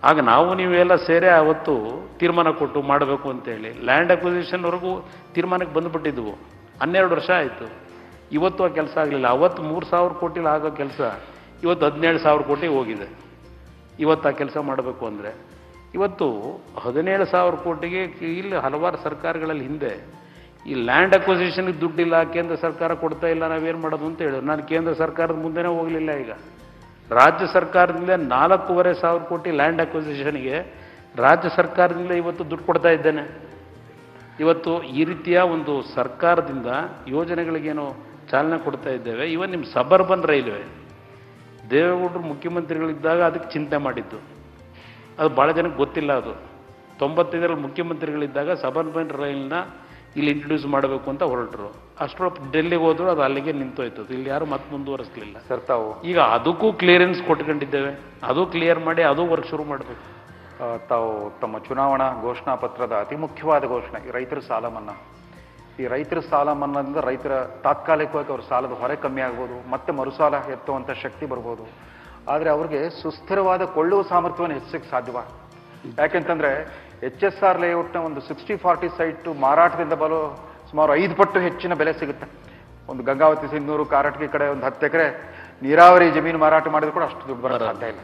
ಆಗ ನಾವು ನೀವೆಲ್ಲ ಸೇರಿ ಅವತ್ತು ತೀರ್ಮಾನ ಕೊಟ್ಟು ಮಾಡಬೇಕು ಅಂತೇಳಿ ಲ್ಯಾಂಡ್ ಅಕ್ವಿಸಿಷನ್ವರೆಗೂ ತೀರ್ಮಾನಕ್ಕೆ ಬಂದುಬಿಟ್ಟಿದ್ವು. 12 ವರ್ಷ ಆಯಿತು, ಇವತ್ತು ಆ ಕೆಲಸ ಆಗಲಿಲ್ಲ. ಅವತ್ತು 3,000 ಕೋಟಿಲಿ ಆಗೋ ಕೆಲಸ ಇವತ್ತು 17,000 ಕೋಟಿ ಹೋಗಿದೆ. ಇವತ್ತು ಆ ಕೆಲಸ ಮಾಡಬೇಕು ಅಂದರೆ ಇವತ್ತು 17,000 ಕೋಟಿಗೆ ಇಲ್ಲಿ ಹಲವಾರು ಸರ್ಕಾರಗಳಲ್ಲಿ ಹಿಂದೆ ಈ ಲ್ಯಾಂಡ್ ಅಕ್ವಿಸಿಷನ್ಗೆ ದುಡ್ಡಿಲ್ಲ, ಕೇಂದ್ರ ಸರ್ಕಾರ ಕೊಡ್ತಾ ಇಲ್ಲ, ನಾವೇನು ಮಾಡೋದು ಅಂತ ಹೇಳಿದ್ರು. ನಾನು ಕೇಂದ್ರ ಸರ್ಕಾರದ ಮುಂದೆನೇ ಹೋಗಲಿಲ್ಲ. ಈಗ ರಾಜ್ಯ ಸರ್ಕಾರದಿಂದ 4,500 ಕೋಟಿ ಲ್ಯಾಂಡ್ ಅಕ್ವಿಸಿಷನ್ಗೆ ರಾಜ್ಯ ಸರ್ಕಾರದಿಂದ ಇವತ್ತು ದುಡ್ಡು ಕೊಡ್ತಾ ಇದ್ದೇನೆ. ಇವತ್ತು ಈ ರೀತಿಯ ಒಂದು ಸರ್ಕಾರದಿಂದ ಯೋಜನೆಗಳಿಗೇನು ಚಾಲನೆ ಕೊಡ್ತಾ ಇದ್ದೇವೆ. ಇವನ್ ನಿಮ್ಮ ಸಬರ್ಬನ್ ರೈಲ್ವೆ ದೇವೇಗೌಡರು ಮುಖ್ಯಮಂತ್ರಿಗಳಿದ್ದಾಗ ಅದಕ್ಕೆ ಚಿಂತೆ ಮಾಡಿದ್ದು, ಅದು ಭಾಳ ಜನಕ್ಕೆ ಗೊತ್ತಿಲ್ಲ. ಅದು 95ರಲ್ಲಿ ಮುಖ್ಯಮಂತ್ರಿಗಳಿದ್ದಾಗ ಸಬರ್ಬನ್ ರೈಲ್ನ ಇಲ್ಲಿ ಇಂಟ್ರೊಡ್ಯೂಸ್ ಮಾಡಬೇಕು ಅಂತ ಹೊರಟರು. ಅಷ್ಟರೊತ್ತು ಡೆಲ್ಲಿಗೆ ಹೋದ್ರು, ಅದು ಅಲ್ಲಿಗೆ ನಿಂತೋಯ್ತದು. ಇಲ್ಲಿ ಯಾರು ಮತ್ತೆ ಮುಂದುವರಿಸಲಿಲ್ಲ ಸರ್. ತಾವು ಈಗ ಅದಕ್ಕೂ ಕ್ಲಿಯರೆನ್ಸ್ ಕೊಟ್ಕೊಂಡಿದ್ದೇವೆ, ಅದು ಕ್ಲಿಯರ್ ಮಾಡಿ ಅದು ವರ್ಕ್ ಶುರು ಮಾಡಬೇಕು. ತಾವು ತಮ್ಮ ಚುನಾವಣಾ ಘೋಷಣಾ ಪತ್ರದ ಅತಿ ಮುಖ್ಯವಾದ ಘೋಷಣೆ ಈ ರೈತರ ಸಾಲ ಮನ್ನಾ. ಈ ರೈತರ ಸಾಲ ಮನ್ನಾದಿಂದ ರೈತರ ತಾತ್ಕಾಲಿಕವಾಗಿ ಅವ್ರ ಸಾಲದ ಹೊರೆ ಕಮ್ಮಿ ಆಗ್ಬೋದು, ಮತ್ತೆ ಮರುಸಾಲ ಎತ್ತುವಂಥ ಶಕ್ತಿ ಬರ್ಬೋದು. ಆದರೆ ಅವ್ರಿಗೆ ಸುಸ್ಥಿರವಾದ ಕೊಳ್ಳುವ ಸಾಮರ್ಥ್ಯವನ್ನು ಹೆಚ್ಚಿಸಕ್ಕೆ ಸಾಧ್ಯವ? ಯಾಕೆಂತಂದ್ರೆ HSR ಲೇಔಟ್ನ ಒಂದು 60-40 ಸೈಟ್ ಮಾರಾಟದಿಂದ ಬರೋ ಸುಮಾರು 5 ಪಟ್ಟು ಹೆಚ್ಚಿನ ಬೆಲೆ ಸಿಗುತ್ತೆ. ಒಂದು ಗಂಗಾವತಿ ಸಿಂಧೂರು ಕಾರಟಗಿ ಕಡೆ ಒಂದು 10 ಎಕರೆ ನೀರಾವರಿ ಜಮೀನು ಮಾರಾಟ ಮಾಡಿದ್ರು ಕೂಡ ಅಷ್ಟು ದುಡ್ಡು ಬರೋಕ್ಕೆ ಸಾಧ್ಯ ಇಲ್ಲ.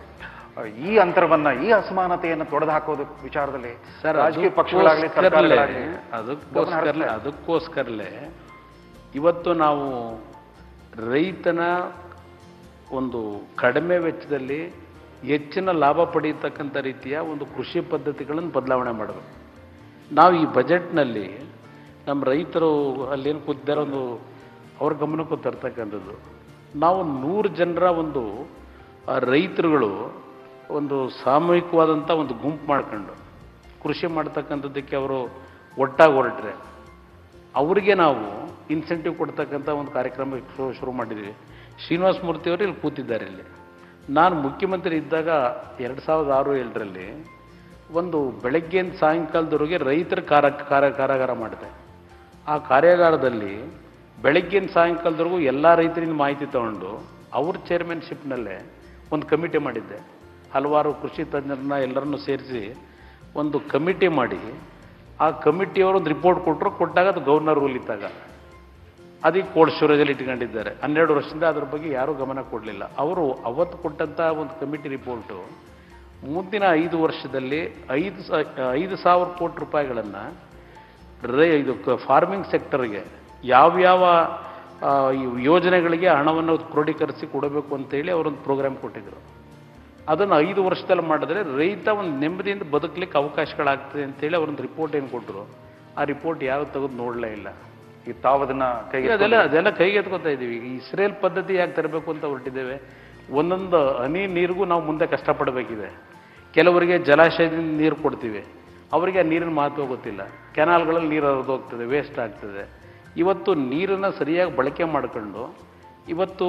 ಈ ಅಂತರವನ್ನ, ಈ ಅಸಮಾನತೆಯನ್ನು ತೊಡೆದು ಹಾಕೋದು ವಿಚಾರದಲ್ಲಿ ರಾಜಕೀಯ ಪಕ್ಷಗಳಾಗಲಿ ಸರ್ಕಾರಗಳಾಗಲಿ ಅದಕ್ಕೋಸ್ಕರಲೇ ಇವತ್ತು ನಾವು ರೈತನ ಒಂದು ಕಡಿಮೆ ವೆಚ್ಚದಲ್ಲಿ ಹೆಚ್ಚಿನ ಲಾಭ ಪಡೆಯತಕ್ಕಂಥ ರೀತಿಯ ಒಂದು ಕೃಷಿ ಪದ್ಧತಿಗಳನ್ನು ಬದಲಾವಣೆ ಮಾಡಬೇಕು. ನಾವು ಈ ಬಜೆಟ್ನಲ್ಲಿ ನಮ್ಮ ರೈತರು ಅಲ್ಲೇನು ಕೂತಿದ್ದಾರೆ ಒಂದು ಅವ್ರ ಗಮನಕ್ಕೂ ತರ್ತಕ್ಕಂಥದ್ದು, ನಾವು 100 ಜನರ ಒಂದು ರೈತರುಗಳು ಒಂದು ಸಾಮೂಹಿಕವಾದಂಥ ಒಂದು ಗುಂಪು ಮಾಡ್ಕೊಂಡು ಕೃಷಿ ಮಾಡ್ತಕ್ಕಂಥದ್ದಕ್ಕೆ ಅವರು ಒಟ್ಟಾಗಿ ಹೊರಟ್ರೆ ಅವರಿಗೆ ನಾವು ಇನ್ಸೆಂಟಿವ್ ಕೊಡ್ತಕ್ಕಂಥ ಒಂದು ಕಾರ್ಯಕ್ರಮ ಶುರು ಮಾಡಿದ್ದೀವಿ. ಶ್ರೀನಿವಾಸ ಮೂರ್ತಿಯವರು ಇಲ್ಲಿ ಕೂತಿದ್ದಾರೆ. ಇಲ್ಲಿ ನಾನು ಮುಖ್ಯಮಂತ್ರಿ ಇದ್ದಾಗ 2006-7ರಲ್ಲಿ ಒಂದು ಬೆಳಗ್ಗೆಯಿಂದ ಸಾಯಂಕಾಲದವರೆಗೆ ರೈತರ ಕಾರ್ಯಾಗಾರ ಮಾಡಿದೆ. ಆ ಕಾರ್ಯಾಗಾರದಲ್ಲಿ ಬೆಳಗ್ಗೆಯಿಂದ ಸಾಯಂಕಾಲದವರೆಗೂ ಎಲ್ಲ ರೈತರಿಂದ ಮಾಹಿತಿ ತಗೊಂಡು ಅವ್ರ ಚೇರ್ಮನ್ಶಿಪ್ನಲ್ಲೇ ಒಂದು ಕಮಿಟಿ ಮಾಡಿದ್ದೆ. ಹಲವಾರು ಕೃಷಿ ತಜ್ಞರನ್ನ ಎಲ್ಲರನ್ನೂ ಸೇರಿಸಿ ಒಂದು ಕಮಿಟಿ ಮಾಡಿ ಆ ಕಮಿಟಿಯವರು ಒಂದು ರಿಪೋರ್ಟ್ ಕೊಟ್ಟಾಗ ಅದು ಗವರ್ನರ್ ರೂಲ್ ಇದ್ದಾಗ ಅದಕ್ಕೆ ಕೋಲ್ಡ್ ಸ್ಟೋರೇಜಲ್ಲಿ ಇಟ್ಕೊಂಡಿದ್ದಾರೆ. 12 ವರ್ಷದಿಂದ ಅದ್ರ ಬಗ್ಗೆ ಯಾರೂ ಗಮನ ಕೊಡಲಿಲ್ಲ. ಅವರು ಅವತ್ತು ಕೊಟ್ಟಂಥ ಒಂದು ಕಮಿಟಿ ರಿಪೋರ್ಟು ಮುಂದಿನ 5 ವರ್ಷದಲ್ಲಿ 5,000 ಕೋಟಿ ರೂಪಾಯಿಗಳನ್ನು ಇದು ಫಾರ್ಮಿಂಗ್ ಸೆಕ್ಟರ್ಗೆ ಯಾವ್ಯಾವ ಯೋಜನೆಗಳಿಗೆ ಹಣವನ್ನು ಕ್ರೋಢೀಕರಿಸಿ ಕೊಡಬೇಕು ಅಂತೇಳಿ ಅವರೊಂದು ಪ್ರೋಗ್ರಾಮ್ ಕೊಟ್ಟಿದ್ದರು. ಅದನ್ನು 5 ವರ್ಷದಲ್ಲಿ ಮಾಡಿದ್ರೆ ರೈತ ಒಂದು ನೆಮ್ಮದಿಯಿಂದ ಬದುಕಲಿಕ್ಕೆ ಅವಕಾಶಗಳಾಗ್ತದೆ ಅಂತೇಳಿ ಅವರೊಂದು ರಿಪೋರ್ಟ್ ಏನು ಕೊಟ್ಟರು. ಆ ರಿಪೋರ್ಟ್ ಯಾರು ತೆಗೆದು ನೋಡಲೇ ಇಲ್ಲ. ಈ ತಾವದನ್ನ ಅದೆಲ್ಲ ಕೈಗೆ ಎತ್ಕೊತಾ ಇದ್ದೀವಿ. ಈಗ ಇಸ್ರೇಲ್ ಪದ್ಧತಿ ಯಾಕೆ ತರಬೇಕು ಅಂತ ಹೊರಟಿದ್ದೇವೆ. ಒಂದೊಂದು ಹನಿ ನೀರಿಗೂ ನಾವು ಮುಂದೆ ಕಷ್ಟಪಡಬೇಕಿದೆ. ಕೆಲವರಿಗೆ ಜಲಾಶಯದಿಂದ ನೀರು ಕೊಡ್ತೀವಿ, ಅವರಿಗೆ ಆ ನೀರಿನ ಮಹತ್ವ ಗೊತ್ತಿಲ್ಲ. ಕೆನಾಲ್ಗಳಲ್ಲಿ ನೀರು ಹರಿದು ಹೋಗ್ತದೆ, ವೇಸ್ಟ್ ಆಗ್ತದೆ. ಇವತ್ತು ನೀರನ್ನು ಸರಿಯಾಗಿ ಬಳಕೆ ಮಾಡಿಕೊಂಡು ಇವತ್ತು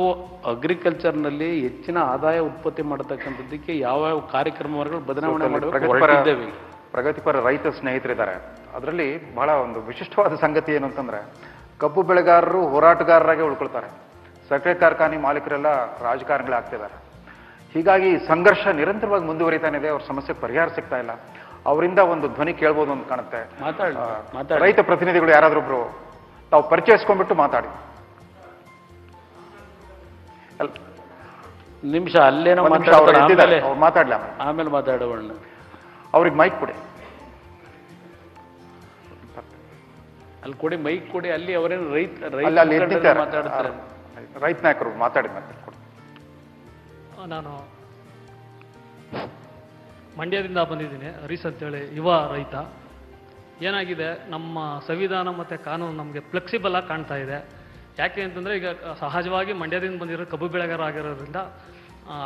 ಅಗ್ರಿಕಲ್ಚರ್ನಲ್ಲಿ ಹೆಚ್ಚಿನ ಆದಾಯ ಉತ್ಪತ್ತಿ ಮಾಡತಕ್ಕಂಥದ್ದಕ್ಕೆ ಯಾವ ಕಾರ್ಯಕ್ರಮಗಳು ಬದಲಾವಣೆ ಮಾಡಬೇಕು. ಪ್ರಗತಿಪರ ರೈತ ಸ್ನೇಹಿತರಿದ್ದಾರೆ. ಅದರಲ್ಲಿ ಬಹಳ ಒಂದು ವಿಶಿಷ್ಟವಾದ ಸಂಗತಿ ಏನು ಅಂತಂದ್ರೆ, ಕಬ್ಬು ಬೆಳೆಗಾರರು ಹೋರಾಟಗಾರರಾಗೆ ಉಳ್ಕೊಳ್ತಾರೆ, ಸಕ್ಕರೆ ಕಾರ್ಖಾನೆ ಮಾಲೀಕರೆಲ್ಲ ರಾಜಕಾರಣಿಗಳಾಗ್ತಿದ್ದಾರೆ. ಹೀಗಾಗಿ ಸಂಘರ್ಷ ನಿರಂತರವಾಗಿ ಮುಂದುವರಿತಾನೆ ಇದೆ. ಅವ್ರ ಸಮಸ್ಯೆ ಪರಿಹಾರ ಸಿಗ್ತಾ ಇಲ್ಲ. ಅವರಿಂದ ಒಂದು ಧ್ವನಿ ಕೇಳ್ಬೋದು ಅಂತ ಕಾಣುತ್ತೆ. ರೈತ ಪ್ರತಿನಿಧಿಗಳು ಯಾರಾದ್ರೊಬ್ರು ತಾವು ಪರಿಚಯಿಸ್ಕೊಂಡ್ಬಿಟ್ಟು ಮಾತಾಡಿ. ನಿಮಿಷ ಅಲ್ಲೇನೋ ಮಾತಾಡ್ಲಿ, ಆಮೇಲೆ ಮಾತಾಡೋಣ. ಅವ್ರಿಗೆ ಮೈಕ್ ಕೊಡಿ, ಅಲ್ಲಿ ಕೊಡಿ, ಮೈಕ್ ಕೊಡಿ. ಅಲ್ಲಿ ಅವರೇನು ಮಾತಾಡ್ತಾರೆ, ರೈತ ನಾಯಕರು ಮಾತಾಡಿ. ನಾನು ಮಂಡ್ಯದಿಂದ ಬಂದಿದ್ದೀನಿ, ಹರೀಶ್ ಅಂತೇಳಿ, ಯುವ ರೈತ. ಏನಾಗಿದೆ, ನಮ್ಮ ಸಂವಿಧಾನ ಮತ್ತು ಕಾನೂನು ನಮಗೆ ಫ್ಲೆಕ್ಸಿಬಲ್ ಆಗಿ ಕಾಣ್ತಾ ಇದೆ. ಯಾಕೆ ಅಂತಂದರೆ, ಈಗ ಸಹಜವಾಗಿ ಮಂಡ್ಯದಿಂದ ಬಂದಿರೋ ಕಬ್ಬು ಬೆಳೆಗಾರ ಆಗಿರೋದ್ರಿಂದ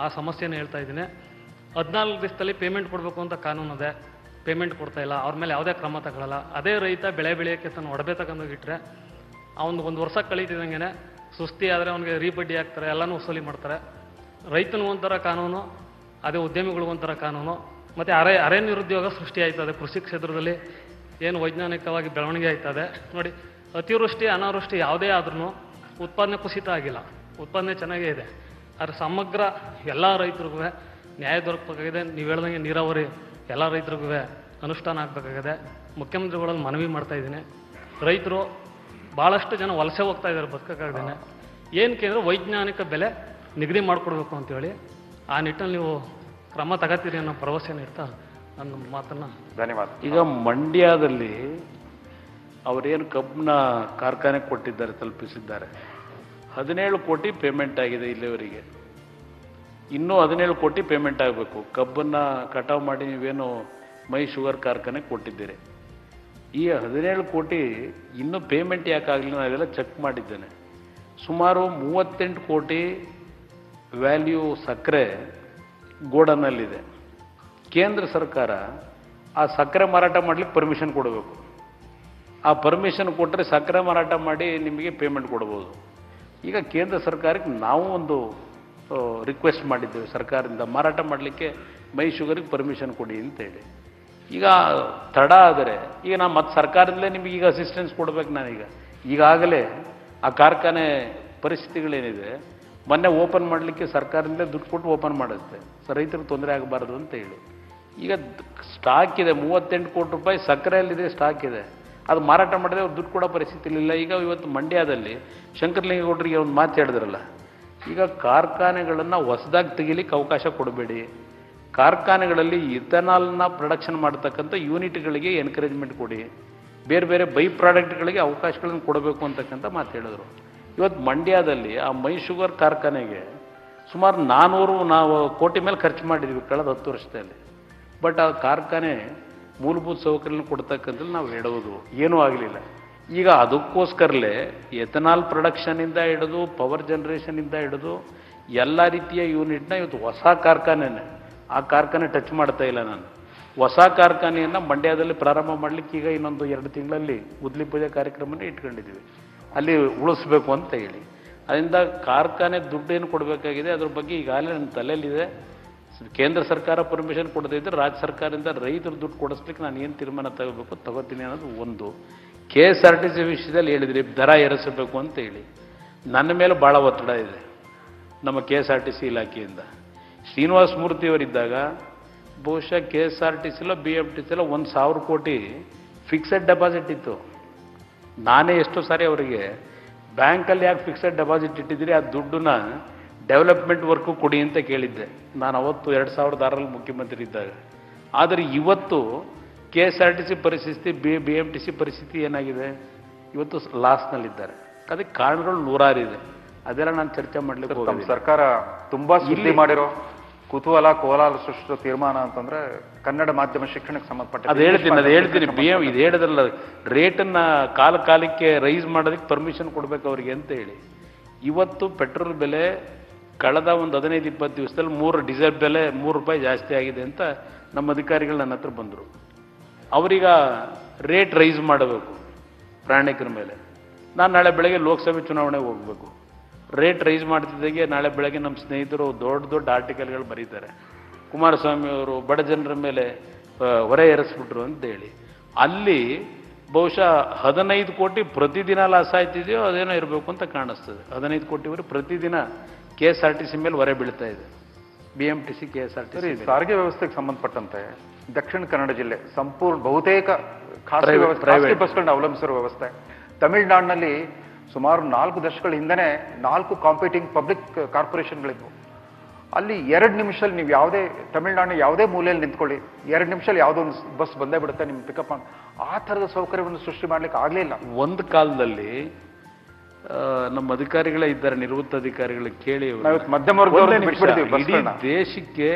ಆ ಸಮಸ್ಯೆನ ಹೇಳ್ತಾ ಇದ್ದೀನಿ. 14 ದಿವಸದಲ್ಲಿ ಪೇಮೆಂಟ್ ಕೊಡಬೇಕು ಅಂತ ಕಾನೂನು ಇದೆ, ಪೇಮೆಂಟ್ ಕೊಡ್ತಾ ಇಲ್ಲ, ಅವ್ರ ಮೇಲೆ ಯಾವುದೇ ಕ್ರಮ ತಗೊಳ್ಳಲ್ಲ. ಅದೇ ರೈತ ಬೆಳೆ ಬೆಳೆಯೋಕ್ಕೆ ತಾನು ಒಡವೆ ತಗೊಂಡೋಗಿಟ್ರೆ ಅವ್ನು 1 ವರ್ಷ ಕಳೀತಿದ್ದಂಗೆ ಸುಸ್ತಿ ಆದರೆ ಅವನಿಗೆ ರೀಬಡ್ಡಿ ಹಾಕ್ತಾರೆ, ಎಲ್ಲನೂ ವಸೂಲಿ ಮಾಡ್ತಾರೆ. ರೈತನಿಗೂ ಒಂಥರ ಕಾನೂನು, ಅದೇ ಉದ್ಯಮಿಗಳಿಗೊಂಥರ ಕಾನೂನು. ಮತ್ತು ಅರೆ ನಿರುದ್ಯೋಗ ಸೃಷ್ಟಿ ಆಯ್ತದೆ. ಕೃಷಿ ಕ್ಷೇತ್ರದಲ್ಲಿ ಏನು ವೈಜ್ಞಾನಿಕವಾಗಿ ಬೆಳವಣಿಗೆ ಆಯ್ತದೆ ನೋಡಿ. ಅತಿವೃಷ್ಟಿ ಅನಾವೃಷ್ಟಿ ಯಾವುದೇ ಆದ್ರೂ ಉತ್ಪಾದನೆ ಕುಸಿತ ಆಗಿಲ್ಲ, ಉತ್ಪಾದನೆ ಚೆನ್ನಾಗೇ ಇದೆ. ಆದರೆ ಸಮಗ್ರ ಎಲ್ಲ ರೈತರಿಗೂ ನ್ಯಾಯ ದೊರಕಬೇಕಾಗಿದೆ. ನೀವು ಹೇಳ್ದಂಗೆ ನೀರಾವರಿ ಎಲ್ಲ ರೈತರಿಗೂ ಅನುಷ್ಠಾನ ಆಗಬೇಕಾಗಿದೆ. ಮುಖ್ಯಮಂತ್ರಿಗಳಲ್ಲಿ ಮನವಿ ಮಾಡ್ತಾ ಇದ್ದೀನಿ. ರೈತರು ಭಾಳಷ್ಟು ಜನ ವಲಸೆ ಹೋಗ್ತಾ ಇದ್ದಾರೆ ಬದುಕೋಕ್ಕಾಗ್ದೇನೆ. ಏನಕ್ಕೆ ಅಂದರೆ ವೈಜ್ಞಾನಿಕ ಬೆಲೆ ನಿಗದಿ ಮಾಡಿಕೊಡ್ಬೇಕು ಅಂತೇಳಿ ಆ ನಿಟ್ಟಲ್ಲಿ ನೀವು ಕ್ರಮ ತಗೋತೀರಿ ಅನ್ನೋ ಭರವಸೆನ ಇರ್ತಾ ನನ್ನ ಮಾತನ್ನು ಧನ್ಯವಾದ. ಈಗ ಮಂಡ್ಯದಲ್ಲಿ ಅವರೇನು ಕಬ್ಬನ್ನ ಕಾರ್ಖಾನೆ ಕೊಟ್ಟಿದ್ದಾರೆ, ತಲುಪಿಸಿದ್ದಾರೆ. 17 ಕೋಟಿ ಪೇಮೆಂಟ್ ಆಗಿದೆ ಇಲ್ಲಿವರೆಗೆ. ಇನ್ನೂ 17 ಕೋಟಿ ಪೇಮೆಂಟ್ ಆಗಬೇಕು. ಕಬ್ಬನ್ನು ಕಟಾವು ಮಾಡಿ ನೀವೇನು ಮೈ ಶುಗರ್ ಕಾರ್ಖಾನೆ ಕೊಟ್ಟಿದ್ದೀರಿ. ಈ 17 ಕೋಟಿ ಇನ್ನೂ ಪೇಮೆಂಟ್ ಯಾಕಾಗಲಿಲ್ಲ, ನಾವೆಲ್ಲ ಚೆಕ್ ಮಾಡಿದ್ದೇನೆ. ಸುಮಾರು 38 ಕೋಟಿ ವ್ಯಾಲ್ಯೂ ಸಕ್ಕರೆ ಗೋಡನಲ್ಲಿದೆ. ಕೇಂದ್ರ ಸರ್ಕಾರ ಆ ಸಕ್ಕರೆ ಮಾರಾಟ ಮಾಡಲಿಕ್ಕೆ ಪರ್ಮಿಷನ್ ಕೊಡಬೇಕು. ಆ ಪರ್ಮಿಷನ್ ಕೊಟ್ಟರೆ ಸಕ್ಕರೆ ಮಾರಾಟ ಮಾಡಿ ನಿಮಗೆ ಪೇಮೆಂಟ್ ಕೊಡ್ಬೋದು. ಈಗ ಕೇಂದ್ರ ಸರ್ಕಾರಕ್ಕೆ ನಾವು ಒಂದು ರಿಕ್ವೆಸ್ಟ್ ಮಾಡಿದ್ದೇವೆ, ಸರ್ಕಾರದಿಂದ ಮಾರಾಟ ಮಾಡಲಿಕ್ಕೆ ಮೈ ಶುಗರಿಗೆ ಪರ್ಮಿಷನ್ ಕೊಡಿ ಅಂತೇಳಿ. ಈಗ ತಡ ಆದರೆ ಈಗ ನಾನು ಮತ್ತೆ ಸರ್ಕಾರದಲ್ಲೇ ನಿಮಗೆ ಈಗ ಅಸಿಸ್ಟೆನ್ಸ್ ಕೊಡ್ಬೇಕು. ನಾನೀಗ ಈಗಾಗಲೇ ಆ ಕಾರ್ಖಾನೆ ಪರಿಸ್ಥಿತಿಗಳೇನಿದೆ, ಮೊನ್ನೆ ಓಪನ್ ಮಾಡಲಿಕ್ಕೆ ಸರ್ಕಾರದಲ್ಲೇ ದುಡ್ಡು ಕೊಟ್ಟು ಓಪನ್ ಮಾಡುತ್ತೆ, ರೈತರಿಗೆ ತೊಂದರೆ ಆಗಬಾರ್ದು ಅಂತ ಹೇಳಿ. ಈಗ ಸ್ಟಾಕ್ ಇದೆ, 38 ಕೋಟಿ ರೂಪಾಯಿ ಸಕ್ಕರೆಯಲ್ಲಿದೆ, ಸ್ಟಾಕ್ ಇದೆ. ಅದು ಮಾರಾಟ ಮಾಡಿದ್ರೆ ಅವ್ರು ದುಡ್ಡು ಕೊಡೋ ಪರಿಸ್ಥಿತಿ ಇಲ್ಲ. ಈಗ ಇವತ್ತು ಮಂಡ್ಯದಲ್ಲಿ ಶಂಕರಲಿಂಗೇಗೌಡರಿಗೆ ಒಂದು ಮಾತು ಹೇಳಿದ್ರಲ್ಲ, ಈಗ ಕಾರ್ಖಾನೆಗಳನ್ನು ಹೊಸದಾಗಿ ತೆಗಿಲಿಕ್ಕೆ ಅವಕಾಶ ಕೊಡಬೇಡಿ, ಕಾರ್ಖಾನೆಗಳಲ್ಲಿ ಇಥನಾಲ್ನ ಪ್ರೊಡಕ್ಷನ್ ಮಾಡ್ತಕ್ಕಂಥ ಯೂನಿಟ್ಗಳಿಗೆ ಎನ್ಕರೇಜ್ಮೆಂಟ್ ಕೊಡಿ, ಬೇರೆ ಬೇರೆ ಬೈ ಪ್ರಾಡಕ್ಟ್ಗಳಿಗೆ ಅವಕಾಶಗಳನ್ನು ಕೊಡಬೇಕು ಅಂತಕ್ಕಂಥ ಮಾತು ಹೇಳಿದ್ರು. ಇವತ್ತು ಮಂಡ್ಯದಲ್ಲಿ ಆ ಮೈ ಶುಗರ್ ಕಾರ್ಖಾನೆಗೆ ಸುಮಾರು 400 ಕೋಟಿ ಮೇಲೆ ಖರ್ಚು ಮಾಡಿದ್ವಿ ಕಳೆದ 10 ವರ್ಷದಲ್ಲಿ. ಬಟ್ ಆ ಕಾರ್ಖಾನೆ ಮೂಲಭೂತ ಸೌಕರ್ಯನ ಕೊಡ್ತಕ್ಕಂಥದ್ದು ನಾವು ಹೇಳೋದು ಏನೂ ಆಗಲಿಲ್ಲ. ಈಗ ಅದಕ್ಕೋಸ್ಕರಲೇ ಎಥನಾಲ್ ಪ್ರೊಡಕ್ಷನಿಂದ ಹಿಡಿದು ಪವರ್ ಜನರೇಷನಿಂದ ಹಿಡಿದು ಎಲ್ಲ ರೀತಿಯ ಯೂನಿಟ್ನ ಇವತ್ತು ಹೊಸ ಕಾರ್ಖಾನೆನೇ, ಆ ಕಾರ್ಖಾನೆ ಟಚ್ ಮಾಡ್ತಾ ಇಲ್ಲ ನಾನು. ಹೊಸ ಕಾರ್ಖಾನೆಯನ್ನು ಮಂಡ್ಯದಲ್ಲಿ ಪ್ರಾರಂಭ ಮಾಡಲಿಕ್ಕೆ ಈಗ ಇನ್ನೊಂದು 2 ತಿಂಗಳಲ್ಲಿ ಉದ್ಲಿ ಪೂಜೆ ಕಾರ್ಯಕ್ರಮನೇ ಇಟ್ಕೊಂಡಿದ್ದೀವಿ, ಅಲ್ಲಿ ಉಳಿಸ್ಬೇಕು ಅಂತ ಹೇಳಿ. ಅದರಿಂದ ಕಾರ್ಖಾನೆ ದುಡ್ಡೇನು ಕೊಡಬೇಕಾಗಿದೆ ಅದ್ರ ಬಗ್ಗೆ ಈಗಾಗಲೇ ನನ್ನ ತಲೆಯಲ್ಲಿದೆ. ಕೇಂದ್ರ ಸರ್ಕಾರ ಪರ್ಮಿಷನ್ ಕೊಡದೇ ಇದ್ದರೆ ರಾಜ್ಯ ಸರ್ಕಾರದಿಂದ ರೈತರು ದುಡ್ಡು ಕೊಡಿಸ್ಲಿಕ್ಕೆ ನಾನು ಏನು ತೀರ್ಮಾನ ತಗೋತೀನಿ ಅನ್ನೋದು ಒಂದು. KSRTC ವಿಷಯದಲ್ಲಿ ಹೇಳಿದ್ರಿ ದರ ಏರಿಸಬೇಕು ಅಂತ ಹೇಳಿ, ನನ್ನ ಮೇಲೆ ಭಾಳ ಒತ್ತಡ ಇದೆ ನಮ್ಮ KSRTC ಇಲಾಖೆಯಿಂದ. ಶ್ರೀನಿವಾಸ ಮೂರ್ತಿಯವರಿದ್ದಾಗ ಬಹುಶಃ KSRTCಲೋ BMTCಲೋ 1,000 ಕೋಟಿ ಫಿಕ್ಸೆಡ್ ಡೆಪಾಸಿಟ್ ಇತ್ತು. ನಾನೇ ಎಷ್ಟೋ ಸಾರಿ ಅವರಿಗೆ ಬ್ಯಾಂಕಲ್ಲಿ ಯಾಕೆ ಫಿಕ್ಸೆಡ್ ಡೆಪಾಸಿಟ್ ಇಟ್ಟಿದ್ದೀರಿ, ಆ ದುಡ್ಡನ್ನ ಡೆವಲಪ್ಮೆಂಟ್ ವರ್ಕು ಕೊಡಿ ಅಂತ ಕೇಳಿದ್ದೆ ನಾನು ಅವತ್ತು 2006ರಲ್ಲಿ ಮುಖ್ಯಮಂತ್ರಿ ಇದ್ದಾಗ. ಆದರೆ ಇವತ್ತು KSRTC ಪರಿಸ್ಥಿತಿ, BMTC ಪರಿಸ್ಥಿತಿ ಏನಾಗಿದೆ, ಇವತ್ತು ಲಾಸ್ನಲ್ಲಿದ್ದಾರೆ. ಅದಕ್ಕೆ ಕಾರಣಗಳು 100 ಇದೆ, ಅದೆಲ್ಲ ನಾನು ಚರ್ಚೆ ಮಾಡ್ಲಿಕ್ಕೆ ಹೋಗ್ತೀನಿ. ಸರ್ಕಾರ ತುಂಬಾ ಸುದ್ದಿ ಮಾಡಿರೋ ಕುತೂಹಲ ಕೋಲಾಹಲ ಸೃಷ್ಟಿಸೋ ತೀರ್ಮಾನ ಅಂತಂದ್ರೆ ಕನ್ನಡ ಮಾಧ್ಯಮ ಶಿಕ್ಷಣಕ್ಕೆ ಸಂಬಂಧಪಟ್ಟ ಅದು ಹೇಳ್ತೀನಿ ಇದು ಹೇಳಿದ್ರಲ್ಲ, ರೇಟನ್ನ ಕಾಲಕ್ಕೆ ರೈಸ್ ಮಾಡೋದಕ್ಕೆ ಪರ್ಮಿಷನ್ ಕೊಡ್ಬೇಕು ಅವ್ರಿಗೆ ಅಂತ ಹೇಳಿ. ಇವತ್ತು ಪೆಟ್ರೋಲ್ ಬೆಲೆ ಕಳೆದ ಒಂದು 15-20 ದಿವಸದಲ್ಲಿ ಡೀಸೆಲ್ ಬೆಲೆ 3 ರೂಪಾಯಿ ಜಾಸ್ತಿ ಆಗಿದೆ ಅಂತ ನಮ್ಮ ಅಧಿಕಾರಿಗಳು ನನ್ನ ಹತ್ರ ಬಂದರು. ಅವರೀಗ ರೇಟ್ ರೈಸ್ ಮಾಡಬೇಕು ಪ್ರಯಾಣಿಕರ ಮೇಲೆ. ನಾನು ನಾಳೆ ಬೆಳಗ್ಗೆ ಲೋಕಸಭೆ ಚುನಾವಣೆಗೆ ಹೋಗಬೇಕು, ರೇಟ್ ರೈಸ್ ಮಾಡ್ತಿದ್ದಾಗೆ ನಾಳೆ ಬೆಳಗ್ಗೆ ನಮ್ಮ ಸ್ನೇಹಿತರು ದೊಡ್ಡ ದೊಡ್ಡ ಆರ್ಟಿಕಲ್ಗಳು ಬರೀತಾರೆ, ಕುಮಾರಸ್ವಾಮಿ ಅವರು ಬಡ ಜನರ ಮೇಲೆ ಹೊರೆ ಏರಿಸ್ಬಿಟ್ರು ಅಂತೇಳಿ. ಅಲ್ಲಿ ಬಹುಶಃ 15 ಕೋಟಿ ಪ್ರತಿದಿನ ಲಾಸ್ ಆಯ್ತಿದೆಯೋ ಅದೇನೋ ಇರಬೇಕು ಅಂತ ಕಾಣಿಸ್ತದೆ. 15 ಕೋಟಿವರೆಗೆ ಪ್ರತಿದಿನ KSRTC ಮೇಲೆ ಹೊರೆ ಬೀಳ್ತಾ ಇದೆ, BMTC KSRTC. ಸಾರಿಗೆ ವ್ಯವಸ್ಥೆಗೆ ಸಂಬಂಧಪಟ್ಟಂತೆ ದಕ್ಷಿಣ ಕನ್ನಡ ಜಿಲ್ಲೆ ಸಂಪೂರ್ಣ ಬಹುತೇಕ ಖಾಸಗಿ ಬಸ್ಗಳನ್ನ ಅವಲಂಬಿಸಿರುವ ವ್ಯವಸ್ಥೆ. ತಮಿಳುನಾಡಿನಲ್ಲಿ ಸುಮಾರು 4 ದಶಕಗಳ ಹಿಂದೆನೇ 4 ಕಾಂಪಿಟಿಂಗ್ ಪಬ್ಲಿಕ್ ಕಾರ್ಪೊರೇಷನ್ಗಳಿದ್ವು. ಅಲ್ಲಿ 2 ನಿಮಿಷದಲ್ಲಿ ನೀವು ಯಾವುದೇ ತಮಿಳುನಾಡಿನ ಯಾವುದೇ ಮೂಲೆಯಲ್ಲಿ ನಿಂತ್ಕೊಳ್ಳಿ, 2 ನಿಮಿಷದಲ್ಲಿ ಯಾವುದೋ ಒಂದು ಬಸ್ ಬಂದೇ ಬಿಡುತ್ತೆ ನಿಮ್ಮ ಪಿಕಪ್ ಮಾಡಿ. ಆ ಥರದ ಸೌಕರ್ಯವನ್ನು ಸೃಷ್ಟಿ ಮಾಡ್ಲಿಕ್ಕೆ ಆಗಲಿಲ್ಲ. ಒಂದು ಕಾಲದಲ್ಲಿ ನಮ್ಮ ಅಧಿಕಾರಿಗಳೇ ಇದ್ದಾರೆ, ನಿವೃತ್ತ ಅಧಿಕಾರಿಗಳು ಕೇಳಿ, ಮಧ್ಯಮ ವರ್ಗದವರು ಇಡೀ ದೇಶಕ್ಕೆ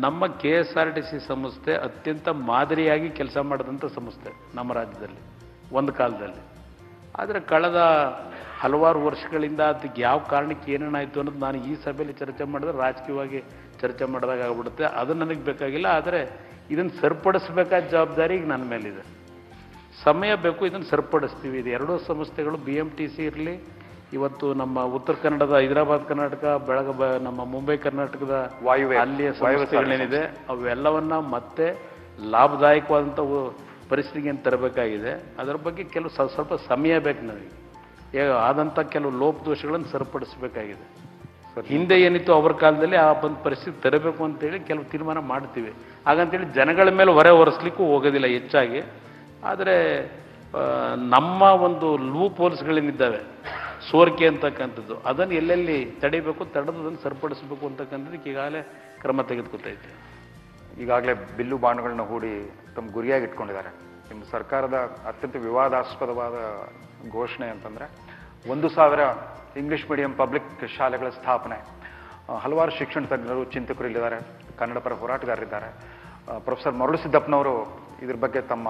ನಮ್ಮ KSRTC ಸಂಸ್ಥೆ ಅತ್ಯಂತ ಮಾದರಿಯಾಗಿ ಕೆಲಸ ಮಾಡಿದಂಥ ಸಂಸ್ಥೆ ನಮ್ಮ ರಾಜ್ಯದಲ್ಲಿ ಒಂದು ಕಾಲದಲ್ಲಿ. ಆದರೆ ಕಳೆದ ಹಲವಾರು ವರ್ಷಗಳಿಂದ ಅದಕ್ಕೆ ಯಾವ ಕಾರಣಕ್ಕೆ ಏನೇನಾಯಿತು ಅನ್ನೋದು ನಾನು ಈ ಸಭೆಯಲ್ಲಿ ಚರ್ಚೆ ಮಾಡಿದ್ರೆ ರಾಜಕೀಯವಾಗಿ ಚರ್ಚೆ ಮಾಡಿದಾಗ ಆಗ್ಬಿಡುತ್ತೆ. ಅದು ನನಗೆ ಬೇಕಾಗಿಲ್ಲ. ಆದರೆ ಇದನ್ನು ಸರಿಪಡಿಸಬೇಕಾದ ಜವಾಬ್ದಾರಿ ಈಗ ನನ್ನ ಮೇಲಿದೆ. ಸಮಯ ಬೇಕು, ಇದನ್ನು ಸರಿಪಡಿಸ್ತೀವಿ. ಇದು ಎರಡೂ ಸಂಸ್ಥೆಗಳು BMTC ಇರಲಿ, ಇವತ್ತು ನಮ್ಮ ಉತ್ತರ ಕನ್ನಡದ ಹೈದರಾಬಾದ್ ಕರ್ನಾಟಕ, ನಮ್ಮ ಮುಂಬೈ ಕರ್ನಾಟಕದ ವಾಯುವ್ಯ ಅಲ್ಲಿಯ ಸಂಸ್ಥೆಗಳೇನಿದೆ ಅವೆಲ್ಲವನ್ನ ಮತ್ತೆ ಲಾಭದಾಯಕವಾದಂಥ ಪರಿಸ್ಥಿತಿಗೆ ತರಬೇಕಾಗಿದೆ. ಅದರ ಬಗ್ಗೆ ಕೆಲವು ಸ್ವಲ್ಪ ಸಮಯ ಬೇಕು ನನಗೆ. ಆದಂಥ ಕೆಲವು ಲೋಪದೋಷಗಳನ್ನು ಸರಿಪಡಿಸಬೇಕಾಗಿದೆ. ಹಿಂದೆ ಏನಿತ್ತು ಅವರ ಕಾಲದಲ್ಲಿ ಆ ಒಂದು ಪರಿಸ್ಥಿತಿ ತರಬೇಕು ಅಂತೇಳಿ ಕೆಲವು ತೀರ್ಮಾನ ಮಾಡ್ತೀವಿ. ಹಾಗಂತೇಳಿ ಜನಗಳ ಮೇಲೆ ಹೊರೆ ಹೊರಿಸ್ಲಿಕ್ಕೂ ಹೋಗೋದಿಲ್ಲ ಹೆಚ್ಚಾಗಿ. ಆದರೆ ನಮ್ಮ ಒಂದು ಲೂಪ್ ಹೋಲ್ಸ್ಗಳೇನಿದ್ದಾವೆ, ಸೋರಿಕೆ ಅಂತಕ್ಕಂಥದ್ದು, ಅದನ್ನು ಎಲ್ಲೆಲ್ಲಿ ತಡಿಬೇಕು, ತಡೆದದನ್ನು ಸರಿಪಡಿಸಬೇಕು ಅಂತಕ್ಕಂಥದ್ದಕ್ಕೆ ಈಗಾಗಲೇ ಕ್ರಮ ತೆಗೆದುಕೊತೈತೆ. ಈಗಾಗಲೇ ಬಿಲ್ಲು ಬಾಣಗಳನ್ನ ಹೂಡಿ ತಮ್ಮ ಗುರಿಯಾಗಿ ಇಟ್ಕೊಂಡಿದ್ದಾರೆ. ನಿಮ್ಮ ಸರ್ಕಾರದ ಅತ್ಯಂತ ವಿವಾದಾಸ್ಪದವಾದ ಘೋಷಣೆ ಅಂತಂದರೆ 1,000 ಇಂಗ್ಲಿಷ್ ಮೀಡಿಯಂ ಪಬ್ಲಿಕ್ ಶಾಲೆಗಳ ಸ್ಥಾಪನೆ. ಹಲವಾರು ಶಿಕ್ಷಣ ತಜ್ಞರು, ಚಿಂತಕರು ಇಲ್ಲಿದ್ದಾರೆ, ಕನ್ನಡ ಪರ ಹೋರಾಟಗಾರರಿದ್ದಾರೆ. ಪ್ರೊಫೆಸರ್ ಮರುಳುಸಿದ್ದಪ್ಪನವರು ಇದ್ರ ಬಗ್ಗೆ ತಮ್ಮ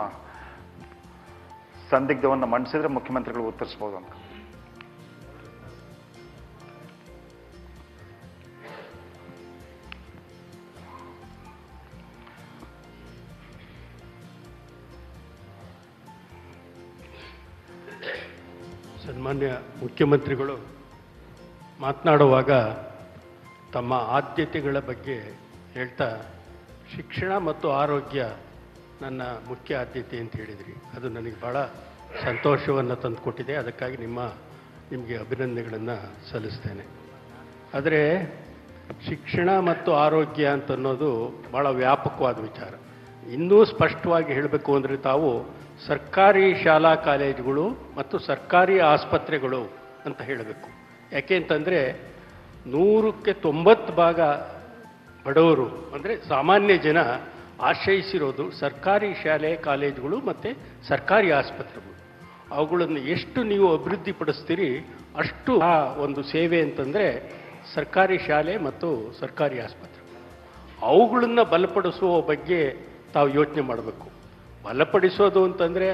ಸಂದಿಗ್ಧವನ್ನು ಮಂಡಿಸಿದ್ರೆ ಮುಖ್ಯಮಂತ್ರಿಗಳು ಉತ್ತರಿಸ್ಬೋದು ಅಂತ. ಸನ್ಮಾನ್ಯ ಮುಖ್ಯಮಂತ್ರಿಗಳು ಮಾತನಾಡುವಾಗ ತಮ್ಮ ಆದ್ಯತೆಗಳ ಬಗ್ಗೆ ಹೇಳ್ತಾ ಶಿಕ್ಷಣ ಮತ್ತು ಆರೋಗ್ಯ ನನ್ನ ಮುಖ್ಯ ಆದ್ಯತೆ ಅಂತ ಹೇಳಿದ್ರಿ. ಅದು ನನಗೆ ಭಾಳ ಸಂತೋಷವನ್ನು ತಂದುಕೊಟ್ಟಿದೆ. ಅದಕ್ಕಾಗಿ ನಿಮಗೆ ಅಭಿನಂದನೆಗಳನ್ನು ಸಲ್ಲಿಸ್ತೇನೆ. ಆದರೆ ಶಿಕ್ಷಣ ಮತ್ತು ಆರೋಗ್ಯ ಅಂತನ್ನೋದು ಭಾಳ ವ್ಯಾಪಕವಾದ ವಿಚಾರ. ಇನ್ನೂ ಸ್ಪಷ್ಟವಾಗಿ ಹೇಳಬೇಕು ಅಂದರೆ ತಾವು ಸರ್ಕಾರಿ ಶಾಲಾ ಕಾಲೇಜುಗಳು ಮತ್ತು ಸರ್ಕಾರಿ ಆಸ್ಪತ್ರೆಗಳು ಅಂತ ಹೇಳಬೇಕು. ಯಾಕೆ ಅಂತಂದರೆ 100ಕ್ಕೆ 90 ಭಾಗ ಬಡವರು ಅಂದರೆ ಸಾಮಾನ್ಯ ಜನ ಆಶ್ರಯಿಸಿರೋದು ಸರ್ಕಾರಿ ಶಾಲೆ ಕಾಲೇಜುಗಳು ಮತ್ತು ಸರ್ಕಾರಿ ಆಸ್ಪತ್ರೆಗಳು. ಅವುಗಳನ್ನು ಎಷ್ಟು ನೀವು ಅಭಿವೃದ್ಧಿಪಡಿಸ್ತೀರಿ ಅಷ್ಟು ಆ ಒಂದು ಸೇವೆ ಅಂತಂದರೆ ಸರ್ಕಾರಿ ಶಾಲೆ ಮತ್ತು ಸರ್ಕಾರಿ ಆಸ್ಪತ್ರೆ, ಅವುಗಳನ್ನು ಬಲಪಡಿಸುವ ಬಗ್ಗೆ ತಾವು ಯೋಚನೆ ಮಾಡಬೇಕು. ಬಲಪಡಿಸೋದು ಅಂತಂದರೆ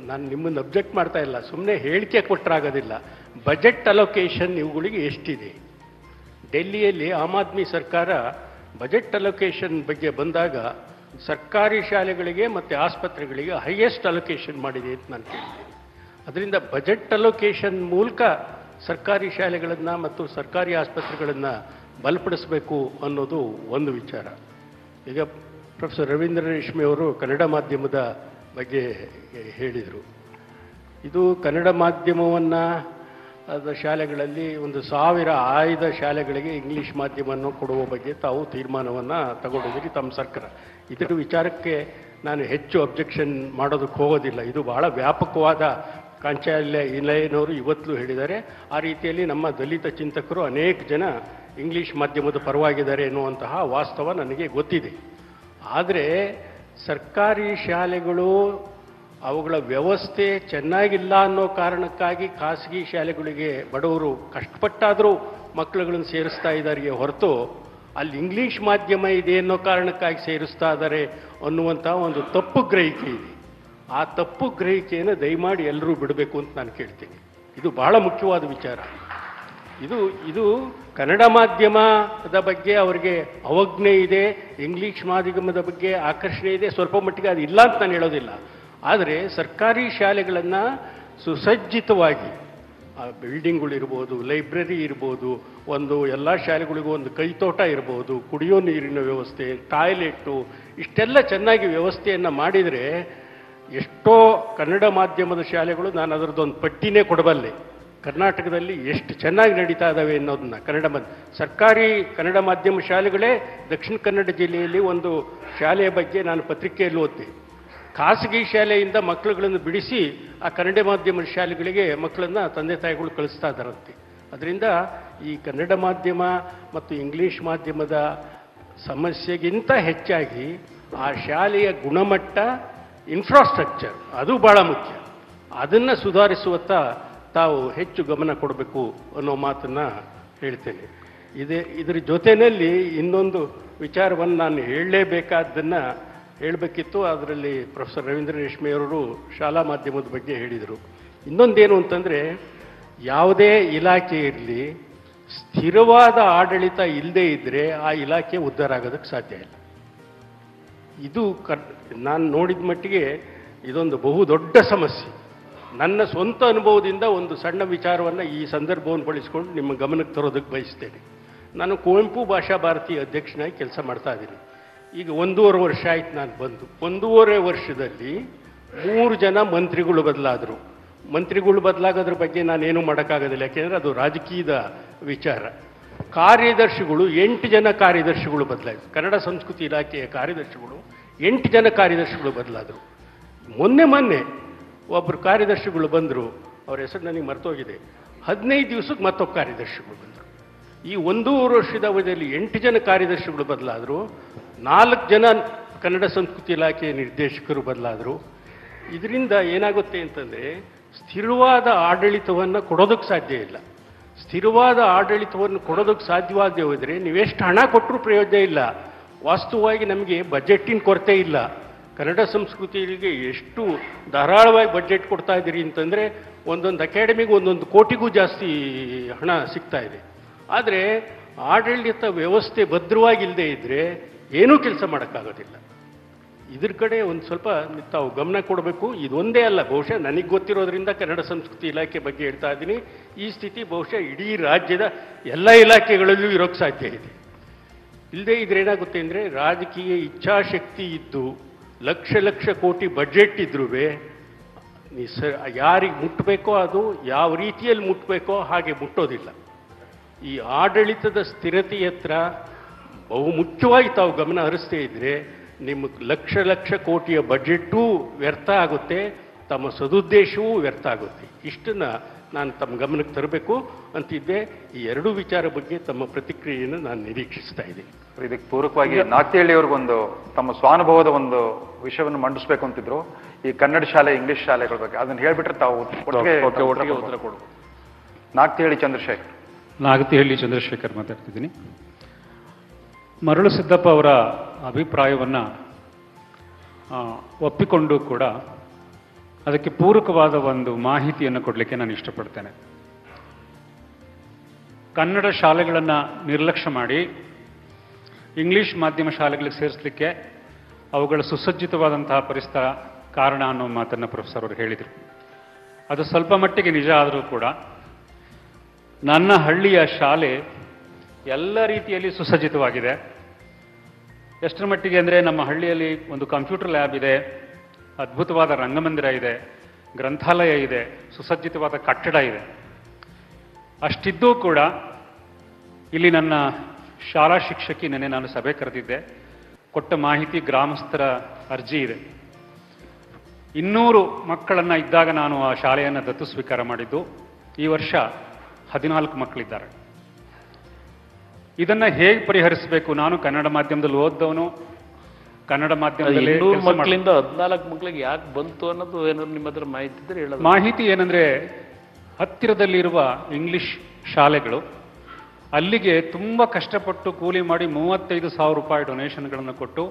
ನಾನು ನಿಮ್ಮನ್ನು ಅಬ್ಜೆಕ್ಟ್ ಮಾಡ್ತಾ ಇಲ್ಲ, ಸುಮ್ಮನೆ ಹೇಳಿಕೆ ಕೊಟ್ಟರಾಗೋದಿಲ್ಲ. ಬಜೆಟ್ ಅಲೋಕೇಶನ್ ಇವುಗಳಿಗೆ ಎಷ್ಟಿದೆ? ಡೆಲ್ಲಿಯಲ್ಲಿ ಆಮ್ ಆದ್ಮಿ ಸರ್ಕಾರ ಬಜೆಟ್ ಅಲೋಕೇಶನ್ ಬಗ್ಗೆ ಬಂದಾಗ ಸರ್ಕಾರಿ ಶಾಲೆಗಳಿಗೆ ಮತ್ತು ಆಸ್ಪತ್ರೆಗಳಿಗೆ ಹೈಯೆಸ್ಟ್ ಅಲೋಕೇಶನ್ ಮಾಡಿದೆ ಅಂತ ನಾನು ಕೇಳಿದ್ದೀನಿ. ಅದರಿಂದ ಬಜೆಟ್ ಅಲೋಕೇಶನ್ ಮೂಲಕ ಸರ್ಕಾರಿ ಶಾಲೆಗಳನ್ನು ಮತ್ತು ಸರ್ಕಾರಿ ಆಸ್ಪತ್ರೆಗಳನ್ನು ಬಲಪಡಿಸಬೇಕು ಅನ್ನೋದು ಒಂದು ವಿಚಾರ. ಈಗ ಪ್ರೊಫೆಸರ್ ರವೀಂದ್ರ ರೇಷ್ಮೆ ಅವರು ಕನ್ನಡ ಮಾಧ್ಯಮದ ಬಗ್ಗೆ ಹೇಳಿದರು. ಇದು ಕನ್ನಡ ಮಾಧ್ಯಮವನ್ನು ಶಾಲೆಗಳಲ್ಲಿ 1,000 ಆಯ್ದ ಶಾಲೆಗಳಿಗೆ ಇಂಗ್ಲೀಷ್ ಮಾಧ್ಯಮವನ್ನು ಕೊಡುವ ಬಗ್ಗೆ ತಾವು ತೀರ್ಮಾನವನ್ನು ತಗೊಂಡಿದ್ದೀರಿ ತಮ್ಮ ಸರ್ಕಾರ. ಇದರ ವಿಚಾರಕ್ಕೆ ನಾನು ಹೆಚ್ಚು ಅಬ್ಜೆಕ್ಷನ್ ಮಾಡೋದಕ್ಕೆ ಹೋಗೋದಿಲ್ಲ. ಇದು ಬಹಳ ವ್ಯಾಪಕವಾದ ಇಲಾಖೆಯವರು ಇವತ್ತಲೂ ಹೇಳಿದ್ದಾರೆ. ಆ ರೀತಿಯಲ್ಲಿ ನಮ್ಮ ದಲಿತ ಚಿಂತಕರು ಅನೇಕ ಜನ ಇಂಗ್ಲೀಷ್ ಮಾಧ್ಯಮದ ಪರವಾಗಿದ್ದಾರೆ ಎನ್ನುವಂತಹ ವಾಸ್ತವ ನನಗೆ ಗೊತ್ತಿದೆ. ಆದರೆ ಸರ್ಕಾರಿ ಶಾಲೆಗಳು ಅವುಗಳ ವ್ಯವಸ್ಥೆ ಚೆನ್ನಾಗಿಲ್ಲ ಅನ್ನೋ ಕಾರಣಕ್ಕಾಗಿ ಖಾಸಗಿ ಶಾಲೆಗಳಿಗೆ ಬಡವರು ಕಷ್ಟಪಟ್ಟಾದರೂ ಮಕ್ಕಳುಗಳನ್ನು ಸೇರಿಸ್ತಾ ಇದ್ದಾರೆ ಹೊರತು ಅಲ್ಲಿ ಇಂಗ್ಲೀಷ್ ಮಾಧ್ಯಮ ಇದೆ ಅನ್ನೋ ಕಾರಣಕ್ಕಾಗಿ ಸೇರಿಸ್ತಾ ಇದ್ದಾರೆ ಅನ್ನುವಂಥ ಒಂದು ತಪ್ಪು ಗ್ರಹಿಕೆ ಇದೆ. ಆ ತಪ್ಪು ಗ್ರಹಿಕೆಯನ್ನು ದಯಮಾಡಿ ಎಲ್ಲರೂ ಬಿಡಬೇಕು ಅಂತ ನಾನು ಕೇಳ್ತೀನಿ. ಇದು ಬಹಳ ಮುಖ್ಯವಾದ ವಿಚಾರ. ಇದು ಕನ್ನಡ ಮಾಧ್ಯಮದ ಬಗ್ಗೆ ಅವರಿಗೆ ಅವಜ್ಞೆ ಇದೆ, ಇಂಗ್ಲಿಷ್ ಮಾಧ್ಯಮದ ಬಗ್ಗೆ ಆಕರ್ಷಣೆ ಇದೆ, ಸ್ವಲ್ಪ ಮಟ್ಟಿಗೆ ಅದು ಇಲ್ಲ ಅಂತ ನಾನು ಹೇಳೋದಿಲ್ಲ. ಆದರೆ ಸರ್ಕಾರಿ ಶಾಲೆಗಳನ್ನು ಸುಸಜ್ಜಿತವಾಗಿ ಬಿಲ್ಡಿಂಗ್ಗಳಿರ್ಬೋದು, ಲೈಬ್ರರಿ ಇರ್ಬೋದು, ಒಂದು ಎಲ್ಲ ಶಾಲೆಗಳಿಗೂ ಒಂದು ಕೈತೋಟ ಇರ್ಬೋದು, ಕುಡಿಯೋ ನೀರಿನ ವ್ಯವಸ್ಥೆ, ಟಾಯ್ಲೆಟ್ಟು, ಇಷ್ಟೆಲ್ಲ ಚೆನ್ನಾಗಿ ವ್ಯವಸ್ಥೆಯನ್ನು ಮಾಡಿದರೆ ಎಷ್ಟೋ ಕನ್ನಡ ಮಾಧ್ಯಮದ ಶಾಲೆಗಳು, ನಾನು ಅದರದ್ದೊಂದು ಪಟ್ಟಿನೇ ಕೊಡಬಲ್ಲೆ, ಕರ್ನಾಟಕದಲ್ಲಿ ಎಷ್ಟು ಚೆನ್ನಾಗಿ ನಡೀತಾ ಇದ್ದಾವೆ ಅನ್ನೋದನ್ನ. ಸರ್ಕಾರಿ ಕನ್ನಡ ಮಾಧ್ಯಮ ಶಾಲೆಗಳೇ ದಕ್ಷಿಣ ಕನ್ನಡ ಜಿಲ್ಲೆಯಲ್ಲಿ ಒಂದು ಶಾಲೆಯ ಬಗ್ಗೆ ನಾನು ಪತ್ರಿಕೆಯಲ್ಲಿ ಓದಿದೆ. ಖಾಸಗಿ ಶಾಲೆಯಿಂದ ಮಕ್ಕಳುಗಳನ್ನು ಬಿಡಿಸಿ ಆ ಕನ್ನಡ ಮಾಧ್ಯಮ ಶಾಲೆಗಳಿಗೆ ಮಕ್ಕಳನ್ನು ತಂದೆ ತಾಯಿಗಳು ಕಳಿಸ್ತಾ ಇದ್ದಾರಂತೆ. ಅದರಿಂದ ಈ ಕನ್ನಡ ಮಾಧ್ಯಮ ಮತ್ತು ಇಂಗ್ಲೀಷ್ ಮಾಧ್ಯಮದ ಸಮಸ್ಯೆಗಿಂತ ಹೆಚ್ಚಾಗಿ ಆ ಶಾಲೆಯ ಗುಣಮಟ್ಟ, ಇನ್ಫ್ರಾಸ್ಟ್ರಕ್ಚರ್ ಅದು ಭಾಳ ಮುಖ್ಯ. ಅದನ್ನು ಸುಧಾರಿಸುವತ್ತ ತಾವು ಹೆಚ್ಚು ಗಮನ ಕೊಡಬೇಕು ಅನ್ನೋ ಮಾತನ್ನು ಹೇಳ್ತೇನೆ. ಇದರ ಜೊತೆಯಲ್ಲಿ ಇನ್ನೊಂದು ವಿಚಾರವನ್ನು ನಾನು ಹೇಳಲೇಬೇಕಾದ್ದನ್ನು ಹೇಳಬೇಕಿತ್ತು. ಅದರಲ್ಲಿ ಪ್ರೊಫೆಸರ್ ರವೀಂದ್ರ ರೇಷ್ಮೆಯವರು ಶಾಲಾ ಮಾಧ್ಯಮದ ಬಗ್ಗೆ ಹೇಳಿದರು. ಇನ್ನೊಂದೇನು ಅಂತಂದರೆ, ಯಾವುದೇ ಇಲಾಖೆ ಇರಲಿ, ಸ್ಥಿರವಾದ ಆಡಳಿತ ಇಲ್ಲದೇ ಇದ್ದರೆ ಆ ಇಲಾಖೆ ಉದ್ಧಾರ ಆಗೋದಕ್ಕೆ ಸಾಧ್ಯ ಇಲ್ಲ. ಇದು ನಾನು ನೋಡಿದ ಮಟ್ಟಿಗೆ ಇದೊಂದು ಬಹುದೊಡ್ಡ ಸಮಸ್ಯೆ. ನನ್ನ ಸ್ವಂತ ಅನುಭವದಿಂದ ಒಂದು ಸಣ್ಣ ವಿಚಾರವನ್ನು ಈ ಸಂದರ್ಭವನ್ನು ಬಳಸಿಕೊಂಡು ನಿಮ್ಮ ಗಮನಕ್ಕೆ ತರೋದಕ್ಕೆ ಬಯಸ್ತೇನೆ. ನಾನು ಕುವೆಂಪು ಭಾಷಾ ಭಾರತಿ ಅಧ್ಯಕ್ಷನಾಗಿ ಕೆಲಸ ಮಾಡ್ತಾ ಇದ್ದೀನಿ. ಈಗ 1.5 ವರ್ಷ ಆಯ್ತು ನಾನು ಬಂದು. 1.5 ವರ್ಷದಲ್ಲಿ 3 ಜನ ಮಂತ್ರಿಗಳು ಬದಲಾದರು. ಮಂತ್ರಿಗಳು ಬದಲಾಗೋದ್ರ ಬಗ್ಗೆ ನಾನೇನು ಮಾಡೋಕ್ಕಾಗೋದಿಲ್ಲ, ಯಾಕೆಂದರೆ ಅದು ರಾಜಕೀಯದ ವಿಚಾರ. ಕಾರ್ಯದರ್ಶಿಗಳು 8 ಜನ ಕಾರ್ಯದರ್ಶಿಗಳು ಬದಲಾಯಿತು. ಕನ್ನಡ ಸಂಸ್ಕೃತಿ ಇಲಾಖೆಯ ಕಾರ್ಯದರ್ಶಿಗಳು 8 ಜನ ಕಾರ್ಯದರ್ಶಿಗಳು ಬದಲಾದರು. ಮೊನ್ನೆ ಒಬ್ಬರು ಕಾರ್ಯದರ್ಶಿಗಳು ಬಂದರು, ಅವ್ರ ಹೆಸರು ನನಗೆ ಮರ್ತೋಗಿದೆ. 15 ದಿವಸಕ್ಕೆ ಮತ್ತೊಬ್ಬ ಕಾರ್ಯದರ್ಶಿಗಳು ಬಂದರು. ಈ 1.5 ವರ್ಷದ ಅವಧಿಯಲ್ಲಿ 8 ಜನ ಕಾರ್ಯದರ್ಶಿಗಳು ಬದಲಾದರು, 4 ಜನ ಕನ್ನಡ ಸಂಸ್ಕೃತಿ ಇಲಾಖೆಯ ನಿರ್ದೇಶಕರು ಬದಲಾದರು. ಇದರಿಂದ ಏನಾಗುತ್ತೆ ಅಂತಂದರೆ, ಸ್ಥಿರವಾದ ಆಡಳಿತವನ್ನು ಕೊಡೋದಕ್ಕೆ ಸಾಧ್ಯ ಇಲ್ಲ. ಸ್ಥಿರವಾದ ಆಡಳಿತವನ್ನು ಕೊಡೋದಕ್ಕೆ ಸಾಧ್ಯವಾಗದೆ ಹೋದರೆ ನೀವೆಷ್ಟು ಹಣ ಕೊಟ್ಟರೂ ಪ್ರಯೋಜನ ಇಲ್ಲ. ವಾಸ್ತವವಾಗಿ ನಮಗೆ ಬಜೆಟ್ಟಿನ ಕೊರತೆ ಇಲ್ಲ. ಕನ್ನಡ ಸಂಸ್ಕೃತಿಗೆ ಎಷ್ಟು ಧಾರಾಳವಾಗಿ ಬಜೆಟ್ ಕೊಡ್ತಾ ಇದ್ದೀರಿ ಅಂತಂದರೆ, ಒಂದೊಂದು ಅಕಾಡೆಮಿಗೆ 1 ಕೋಟಿಗೂ ಜಾಸ್ತಿ ಹಣ ಸಿಗ್ತಾ ಇದೆ. ಆದರೆ ಆಡಳಿತ ವ್ಯವಸ್ಥೆ ಭದ್ರವಾಗಿಲ್ಲದೆ ಇದ್ದರೆ ಏನೂ ಕೆಲಸ ಮಾಡೋಕ್ಕಾಗೋದಿಲ್ಲ. ಇದ್ರ ಕಡೆ ಒಂದು ಸ್ವಲ್ಪ ತಾವು ಗಮನ ಕೊಡಬೇಕು. ಇದೊಂದೇ ಅಲ್ಲ, ಬಹುಶಃ ನನಗೆ ಗೊತ್ತಿರೋದ್ರಿಂದ ಕನ್ನಡ ಸಂಸ್ಕೃತಿ ಇಲಾಖೆ ಬಗ್ಗೆ ಹೇಳ್ತಾ ಇದ್ದೀನಿ. ಈ ಸ್ಥಿತಿ ಬಹುಶಃ ಇಡೀ ರಾಜ್ಯದ ಎಲ್ಲ ಇಲಾಖೆಗಳಲ್ಲೂ ಇರೋಕ್ಕೆ ಸಾಧ್ಯ ಇದೆ. ಇಲ್ಲದೆ ಇದ್ರೆ ಏನಾಗುತ್ತೆ ಅಂದರೆ, ರಾಜಕೀಯ ಇಚ್ಛಾಶಕ್ತಿ ಇದ್ದು ಲಕ್ಷ ಕೋಟಿ ಬಜೆಟ್ ಇದ್ರೂ ಯಾರಿಗೆ ಮುಟ್ಟಬೇಕೋ ಅದು ಯಾವ ರೀತಿಯಲ್ಲಿ ಮುಟ್ಟಬೇಕೋ ಹಾಗೆ ಮುಟ್ಟೋದಿಲ್ಲ. ಈ ಆಡಳಿತದ ಸ್ಥಿರತೆಯ ಹತ್ರ ಬಹು ಮುಖ್ಯವಾಗಿ ತಾವು ಗಮನ ಹರಿಸ್ತೇ ಇದ್ದರೆ ನಿಮ್ಮ ಲಕ್ಷ ಕೋಟಿಯ ಬಜೆಟ್ಟೂ ವ್ಯರ್ಥ ಆಗುತ್ತೆ, ತಮ್ಮ ಸದುದ್ದೇಶವೂ ವ್ಯರ್ಥ ಆಗುತ್ತೆ. ಇಷ್ಟನ್ನು ನಾನು ತಮ್ಮ ಗಮನಕ್ಕೆ ತರಬೇಕು ಅಂತಿದ್ದೆ. ಈ 2 ವಿಚಾರ ಬಗ್ಗೆ ತಮ್ಮ ಪ್ರತಿಕ್ರಿಯೆಯನ್ನು ನಾನು ನಿರೀಕ್ಷಿಸ್ತಾ ಇದ್ದೀನಿ. ಇದಕ್ಕೆ ಪೂರಕವಾಗಿ ನಾಗ್ತಿಹಳ್ಳಿಯವ್ರಿಗೊಂದು ತಮ್ಮ ಸ್ವಾನುಭವದ ಒಂದು ವಿಷಯವನ್ನು ಮಂಡಿಸಬೇಕು ಅಂತಿದ್ರು, ಈ ಕನ್ನಡ ಶಾಲೆ, ಇಂಗ್ಲಿಷ್ ಶಾಲೆಗಳ ಬಗ್ಗೆ. ಅದನ್ನು ಹೇಳ್ಬಿಟ್ರೆ ತಾವು ಒಟ್ಟಿಗೆ ಉತ್ತರ ಕೊಡು. ನಾಗ್ತಿಹಳ್ಳಿ ಚಂದ್ರಶೇಖರ್ ಮಾತಾಡ್ತಿದ್ದೀನಿ. ಮರಳು ಸಿದ್ದಪ್ಪ ಅವರ ಅಭಿಪ್ರಾಯವನ್ನು ಒಪ್ಪಿಕೊಂಡು ಕೂಡ ಅದಕ್ಕೆ ಪೂರಕವಾದ ಒಂದು ಮಾಹಿತಿಯನ್ನು ಕೊಡಲಿಕ್ಕೆ ನಾನು ಇಷ್ಟಪಡ್ತೇನೆ. ಕನ್ನಡ ಶಾಲೆಗಳನ್ನು ನಿರ್ಲಕ್ಷ್ಯ ಮಾಡಿ ಇಂಗ್ಲಿಷ್ ಮಾಧ್ಯಮ ಶಾಲೆಗಳಿಗೆ ಸೇರಿಸಲಿಕ್ಕೆ ಅವುಗಳ ಸುಸಜ್ಜಿತವಾದಂತಹ ಪರಿಸರ ಕಾರಣ ಅನ್ನೋ ಮಾತನ್ನು ಪ್ರೊಫೆಸರ್ ಅವರು ಹೇಳಿದರು. ಅದು ಸ್ವಲ್ಪ ಮಟ್ಟಿಗೆ ನಿಜ ಆದರೂ ಕೂಡ ನನ್ನ ಹಳ್ಳಿಯ ಶಾಲೆ ಎಲ್ಲ ರೀತಿಯಲ್ಲಿ ಸುಸಜ್ಜಿತವಾಗಿದೆ. ಎಷ್ಟರ ಮಟ್ಟಿಗೆ ಅಂದರೆ, ನಮ್ಮ ಹಳ್ಳಿಯಲ್ಲಿ ಒಂದು ಕಂಪ್ಯೂಟರ್ ಲ್ಯಾಬ್ ಇದೆ, ಅದ್ಭುತವಾದ ರಂಗಮಂದಿರ ಇದೆ, ಗ್ರಂಥಾಲಯ ಇದೆ, ಸುಸಜ್ಜಿತವಾದ ಕಟ್ಟಡ ಇದೆ. ಅಷ್ಟಿದ್ದೂ ಕೂಡ ಇಲ್ಲಿ ನನ್ನ ಶಾಲಾ ಶಿಕ್ಷಕಿ ನೆನೆ ನಾನು ಸಭೆ ಕರೆದಿದ್ದೆ, ಕೊಟ್ಟ ಮಾಹಿತಿ ಗ್ರಾಮಸ್ಥರ ಅರ್ಜಿ ಇದೆ. 200 ಮಕ್ಕಳನ್ನು ಇದ್ದಾಗ ನಾನು ಆ ಶಾಲೆಯನ್ನು ದತ್ತು ಸ್ವೀಕಾರ ಮಾಡಿದ್ದು. ಈ ವರ್ಷ 14 ಮಕ್ಕಳಿದ್ದಾರೆ. ಇದನ್ನು ಹೇಗೆ ಪರಿಹರಿಸಬೇಕು? ನಾನು ಕನ್ನಡ ಮಾಧ್ಯಮದಲ್ಲಿ ಓದ್ದವನು, ಕನ್ನಡ ಮಾಧ್ಯಮದಲ್ಲಿ ಮಕ್ಕಳಿಂದ 14 ಮಕ್ಕಳಿಗೆ ಯಾಕೆ ಬಂತು ಅನ್ನೋದು ಏನಾದ್ರು ನಿಮ್ಮ ಹತ್ರ ಮಾಹಿತಿ ಇದ್ರೆ ಹೇಳೋದು. ಮಾಹಿತಿ ಏನಂದ್ರೆ, ಹತ್ತಿರದಲ್ಲಿರುವ ಇಂಗ್ಲಿಷ್ ಶಾಲೆಗಳು ಅಲ್ಲಿಗೆ ತುಂಬ ಕಷ್ಟಪಟ್ಟು ಕೂಲಿ ಮಾಡಿ 35,000 ರೂಪಾಯಿ ಡೊನೇಷನ್ಗಳನ್ನು ಕೊಟ್ಟು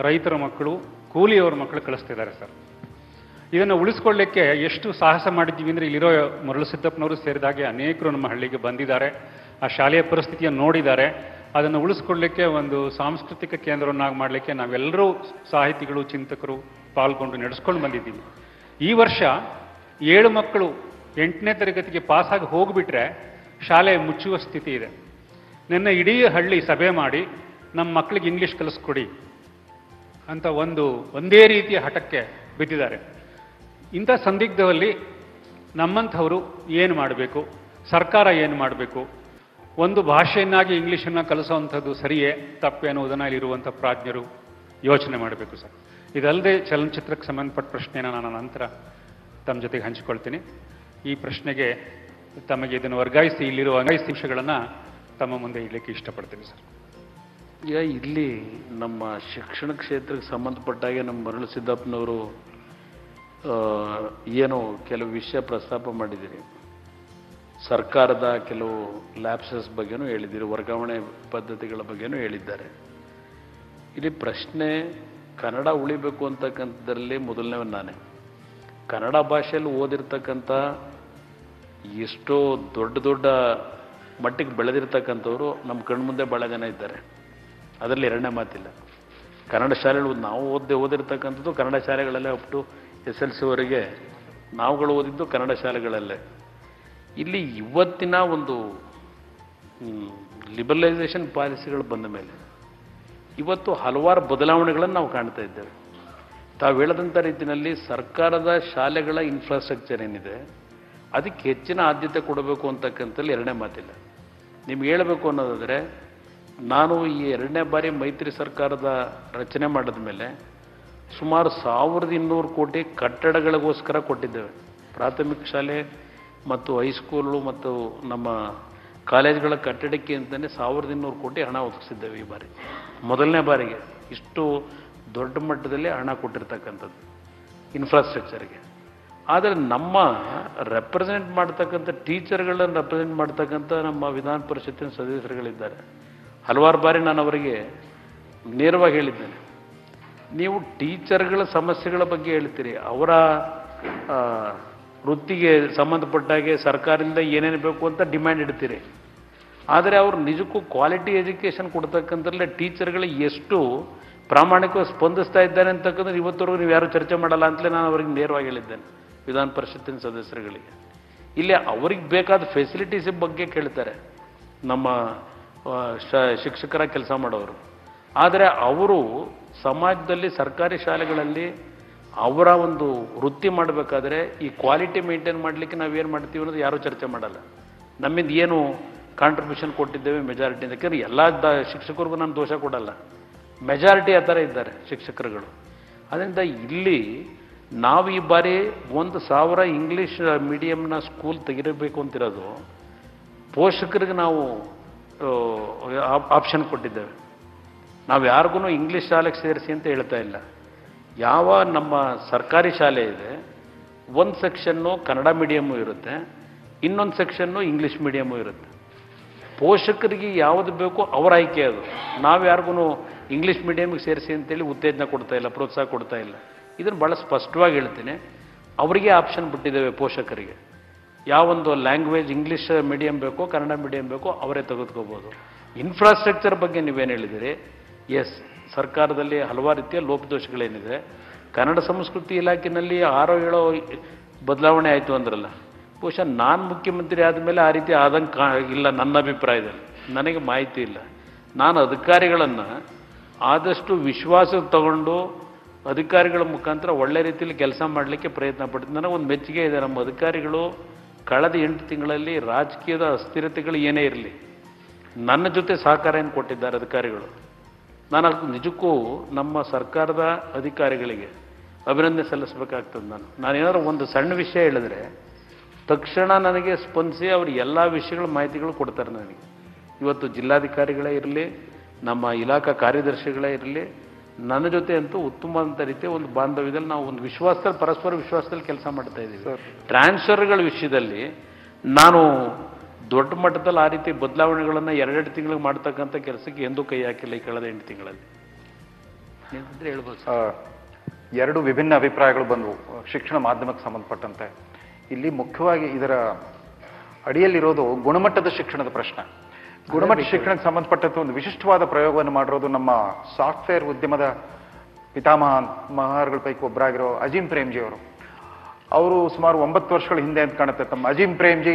ರೈತರ ಮಕ್ಕಳು, ಕೂಲಿಯವರ ಮಕ್ಕಳು ಕಳಿಸ್ತಿದ್ದಾರೆ ಸರ್. ಇದನ್ನು ಉಳಿಸ್ಕೊಳ್ಳಿಕ್ಕೆ ಎಷ್ಟು ಸಾಹಸ ಮಾಡಿದ್ದೀವಿ ಅಂದರೆ ಇಲ್ಲಿರೋ ಮರಳುಸಿದ್ದಪ್ಪನವರು ಸೇರಿದಾಗೆ ಅನೇಕರು ನಮ್ಮ ಹಳ್ಳಿಗೆ ಬಂದಿದ್ದಾರೆ, ಆ ಶಾಲೆಯ ಪರಿಸ್ಥಿತಿಯನ್ನು ನೋಡಿದ್ದಾರೆ. ಅದನ್ನು ಉಳಿಸ್ಕೊಳ್ಳಿಕ್ಕೆ ಒಂದು ಸಾಂಸ್ಕೃತಿಕ ಕೇಂದ್ರವನ್ನಾಗಿ ಮಾಡಲಿಕ್ಕೆ ನಾವೆಲ್ಲರೂ ಸಾಹಿತಿಗಳು, ಚಿಂತಕರು ಪಾಲ್ಗೊಂಡು ನಡೆಸ್ಕೊಂಡು ಬಂದಿದ್ದೀವಿ. ಈ ವರ್ಷ 7 ಮಕ್ಕಳು 8ನೇ ತರಗತಿಗೆ ಪಾಸಾಗಿ ಹೋಗಿಬಿಟ್ರೆ ಶಾಲೆ ಮುಚ್ಚುವ ಸ್ಥಿತಿ ಇದೆ. ನನ್ನ ಇಡೀ ಹಳ್ಳಿ ಸಭೆ ಮಾಡಿ ನಮ್ಮ ಮಕ್ಕಳಿಗೆ ಇಂಗ್ಲೀಷ್ ಕಲಿಸ್ಕೊಡಿ ಅಂತ ಒಂದೇ ರೀತಿಯ ಹಠಕ್ಕೆ ಬಿದ್ದಿದ್ದಾರೆ. ಇಂಥ ಸಂದಿಗ್ಧದಲ್ಲಿ ನಮ್ಮಂಥವರು ಏನು ಮಾಡಬೇಕು, ಸರ್ಕಾರ ಏನು ಮಾಡಬೇಕು, ಒಂದು ಭಾಷೆಯನ್ನಾಗಿ ಇಂಗ್ಲೀಷನ್ನು ಕಲಿಸುವಂಥದ್ದು ಸರಿಯೇ ತಪ್ಪೇ ಅನ್ನೋದನ್ನು ಇಲ್ಲಿರುವಂಥ ಪ್ರಾಜ್ಞರು ಯೋಚನೆ ಮಾಡಬೇಕು ಸರ್. ಇದಲ್ಲದೆ ಚಲನಚಿತ್ರಕ್ಕೆ ಸಂಬಂಧಪಟ್ಟ ಪ್ರಶ್ನೆಯನ್ನು ನಾನು ನಂತರ ತಮ್ಮ ಜೊತೆಗೆ ಹಂಚಿಕೊಳ್ತೀನಿ. ಈ ಪ್ರಶ್ನೆಗೆ ತಮಗೆ ಇದನ್ನು ವರ್ಗಾಯಿಸಿ ಇಲ್ಲಿರುವ ಅಂಶಗಳನ್ನು ತಮ್ಮ ಮುಂದೆ ಇಡಲಿಕ್ಕೆ ಇಷ್ಟಪಡ್ತೀನಿ ಸರ್. ಈಗ ಇಲ್ಲಿ ನಮ್ಮ ಶಿಕ್ಷಣ ಕ್ಷೇತ್ರಕ್ಕೆ ಸಂಬಂಧಪಟ್ಟಾಗೆ ನಮ್ಮ ಮರಳುಸಿದ್ದಪ್ಪನವರು ಏನೋ ಕೆಲವು ವಿಷಯ ಪ್ರಸ್ತಾಪ ಮಾಡಿದ್ದೀರಿ. ಸರ್ಕಾರದ ಕೆಲವು ಲ್ಯಾಪ್ಸಸ್ ಬಗ್ಗೆನೂ ಹೇಳಿದ್ದೀರಿ, ವರ್ಗಾವಣೆ ಪದ್ಧತಿಗಳ ಬಗ್ಗೆನೂ ಹೇಳಿದ್ದಾರೆ. ಇಲ್ಲಿ ಪ್ರಶ್ನೆ ಕನ್ನಡ ಉಳಿಬೇಕು ಅಂತಕ್ಕಂಥದ್ರಲ್ಲಿ ಮೊದಲನೇ ನಾನೇ. ಕನ್ನಡ ಭಾಷೆಯಲ್ಲಿ ಓದಿರ್ತಕ್ಕಂಥ ಎಷ್ಟೋ ದೊಡ್ಡ ಮಟ್ಟಿಗೆ ಬೆಳೆದಿರ್ತಕ್ಕಂಥವ್ರು ನಮ್ಮ ಕಣ್ಮುಂದೆ ಭಾಳ ಜನ ಇದ್ದಾರೆ, ಅದರಲ್ಲಿ ಎರಡನೇ ಮಾತಿಲ್ಲ. ಕನ್ನಡ ಶಾಲೆಗಳು ನಾವು ಓದಿರ್ತಕ್ಕಂಥದ್ದು ಕನ್ನಡ ಶಾಲೆಗಳಲ್ಲೇ ಅಪ್ ಟು SLC ನಾವುಗಳು ಓದಿದ್ದು ಕನ್ನಡ ಶಾಲೆಗಳಲ್ಲೇ. ಇಲ್ಲಿ ಇವತ್ತಿನ ಒಂದು ಲಿಬರಲೈಸೇಷನ್ ಪಾಲಿಸಿಗಳು ಬಂದ ಮೇಲೆ ಇವತ್ತು ಹಲವಾರು ಬದಲಾವಣೆಗಳನ್ನು ನಾವು ಕಾಣ್ತಾ ಇದ್ದೇವೆ. ತಾವು ಹೇಳದಂಥ ರೀತಿಯಲ್ಲಿ ಸರ್ಕಾರದ ಶಾಲೆಗಳ ಇನ್ಫ್ರಾಸ್ಟ್ರಕ್ಚರ್ ಏನಿದೆ ಅದಕ್ಕೆ ಹೆಚ್ಚಿನ ಆದ್ಯತೆ ಕೊಡಬೇಕು ಅಂತಕ್ಕಂಥಲ್ಲಿ ಎರಡನೇ ಮಾತಿಲ್ಲ. ನಿಮ್ಗೆ ಹೇಳಬೇಕು ಅನ್ನೋದಾದರೆ, ನಾನು ಈ 2ನೇ ಬಾರಿ ಮೈತ್ರಿ ಸರ್ಕಾರದ ರಚನೆ ಮಾಡಿದ ಮೇಲೆ ಸುಮಾರು 1200 ಕೋಟಿ ಕಟ್ಟಡಗಳಿಗೋಸ್ಕರ ಕೊಟ್ಟಿದ್ದೇವೆ. ಪ್ರಾಥಮಿಕ ಶಾಲೆ ಮತ್ತು ಹೈಸ್ಕೂಲು ಮತ್ತು ನಮ್ಮ ಕಾಲೇಜ್ಗಳ ಕಟ್ಟಡಕ್ಕೆ ಅಂತಲೇ 1200 ಕೋಟಿ ಹಣ ಒದಗಿಸಿದ್ದೇವೆ ಈ ಬಾರಿ. ಮೊದಲನೇ ಬಾರಿಗೆ ಇಷ್ಟು ದೊಡ್ಡ ಮಟ್ಟದಲ್ಲಿ ಹಣ ಕೊಟ್ಟಿರ್ತಕ್ಕಂಥದ್ದು ಇನ್ಫ್ರಾಸ್ಟ್ರಕ್ಚರ್ಗೆ. ಆದರೆ ನಮ್ಮ ರೆಪ್ರೆಸೆಂಟ್ ಮಾಡ್ತಕ್ಕಂಥ ಟೀಚರ್ಗಳನ್ನು ರೆಪ್ರೆಸೆಂಟ್ ಮಾಡ್ತಕ್ಕಂಥ ನಮ್ಮ ವಿಧಾನ ಪರಿಷತ್ತಿನ ಸದಸ್ಯರುಗಳಿದ್ದಾರೆ. ಹಲವಾರು ಬಾರಿ ನಾನು ಅವರಿಗೆ ನೇರವಾಗಿ ಹೇಳಿದ್ದೇನೆ, ನೀವು ಟೀಚರ್ಗಳ ಸಮಸ್ಯೆಗಳ ಬಗ್ಗೆ ಹೇಳ್ತೀರಿ, ಅವರ ವೃತ್ತಿಗೆ ಸಂಬಂಧಪಟ್ಟಾಗೆ ಸರ್ಕಾರದಿಂದ ಏನೇನು ಬೇಕು ಅಂತ ಡಿಮ್ಯಾಂಡ್ ಇಡ್ತೀರಿ. ಆದರೆ ಅವರು ನಿಜಕ್ಕೂ ಕ್ವಾಲಿಟಿ ಎಜುಕೇಷನ್ ಕೊಡ್ತಕ್ಕಂಥಲ್ಲೇ ಟೀಚರ್ಗಳು ಎಷ್ಟು ಪ್ರಾಮಾಣಿಕವಾಗಿ ಸ್ಪಂದಿಸ್ತಾ ಇದ್ದಾರೆ ಅಂತಕ್ಕಂದ್ರೆ ಇವತ್ತವರೆಗೂ ನೀವು ಯಾರು ಚರ್ಚೆ ಮಾಡಲ್ಲ ಅಂತಲೇ ನಾನು ಅವರಿಗೆ ನೇರವಾಗಿ ಹೇಳಿದ್ದೇನೆ ವಿಧಾನ ಪರಿಷತ್ತಿನ ಸದಸ್ಯರುಗಳಿಗೆ. ಇಲ್ಲಿ ಅವ್ರಿಗೆ ಬೇಕಾದ ಫೆಸಿಲಿಟೀಸ್ ಬಗ್ಗೆ ಕೇಳ್ತಾರೆ ನಮ್ಮ ಶಿಕ್ಷಕರ ಕೆಲಸ ಮಾಡೋರು. ಆದರೆ ಅವರು ಸಮಾಜದಲ್ಲಿ ಸರ್ಕಾರಿ ಶಾಲೆಗಳಲ್ಲಿ ಅವರ ಒಂದು ವೃತ್ತಿ ಮಾಡಬೇಕಾದ್ರೆ ಈ ಕ್ವಾಲಿಟಿ ಮೇಂಟೈನ್ ಮಾಡಲಿಕ್ಕೆ ನಾವೇನು ಮಾಡ್ತೀವಿ ಅನ್ನೋದು ಯಾರೂ ಚರ್ಚೆ ಮಾಡಲ್ಲ. ನಮ್ಮಿಂದ ಏನು ಕಾಂಟ್ರಿಬ್ಯೂಷನ್ ಕೊಟ್ಟಿದ್ದೇವೆ ಮೆಜಾರಿಟಿ ಅಂತ. ಯಾಕಂದ್ರೆ ಎಲ್ಲ ಶಿಕ್ಷಕರಿಗೂ ನಾನು ದೋಷ ಕೊಡಲ್ಲ, ಮೆಜಾರಿಟಿ ಆ ಥರ ಇದ್ದಾರೆ ಶಿಕ್ಷಕರುಗಳು. ಅದರಿಂದ ಇಲ್ಲಿ ನಾವು ಈ ಬಾರಿ 1000 ಇಂಗ್ಲೀಷ್ ಮೀಡಿಯಂನ ಸ್ಕೂಲ್ ತೆಗಿರಬೇಕು ಅಂತಿರೋದು ಪೋಷಕರಿಗೆ ನಾವು ಆಪ್ಷನ್ ಕೊಟ್ಟಿದ್ದೇವೆ. ನಾವು ಯಾರಿಗೂ ಇಂಗ್ಲೀಷ್ ಶಾಲೆಗೆ ಸೇರಿಸಿ ಅಂತ ಹೇಳ್ತಾ ಇಲ್ಲ. ಯಾವ ನಮ್ಮ ಸರ್ಕಾರಿ ಶಾಲೆ ಇದೆ, ಒಂದು ಸೆಕ್ಷನ್ನು ಕನ್ನಡ ಮೀಡಿಯಮ್ಮು ಇರುತ್ತೆ, ಇನ್ನೊಂದು ಸೆಕ್ಷನ್ನು ಇಂಗ್ಲೀಷ್ ಮೀಡಿಯಮ್ಮು ಇರುತ್ತೆ. ಪೋಷಕರಿಗೆ ಯಾವುದು ಬೇಕೋ ಅವರ ಆಯ್ಕೆ ಅದು. ನಾವು ಯಾರಿಗೂ ಇಂಗ್ಲೀಷ್ ಮೀಡಿಯಮ್ಗೆ ಸೇರಿಸಿ ಅಂತೇಳಿ ಉತ್ತೇಜನ ಕೊಡ್ತಾ ಇಲ್ಲ, ಪ್ರೋತ್ಸಾಹ ಕೊಡ್ತಾ ಇಲ್ಲ. ಇದನ್ನು ಭಾಳ ಸ್ಪಷ್ಟವಾಗಿ ಹೇಳ್ತೀನಿ. ಅವರಿಗೆ ಆಪ್ಷನ್ ಬಿಟ್ಟಿದ್ದೇವೆ ಪೋಷಕರಿಗೆ. ಯಾವೊಂದು ಲ್ಯಾಂಗ್ವೇಜ್ ಇಂಗ್ಲೀಷ್ ಮೀಡಿಯಮ್ ಬೇಕೋ ಕನ್ನಡ ಮೀಡಿಯಮ್ ಬೇಕೋ ಅವರೇ ತೆಗೆದುಕೋಬೋದು. ಇನ್ಫ್ರಾಸ್ಟ್ರಕ್ಚರ್ ಬಗ್ಗೆ ನೀವೇನು ಹೇಳಿದಿರಿ, ಎಸ್, ಸರ್ಕಾರದಲ್ಲಿ ಹಲವಾರು ರೀತಿಯ ಲೋಪದೋಷಗಳೇನಿದೆ. ಕನ್ನಡ ಸಂಸ್ಕೃತಿ ಇಲಾಖೆಯಲ್ಲಿ 6-7 ಬದಲಾವಣೆ ಆಯಿತು ಅಂದ್ರಲ್ಲ, ಬಹುಶಃ ನಾನು ಮುಖ್ಯಮಂತ್ರಿ ಆದಮೇಲೆ ಆ ರೀತಿ ಆದಂಗೆ ಇಲ್ಲ ನನ್ನ ಅಭಿಪ್ರಾಯದಲ್ಲಿ. ನನಗೆ ಮಾಹಿತಿ ಇಲ್ಲ. ನಾನು ಅಧಿಕಾರಿಗಳನ್ನು ಆದಷ್ಟು ವಿಶ್ವಾಸ ತಗೊಂಡು ಅಧಿಕಾರಿಗಳ ಮುಖಾಂತರ ಒಳ್ಳೆ ರೀತಿಯಲ್ಲಿ ಕೆಲಸ ಮಾಡಲಿಕ್ಕೆ ಪ್ರಯತ್ನ ಪಡ್ತೀನಿ. ನನಗೊಂದು ಮೆಚ್ಚುಗೆ ಇದೆ, ನಮ್ಮ ಅಧಿಕಾರಿಗಳು ಕಳೆದ 8 ತಿಂಗಳಲ್ಲಿ ರಾಜಕೀಯದ ಅಸ್ಥಿರತೆಗಳು ಏನೇ ಇರಲಿ ನನ್ನ ಜೊತೆ ಸಹಕಾರ ಏನು ಕೊಟ್ಟಿದ್ದಾರೆ ಅಧಿಕಾರಿಗಳು. ನಾನು ನಿಜಕ್ಕೂ ನಮ್ಮ ಸರ್ಕಾರದ ಅಧಿಕಾರಿಗಳಿಗೆ ಅಭಿನಂದನೆ ಸಲ್ಲಿಸಬೇಕಾಗ್ತದೆ. ನಾನೇನಾದ್ರು ಒಂದು ಸಣ್ಣ ವಿಷಯ ಹೇಳಿದ್ರೆ ತಕ್ಷಣ ನನಗೆ ಸ್ಪಂದಿಸಿ ಅವರು ಎಲ್ಲ ವಿಷಯಗಳ ಮಾಹಿತಿಗಳು ಕೊಡ್ತಾರೆ ನನಗೆ. ಇವತ್ತು ಜಿಲ್ಲಾಧಿಕಾರಿಗಳೇ ಇರಲಿ, ನಮ್ಮ ಇಲಾಖಾ ಕಾರ್ಯದರ್ಶಿಗಳೇ ಇರಲಿ, ನನ್ನ ಜೊತೆ ಅಂತೂ ಉತ್ತಮವಾದಂಥ ರೀತಿಯ ಒಂದು ಬಾಂಧವ್ಯದಲ್ಲಿ ನಾವು ಒಂದು ವಿಶ್ವಾಸದಲ್ಲಿ, ಪರಸ್ಪರ ವಿಶ್ವಾಸದಲ್ಲಿ ಕೆಲಸ ಮಾಡ್ತಾ ಇದ್ದೀವಿ. ಟ್ರಾನ್ಸ್ಫರ್ಗಳ ವಿಷಯದಲ್ಲಿ ನಾನು ದೊಡ್ಡ ಮಟ್ಟದಲ್ಲಿ ಆ ರೀತಿ ಬದಲಾವಣೆಗಳನ್ನು 2 ತಿಂಗಳಿಗೆ ಮಾಡ್ತಕ್ಕಂಥ ಕೆಲಸಕ್ಕೆ ಎಂದೂ ಕೈ ಹಾಕಿಲ್ಲ ಈ ಕಳೆದ 8 ತಿಂಗಳಲ್ಲಿ. ಹೇಳ್ಬೋದು. ಎರಡು ವಿಭಿನ್ನ ಅಭಿಪ್ರಾಯಗಳು ಬಂದವು ಶಿಕ್ಷಣ ಮಾಧ್ಯಮಕ್ಕೆ ಸಂಬಂಧಪಟ್ಟಂತೆ. ಇಲ್ಲಿ ಮುಖ್ಯವಾಗಿ ಇದರ ಅಡಿಯಲ್ಲಿರೋದು ಗುಣಮಟ್ಟದ ಶಿಕ್ಷಣದ ಪ್ರಶ್ನೆ. ಗುಣಮಟ್ಟ ಶಿಕ್ಷಣಕ್ಕೆ ಸಂಬಂಧಪಟ್ಟಂತೆ ಒಂದು ವಿಶಿಷ್ಟವಾದ ಪ್ರಯೋಗವನ್ನು ಮಾಡಿರೋದು ನಮ್ಮ ಸಾಫ್ಟ್ವೇರ್ ಉದ್ಯಮದ ಪಿತಾಮಹರುಗಳ ಪೈಕಿ ಒಬ್ಬರಾಗಿರೋ ಅಜೀಂ ಪ್ರೇಮ್ಜಿ ಅವರು ಸುಮಾರು 9 ವರ್ಷಗಳ ಹಿಂದೆ ಅಂತ ಕಾಣುತ್ತೆ ತಮ್ಮ ಅಜೀಂ ಪ್ರೇಮ್ಜಿ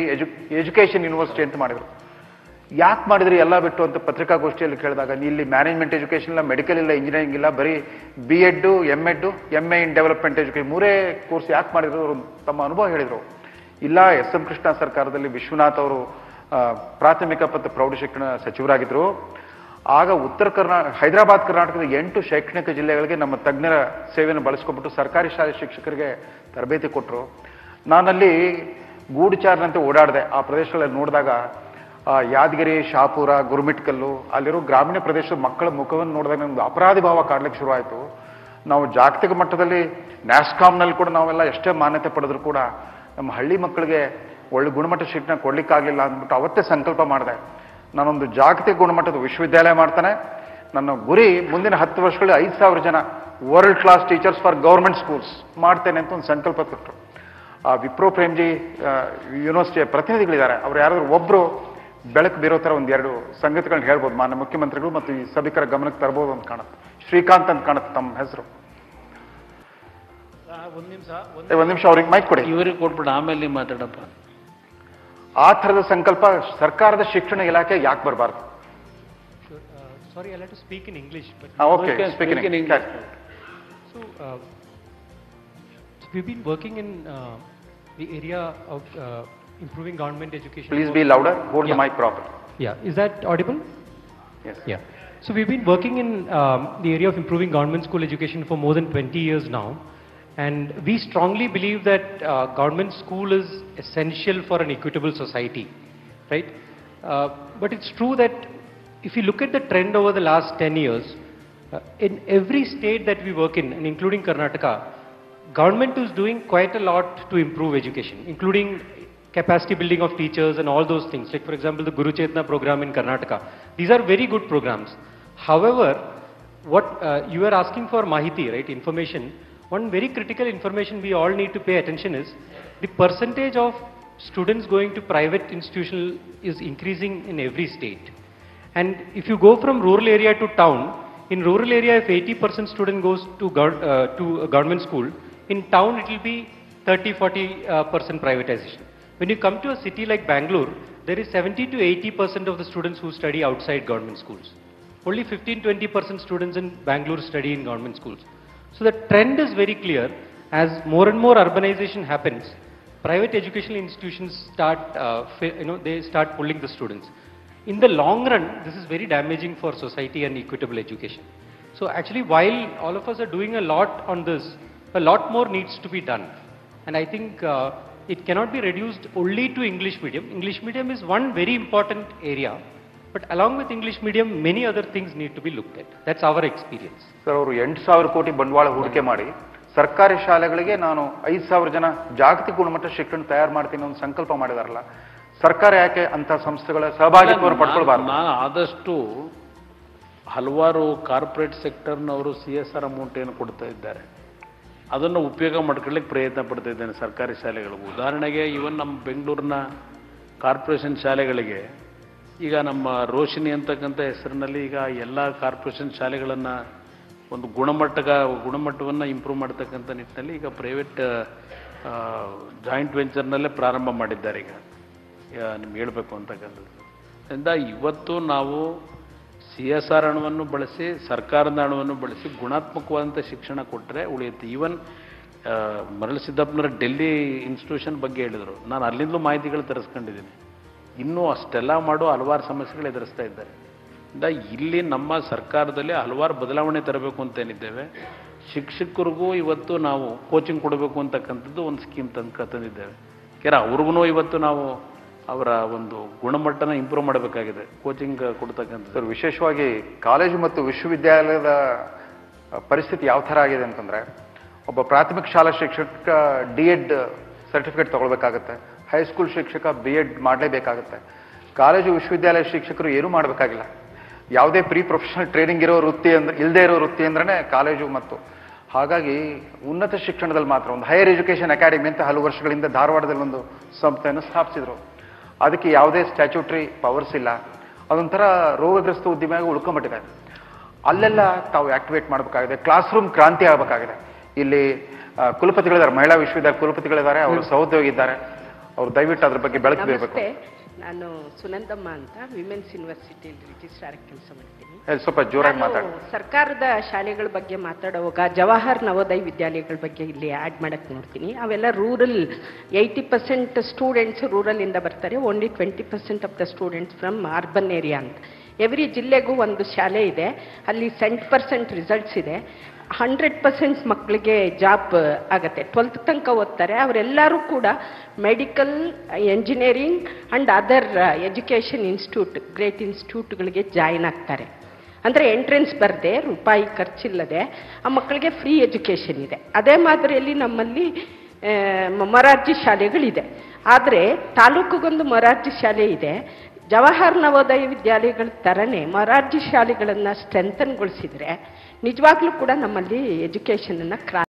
ಎಜುಕೇಶನ್ ಯೂನಿವರ್ಸಿಟಿ ಅಂತ ಮಾಡಿದ್ರು. ಯಾಕೆ ಮಾಡಿದ್ರಿ ಎಲ್ಲ ಬಿಟ್ಟು ಅಂತ ಪತ್ರಿಕಾಗೋಷ್ಠಿಯಲ್ಲಿ ಕೇಳಿದಾಗ ಇಲ್ಲಿ ಮ್ಯಾನೇಜ್ಮೆಂಟ್ ಎಜುಕೇಶನ್ ಇಲ್ಲ, ಮೆಡಿಕಲ್ ಇಲ್ಲ, ಇಂಜಿನಿಯರಿಂಗ್ ಇಲ್ಲ, ಬರೀ BEd, MEd, MA ಇನ್ ಡೆವಲಪ್ಮೆಂಟ್ ಎಜುಕೇಶನ್ 3 ಕೋರ್ಸ್ ಯಾಕೆ ಮಾಡಿದ್ರು ಅವರು ತಮ್ಮ ಅನುಭವ ಹೇಳಿದರು. ಇಲ್ಲ, SM ಕೃಷ್ಣ ಸರ್ಕಾರದಲ್ಲಿ ವಿಶ್ವನಾಥ್ ಅವರು ಪ್ರಾಥಮಿಕ ಮತ್ತು ಪ್ರೌಢಶಿಕ್ಷಣ ಸಚಿವರಾಗಿದ್ದರು. ಆಗ ಹೈದರಾಬಾದ್ ಕರ್ನಾಟಕದ 8 ಶೈಕ್ಷಣಿಕ ಜಿಲ್ಲೆಗಳಿಗೆ ನಮ್ಮ ತಜ್ಞರ ಸೇವೆಯನ್ನು ಬಳಸ್ಕೊಂಡ್ಬಿಟ್ಟು ಸರ್ಕಾರಿ ಶಾಲೆ ಶಿಕ್ಷಕರಿಗೆ ತರಬೇತಿ ಕೊಟ್ಟರು. ನಾನಲ್ಲಿ ಗೂಢಚಾರನಂತೆ ಓಡಾಡಿದೆ. ಆ ಪ್ರದೇಶಗಳಲ್ಲಿ ನೋಡಿದಾಗ ಯಾದಗಿರಿ, ಶಾಪುರ, ಗುರುಮಿಟ್ಕಲ್ಲು ಅಲ್ಲಿರೋ ಗ್ರಾಮೀಣ ಪ್ರದೇಶದ ಮಕ್ಕಳ ಮುಖವನ್ನು ನೋಡಿದಾಗ ನಮ್ದು ಅಪರಾಧಿ ಭಾವ ಕಾಡ್ಲಿಕ್ಕೆ ಶುರುವಾಯಿತು. ನಾವು ಜಾಗತಿಕ ಮಟ್ಟದಲ್ಲಿ ನ್ಯಾಸ್ಕಾಮ್ನಲ್ಲಿ ಕೂಡ ನಾವೆಲ್ಲ ಎಷ್ಟೇ ಮಾನ್ಯತೆ ಪಡೆದ್ರು ಕೂಡ ನಮ್ಮ ಹಳ್ಳಿ ಮಕ್ಕಳಿಗೆ ಒಳ್ಳೆ ಗುಣಮಟ್ಟ ಶಿಕ್ಷಣ ಕೊಡ್ಲಿಕ್ಕಾಗಲಿಲ್ಲ ಅಂದ್ಬಿಟ್ಟು ಅವತ್ತೇ ಸಂಕಲ್ಪ ಮಾಡಿದೆ, ನಾನೊಂದು ಜಾಗತಿಕ ಗುಣಮಟ್ಟದ ವಿಶ್ವವಿದ್ಯಾಲಯ ಮಾಡ್ತಾನೆ. ನನ್ನ ಗುರಿ ಮುಂದಿನ 10 ವರ್ಷಗಳಲ್ಲಿ 5,000 ಜನ world class teachers for government schools ಮಾಡ್ತೇನೆ ಅಂತ ಒಂದು ಸಂಕಲ್ಪ ಕೊಟ್ಟರು. ಆ ವಿಪ್ರೋ ಪ್ರೇಮ್ಜಿ ಯೂನಿವರ್ಸಿಟಿಯ ಪ್ರತಿನಿಧಿಗಳಿದ್ದಾರೆ, ಅವ್ರು ಯಾರಾದ್ರೂ ಒಬ್ಬರು ಬೆಳಕು ಬೀರೋ ಥರ 1-2 ಸಂಗತಿಗಳನ್ನ ಹೇಳ್ಬೋದು ಮಾನ್ಯ ಮುಖ್ಯಮಂತ್ರಿಗಳು ಮತ್ತು ಈ ಸಭಿಕರ ಗಮನಕ್ಕೆ ತರ್ಬೋದು ಅಂತ ಕಾಣುತ್ತೆ. ಶ್ರೀಕಾಂತ್ ಅಂತ ಕಾಣುತ್ತೆ ತಮ್ಮ ಹೆಸರು. ಒಂದು ನಿಮಿಷ ಅವ್ರಿಗೆ ಮೈಕ್ ಕೊಡಿ. ಇವರಿಗೆ ಕೊಟ್ಬಿಟ್ಟು ಆಮೇಲೆ ನೀವು ಮಾತಾಡಪ್ಪ. ಆ ಥರದ ಸಂಕಲ್ಪ ಸರ್ಕಾರದ ಶಿಕ್ಷಣ ಇಲಾಖೆ ಯಾಕೆ ಬರಬಾರ್ದು? Sorry, I'll have to speak in English. But Okay, speak in English. So, we've been working in the area of improving government education. Please be louder. Hold the mic properly. Yeah, is that audible? Yes. Yeah. So we've been working in the area of improving government school education for more than 20 years now. And we strongly believe that government school is essential for an equitable society, right? But it's true that if you look at the trend over the last 10 years, in every state that we work in, and including Karnataka, government is doing quite a lot to improve education, including capacity building of teachers and all those things. Like for example, the Guru Chetna program in Karnataka. These are very good programs. However, what you are asking for Mahiti, right, information. One very critical information we all need to pay attention is the percentage of students going to private institution is increasing in every state. And if you go from rural area to town, in rural area if 80% student goes to a government school, in town it will be 30-40% privatization. When you come to a city like Bangalore, there is 70 to 80% of the students who study outside government schools. Only 15-20% students in Bangalore study in government schools. So the trend is very clear. As more and more urbanization happens, private educational institutions start, they start pulling the students. In the long run, this is very damaging for society and equitable education. So actually, while all of us are doing a lot on this, a lot more needs to be done. And I think it cannot be reduced only to English medium. English medium is one very important area. But along with English medium, many other things need to be looked at. That's our experience. Sir, ಅವರು 8,000 ಕೋಟಿ ಬಂಡವಾಳ ಹೂಡಿಕೆ ಮಾಡಿ ಸರ್ಕಾರಿ ಶಾಲೆಗಳಿಗೆ ನಾನು 5,000 ಜನ ಜಾಗತಿಕ ಗುಣಮಟ್ಟ ಶಿಕ್ಷಣ ತಯಾರು ಮಾಡ್ತೀನಿ ಒಂದು ಸಂಕಲ್ಪ ಮಾಡಿದಾರಲ್ಲ, ಸರ್ಕಾರ ಯಾಕೆ ಅಂತ ಸಂಸ್ಥೆಗಳ ಸಹಭಾಗಿತ್ವವನ್ನು ಪಡ್ಕೊಳ್ಬಾರ್ದು? ನಾನು ಆದಷ್ಟು ಹಲವಾರು ಕಾರ್ಪೊರೇಟ್ ಸೆಕ್ಟರ್ನವರು CSR ಅಮೌಂಟ್ ಏನು ಕೊಡ್ತಾ ಇದ್ದಾರೆ ಅದನ್ನು ಉಪಯೋಗ ಮಾಡ್ಕೊಳ್ಳಿಕ್ಕೆ ಪ್ರಯತ್ನ ಪಡ್ತಾ ಇದ್ದೇನೆ ಸರ್ಕಾರಿ ಶಾಲೆಗಳಿಗೂ. ಉದಾಹರಣೆಗೆ ಇವನ್ ನಮ್ಮ ಬೆಂಗಳೂರಿನ ಕಾರ್ಪೊರೇಷನ್ ಶಾಲೆಗಳಿಗೆ ಈಗ ನಮ್ಮ ರೋಶಿನಿ ಅಂತಕ್ಕಂಥ ಹೆಸರಿನಲ್ಲಿ ಈಗ ಎಲ್ಲ ಕಾರ್ಪೊರೇಷನ್ ಶಾಲೆಗಳನ್ನು ಒಂದು ಗುಣಮಟ್ಟವನ್ನು ಇಂಪ್ರೂವ್ ಮಾಡ್ತಕ್ಕಂಥ ನಿಟ್ಟಿನಲ್ಲಿ ಈಗ ಪ್ರೈವೇಟ್ ಜಾಯಿಂಟ್ ವೆಂಚರ್ನಲ್ಲೇ ಪ್ರಾರಂಭ ಮಾಡಿದ್ದಾರೆ. ಈಗ ನಿಮ್ಗೆ ಹೇಳಬೇಕು ಅಂತಕ್ಕಂಥದ್ದು ಅದರಿಂದ ಇವತ್ತು ನಾವು CSR ಹಣವನ್ನು ಬಳಸಿ, ಸರ್ಕಾರದ ಹಣವನ್ನು ಬಳಸಿ ಗುಣಾತ್ಮಕವಾದಂಥ ಶಿಕ್ಷಣ ಕೊಟ್ಟರೆ ಉಳಿಯುತ್ತೆ. ಈವನ್ ಮರಳಸಿದ್ದಪ್ಪನವರ ಡೆಲ್ಲಿ ಇನ್ಸ್ಟಿಟ್ಯೂಷನ್ ಬಗ್ಗೆ ಹೇಳಿದರು, ನಾನು ಅಲ್ಲಿಂದಲೂ ಮಾಹಿತಿಗಳು ತರಿಸ್ಕೊಂಡಿದ್ದೀನಿ. ಇನ್ನೂ ಅಷ್ಟೆಲ್ಲ ಮಾಡೋ ಹಲವಾರು ಸಮಸ್ಯೆಗಳು ಎದುರಿಸ್ತಾ ಇದ್ದಾರೆ. ಇಲ್ಲಿ ನಮ್ಮ ಸರ್ಕಾರದಲ್ಲಿ ಹಲವಾರು ಬದಲಾವಣೆ ತರಬೇಕು ಅಂತೇನಿದ್ದೇವೆ. ಶಿಕ್ಷಕರಿಗೂ ಇವತ್ತು ನಾವು ಕೋಚಿಂಗ್ ಕೊಡಬೇಕು ಅಂತಕ್ಕಂಥದ್ದು ಒಂದು ಸ್ಕೀಮ್ ತಂದಿದ್ದೇವೆ. ಅವ್ರಿಗೂ ಇವತ್ತು ನಾವು ಅವರ ಒಂದು ಗುಣಮಟ್ಟನ ಇಂಪ್ರೂವ್ ಮಾಡಬೇಕಾಗಿದೆ, ಕೋಚಿಂಗ್ ಕೊಡ್ತಕ್ಕಂಥದ್ದು. ಸರ್, ವಿಶೇಷವಾಗಿ ಕಾಲೇಜು ಮತ್ತು ವಿಶ್ವವಿದ್ಯಾಲಯದ ಪರಿಸ್ಥಿತಿ ಯಾವ ಥರ ಆಗಿದೆ ಅಂತಂದರೆ, ಒಬ್ಬ ಪ್ರಾಥಮಿಕ ಶಾಲಾ ಶಿಕ್ಷಕ D.Ed ಸರ್ಟಿಫಿಕೇಟ್ ತೊಗೊಳ್ಬೇಕಾಗತ್ತೆ, ಹೈಸ್ಕೂಲ್ ಶಿಕ್ಷಕ B.Ed ಮಾಡಲೇಬೇಕಾಗುತ್ತೆ. ಕಾಲೇಜು ವಿಶ್ವವಿದ್ಯಾಲಯ ಶಿಕ್ಷಕರು ಏನೂ ಮಾಡಬೇಕಾಗಿಲ್ಲ. ಯಾವುದೇ ಪ್ರೊಫೆಷನಲ್ ಟ್ರೈನಿಂಗ್ ಇರೋ ವೃತ್ತಿ ಇಲ್ಲದೇ ಇರೋ ವೃತ್ತಿ ಅಂದ್ರೆ ಕಾಲೇಜು ಮತ್ತು ಹಾಗಾಗಿ ಉನ್ನತ ಶಿಕ್ಷಣದಲ್ಲಿ ಮಾತ್ರ ಒಂದು ಹೈಯರ್ ಎಜುಕೇಷನ್ ಅಕಾಡೆಮಿ ಅಂತ ಹಲವು ವರ್ಷಗಳಿಂದ ಧಾರವಾಡದಲ್ಲಿ ಒಂದು ಸಂಸ್ಥೆಯನ್ನು ಸ್ಥಾಪಿಸಿದರು. ಅದಕ್ಕೆ ಯಾವುದೇ ಸ್ಟ್ಯಾಚ್ಯೂಟರಿ ಪವರ್ಸ್ ಇಲ್ಲ. ಅದೊಂಥರ ರೋಗಗ್ರಸ್ತ ಉದ್ದಿಮೆಯಾಗಿ ಉಳ್ಕೊಂಬಿಟ್ಟಿದೆ. ಅಲ್ಲೆಲ್ಲ ತಾವು ಆಕ್ಟಿವೇಟ್ ಮಾಡಬೇಕಾಗಿದೆ. ಕ್ಲಾಸ್ ರೂಮ್ ಕ್ರಾಂತಿ ಆಗಬೇಕಾಗಿದೆ. ಇಲ್ಲಿ ಕುಲಪತಿಗಳಿದ್ದಾರೆ, ಮಹಿಳಾ ವಿಶ್ವವಿದ್ಯಾಲಯ ಕುಲಪತಿಗಳಿದ್ದಾರೆ, ಅವರು ಸಹೋದ್ಯೋಗಿ ಇದ್ದಾರೆ. ಅವರು ದಯವಿಟ್ಟು ಅದ್ರ ಬಗ್ಗೆ ಬೆಳಕು ಬೀರಬೇಕು. ನಾನು ಸುನಂದಮ್ಮ ಅಂತ ವಿಮೆನ್ಸ್ ಯೂನಿವರ್ಸಿಟಿಯಲ್ಲಿ ರಿಜಿಸ್ಟ್ರಾರ್ ಆಗಿ ಕೆಲಸ ಮಾಡ್ತೀನಿ. ಸ್ವಲ್ಪ ಜೋರಾಗಿ ಮಾತಾಡಿ. ಸರ್ಕಾರದ ಶಾಲೆಗಳ ಬಗ್ಗೆ ಮಾತಾಡುವಾಗ ಜವಾಹರ್ ನವೋದಯ ವಿದ್ಯಾಲಯಗಳ ಬಗ್ಗೆ ಇಲ್ಲಿ ಆ್ಯಡ್ ಮಾಡಕ್ಕೆ ನೋಡ್ತೀನಿ. ಅವೆಲ್ಲ ರೂರಲ್, 80% ಸ್ಟೂಡೆಂಟ್ಸ್ ರೂರಲ್ ಇಂದ ಬರ್ತಾರೆ, only 20% of the students from urban area ಅಂತ. ಎವ್ರಿ ಜಿಲ್ಲೆಗೂ ಒಂದು ಶಾಲೆ ಇದೆ, ಅಲ್ಲಿ 100% ರಿಸಲ್ಟ್ಸ್ ಇದೆ. 100% ಮಕ್ಕಳಿಗೆ ಜಾಬ್ ಆಗತ್ತೆ. 12th ತನಕ ಓದ್ತಾರೆ. ಅವರೆಲ್ಲರೂ ಕೂಡ medical, engineering and other education institute, great ಇನ್ಸ್ಟಿಟ್ಯೂಟ್ಗಳಿಗೆ ಜಾಯಿನ್ ಆಗ್ತಾರೆ. ಅಂದರೆ ಎಂಟ್ರೆನ್ಸ್ ಬರದೆ, ರೂಪಾಯಿ ಖರ್ಚಿಲ್ಲದೆ ಆ ಮಕ್ಕಳಿಗೆ ಫ್ರೀ ಎಜುಕೇಷನ್ ಇದೆ. ಅದೇ ಮಾದರಿಯಲ್ಲಿ ನಮ್ಮಲ್ಲಿ ಮೊರಾರ್ಜಿ ಶಾಲೆಗಳಿದೆ. ಆದರೆ ತಾಲೂಕಿಗೊಂದು ಮೊರಾರ್ಜಿ ಶಾಲೆ ಇದೆ. ಜವಾಹರ್ ನವೋದಯ ವಿದ್ಯಾಲಯಗಳ ಥರನೇ ಮೊರಾರ್ಜಿ ಶಾಲೆಗಳನ್ನು ಸ್ಟ್ರೆಂಥನ್ಗೊಳಿಸಿದರೆ ನಿಜವಾಗ್ಲೂ ಕೂಡ ನಮ್ಮಲ್ಲಿ ಎಜುಕೇಷನನ್ನು